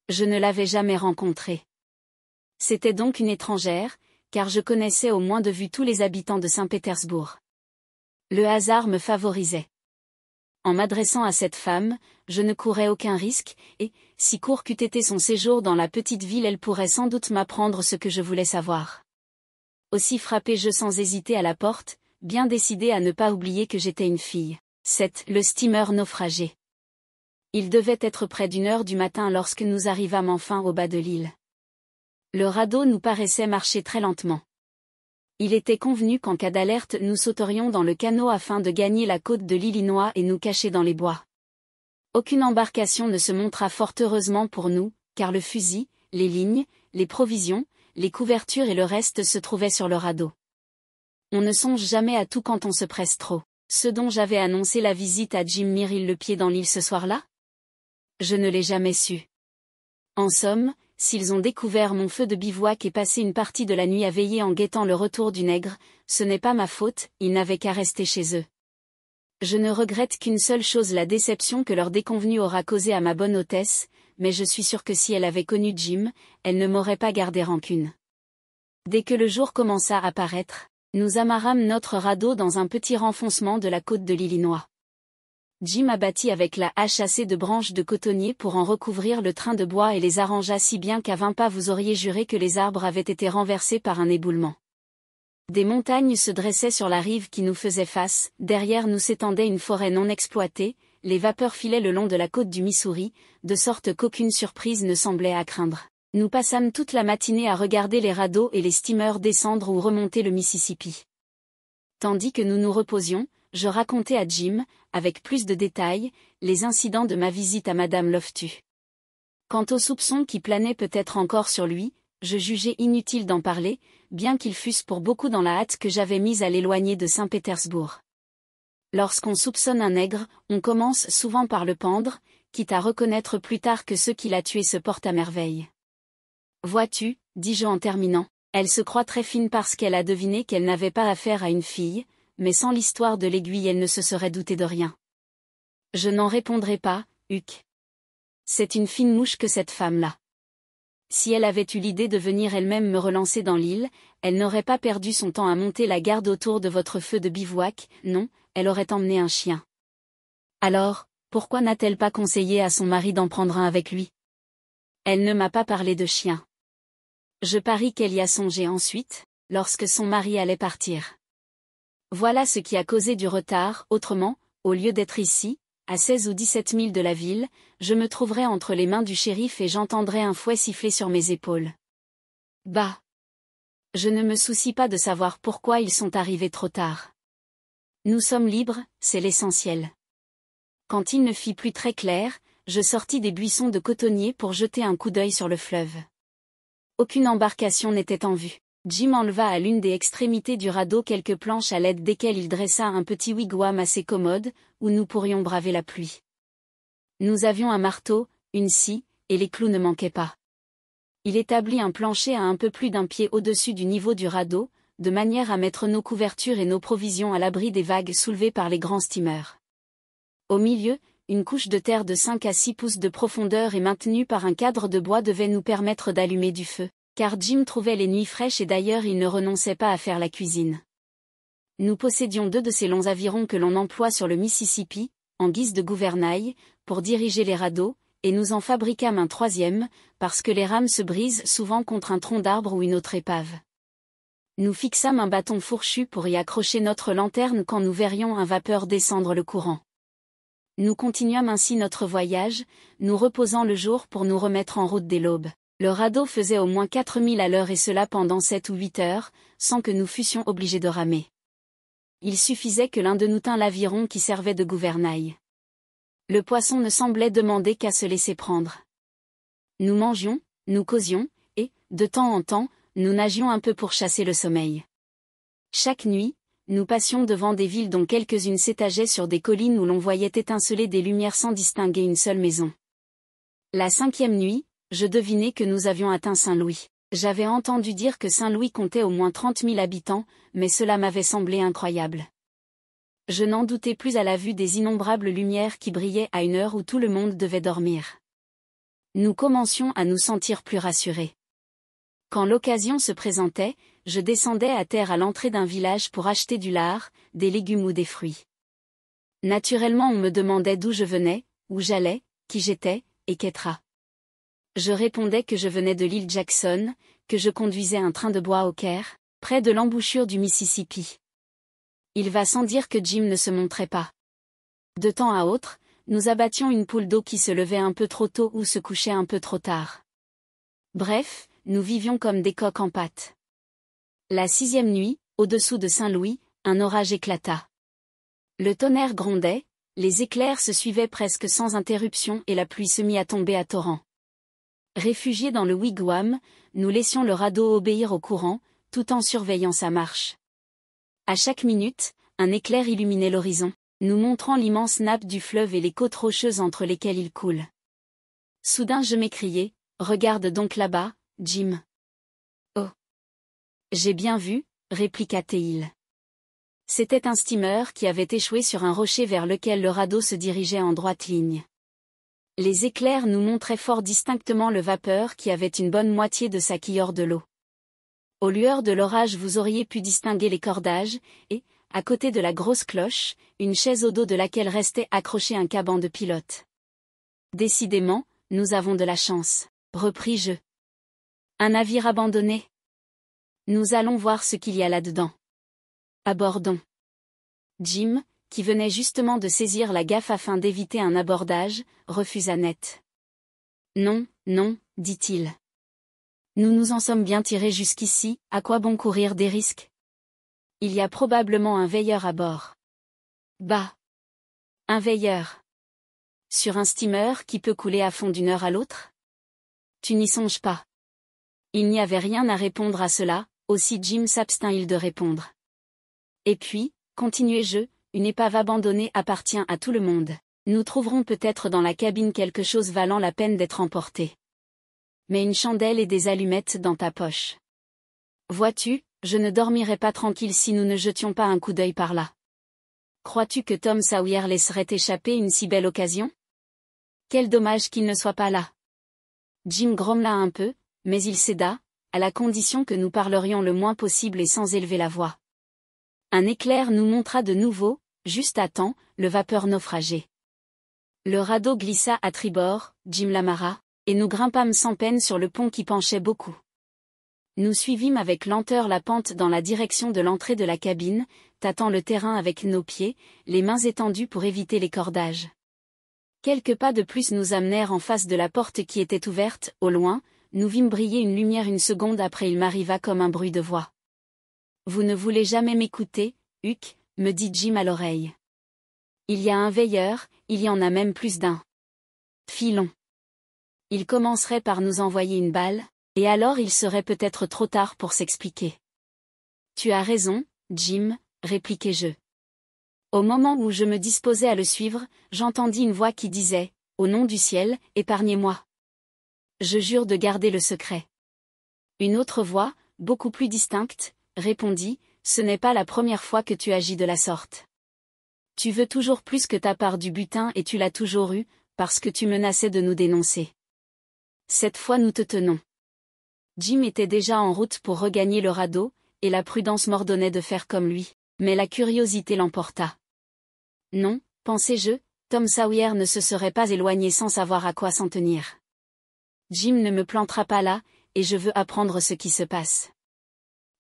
A: Je ne l'avais jamais rencontrée. C'était donc une étrangère, car je connaissais au moins de vue tous les habitants de Saint-Pétersbourg. Le hasard me favorisait. En m'adressant à cette femme, je ne courais aucun risque, et, si court qu'eût été son séjour dans la petite ville, elle pourrait sans doute m'apprendre ce que je voulais savoir. Aussi frappai-je sans hésiter à la porte, bien décidé à ne pas oublier que j'étais une fille. C'est le steamer naufragé. Il devait être près d'1 heure du matin lorsque nous arrivâmes enfin au bas de l'île. Le radeau nous paraissait marcher très lentement. Il était convenu qu'en cas d'alerte nous sauterions dans le canot afin de gagner la côte de l'Illinois et nous cacher dans les bois. Aucune embarcation ne se montra fort heureusement pour nous, car le fusil, les lignes, les provisions, les couvertures et le reste se trouvaient sur le radeau. On ne songe jamais à tout quand on se presse trop. Ce dont j'avais annoncé la visite à Jim Miril le pied dans l'île ce soir-là? Je ne l'ai jamais su. En somme, s'ils ont découvert mon feu de bivouac et passé une partie de la nuit à veiller en guettant le retour du nègre, ce n'est pas ma faute, ils n'avaient qu'à rester chez eux. Je ne regrette qu'une seule chose, la déception que leur déconvenue aura causée à ma bonne hôtesse, mais je suis sûr que si elle avait connu Jim, elle ne m'aurait pas gardé rancune. Dès que le jour commença à paraître, nous amarrâmes notre radeau dans un petit renfoncement de la côte de l'Illinois. Jim abattit avec la hache assez de branches de cotonnier pour en recouvrir le train de bois et les arrangea si bien qu'à 20 pas vous auriez juré que les arbres avaient été renversés par un éboulement. Des montagnes se dressaient sur la rive qui nous faisait face, derrière nous s'étendait une forêt non exploitée, les vapeurs filaient le long de la côte du Missouri, de sorte qu'aucune surprise ne semblait à craindre. Nous passâmes toute la matinée à regarder les radeaux et les steamers descendre ou remonter le Mississippi. Tandis que nous nous reposions, je racontais à Jim, avec plus de détails, les incidents de ma visite à Madame Loftus. Quant aux soupçons qui planaient peut-être encore sur lui, je jugeais inutile d'en parler, bien qu'ils fussent pour beaucoup dans la hâte que j'avais mise à l'éloigner de Saint-Pétersbourg. Lorsqu'on soupçonne un nègre, on commence souvent par le pendre, quitte à reconnaître plus tard que ceux qui l'a tué se portent à merveille. Vois-tu, dis-je en terminant, elle se croit très fine parce qu'elle a deviné qu'elle n'avait pas affaire à une fille, mais sans l'histoire de l'aiguille elle ne se serait doutée de rien. Je n'en répondrai pas, Huck. C'est une fine mouche que cette femme-là. Si elle avait eu l'idée de venir elle-même me relancer dans l'île, elle n'aurait pas perdu son temps à monter la garde autour de votre feu de bivouac, non, elle aurait emmené un chien. Alors, pourquoi n'a-t-elle pas conseillé à son mari d'en prendre un avec lui? Elle ne m'a pas parlé de chien. Je parie qu'elle y a songé ensuite, lorsque son mari allait partir. Voilà ce qui a causé du retard, autrement, au lieu d'être ici, à 16 ou 17 milles de la ville, je me trouverais entre les mains du shérif et j'entendrais un fouet siffler sur mes épaules. Bah! Je ne me soucie pas de savoir pourquoi ils sont arrivés trop tard. Nous sommes libres, c'est l'essentiel. Quand il ne fit plus très clair, je sortis des buissons de cotonniers pour jeter un coup d'œil sur le fleuve. Aucune embarcation n'était en vue. Jim enleva à l'une des extrémités du radeau quelques planches à l'aide desquelles il dressa un petit wigwam assez commode, où nous pourrions braver la pluie. Nous avions un marteau, une scie, et les clous ne manquaient pas. Il établit un plancher à un peu plus d'1 pied au-dessus du niveau du radeau, de manière à mettre nos couvertures et nos provisions à l'abri des vagues soulevées par les grands steamers. Au milieu, une couche de terre de 5 à 6 pouces de profondeur et maintenue par un cadre de bois devait nous permettre d'allumer du feu, car Jim trouvait les nuits fraîches et d'ailleurs il ne renonçait pas à faire la cuisine. Nous possédions 2 de ces longs avirons que l'on emploie sur le Mississippi, en guise de gouvernail, pour diriger les radeaux, et nous en fabriquâmes un 3e, parce que les rames se brisent souvent contre un tronc d'arbre ou une autre épave. Nous fixâmes un bâton fourchu pour y accrocher notre lanterne quand nous verrions un vapeur descendre le courant. Nous continuâmes ainsi notre voyage, nous reposant le jour pour nous remettre en route dès l'aube. Le radeau faisait au moins 4 milles à l'heure et cela pendant 7 ou 8 heures, sans que nous fussions obligés de ramer. Il suffisait que l'un de nous tînt l'aviron qui servait de gouvernail. Le poisson ne semblait demander qu'à se laisser prendre. Nous mangions, nous causions, et, de temps en temps, nous nagions un peu pour chasser le sommeil. Chaque nuit, nous passions devant des villes dont quelques-unes s'étageaient sur des collines où l'on voyait étinceler des lumières sans distinguer une seule maison. La 5e nuit, je devinai que nous avions atteint Saint-Louis. J'avais entendu dire que Saint-Louis comptait au moins 30 000 habitants, mais cela m'avait semblé incroyable. Je n'en doutais plus à la vue des innombrables lumières qui brillaient à une heure où tout le monde devait dormir. Nous commencions à nous sentir plus rassurés. Quand l'occasion se présentait, je descendais à terre à l'entrée d'un village pour acheter du lard, des légumes ou des fruits. Naturellement on me demandait d'où je venais, où j'allais, qui j'étais, etc. Je répondais que je venais de l'île Jackson, que je conduisais un train de bois au Caire, près de l'embouchure du Mississippi. Il va sans dire que Jim ne se montrait pas. De temps à autre, nous abattions une poule d'eau qui se levait un peu trop tôt ou se couchait un peu trop tard. Bref, nous vivions comme des coqs en pâte. La 6e nuit, au-dessous de Saint-Louis, un orage éclata. Le tonnerre grondait, les éclairs se suivaient presque sans interruption et la pluie se mit à tomber à torrents. Réfugiés dans le wigwam, nous laissions le radeau obéir au courant, tout en surveillant sa marche. À chaque minute, un éclair illuminait l'horizon, nous montrant l'immense nappe du fleuve et les côtes rocheuses entre lesquelles il coule. Soudain je m'écriai, « Regarde donc là-bas, Jim. » « Oh. J'ai bien vu, » répliqua Teil. C'était un steamer qui avait échoué sur un rocher vers lequel le radeau se dirigeait en droite ligne. Les éclairs nous montraient fort distinctement le vapeur qui avait une bonne moitié de sa quille hors de l'eau. Aux lueurs de l'orage vous auriez pu distinguer les cordages, et, à côté de la grosse cloche, une chaise au dos de laquelle restait accroché un caban de pilote. Décidément, nous avons de la chance, repris-je. Un navire abandonné. Nous allons voir ce qu'il y a là-dedans. Abordons. Jim, qui venait justement de saisir la gaffe afin d'éviter un abordage, refusa net. Non, non, dit-il. Nous nous en sommes bien tirés jusqu'ici, à quoi bon courir des risques? Il y a probablement un veilleur à bord. Bah! Un veilleur. Sur un steamer qui peut couler à fond d'une heure à l'autre? Tu n'y songes pas. Il n'y avait rien à répondre à cela, aussi Jim s'abstint-il de répondre. Et puis, continuai-je, une épave abandonnée appartient à tout le monde. Nous trouverons peut-être dans la cabine quelque chose valant la peine d'être emporté. Mets une chandelle et des allumettes dans ta poche. Vois-tu, je ne dormirai pas tranquille si nous ne jetions pas un coup d'œil par là. Crois-tu que Tom Sawyer laisserait échapper une si belle occasion? Quel dommage qu'il ne soit pas là. Jim grommela un peu, mais il céda, à la condition que nous parlerions le moins possible et sans élever la voix. Un éclair nous montra de nouveau, juste à temps, le vapeur naufragé. Le radeau glissa à tribord, Jim l'amarra, et nous grimpâmes sans peine sur le pont qui penchait beaucoup. Nous suivîmes avec lenteur la pente dans la direction de l'entrée de la cabine, tâtant le terrain avec nos pieds, les mains étendues pour éviter les cordages. Quelques pas de plus nous amenèrent en face de la porte qui était ouverte, au loin, nous vîmes briller une lumière une seconde après il m'arriva comme un bruit de voix. « Vous ne voulez jamais m'écouter, Huck ?» me dit Jim à l'oreille. « Il y a un veilleur, il y en a même plus d'un. Filons. Il commencerait par nous envoyer une balle, et alors il serait peut-être trop tard pour s'expliquer. »« Tu as raison, Jim, » répliquai-je. Au moment où je me disposais à le suivre, j'entendis une voix qui disait, « Au nom du ciel, épargnez-moi. Je jure de garder le secret. » Une autre voix, beaucoup plus distincte, répondit, « Ce n'est pas la première fois que tu agis de la sorte. Tu veux toujours plus que ta part du butin et tu l'as toujours eu, parce que tu menaçais de nous dénoncer. Cette fois nous te tenons. » Jim était déjà en route pour regagner le radeau, et la prudence m'ordonnait de faire comme lui, mais la curiosité l'emporta. Non, pensai-je, Tom Sawyer ne se serait pas éloigné sans savoir à quoi s'en tenir. Jim ne me plantera pas là, et je veux apprendre ce qui se passe.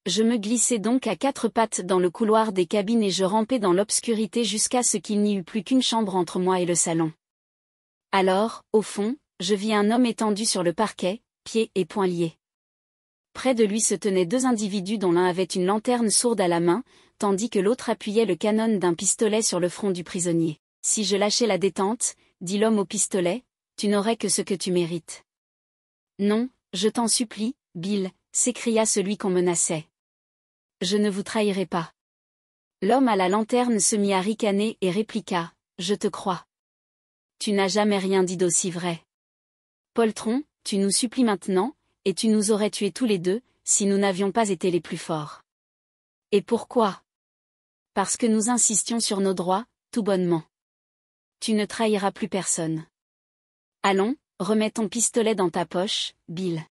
A: Je me glissai donc à quatre pattes dans le couloir des cabines et je rampai dans l'obscurité jusqu'à ce qu'il n'y eût plus qu'une chambre entre moi et le salon. Alors, au fond, je vis un homme étendu sur le parquet, pieds et poings liés. Près de lui se tenaient deux individus dont l'un avait une lanterne sourde à la main, tandis que l'autre appuyait le canon d'un pistolet sur le front du prisonnier. « Si je lâchais la détente, » dit l'homme au pistolet, « tu n'aurais que ce que tu mérites. »« Non, je t'en supplie, Bill, » s'écria celui qu'on menaçait. « Je ne vous trahirai pas. » L'homme à la lanterne se mit à ricaner et répliqua, « Je te crois. Tu n'as jamais rien dit d'aussi vrai. Poltron, tu nous supplies maintenant, et tu nous aurais tués tous les deux, si nous n'avions pas été les plus forts. Et pourquoi? Parce que nous insistions sur nos droits, tout bonnement. Tu ne trahiras plus personne. Allons, remets ton pistolet dans ta poche, Bill.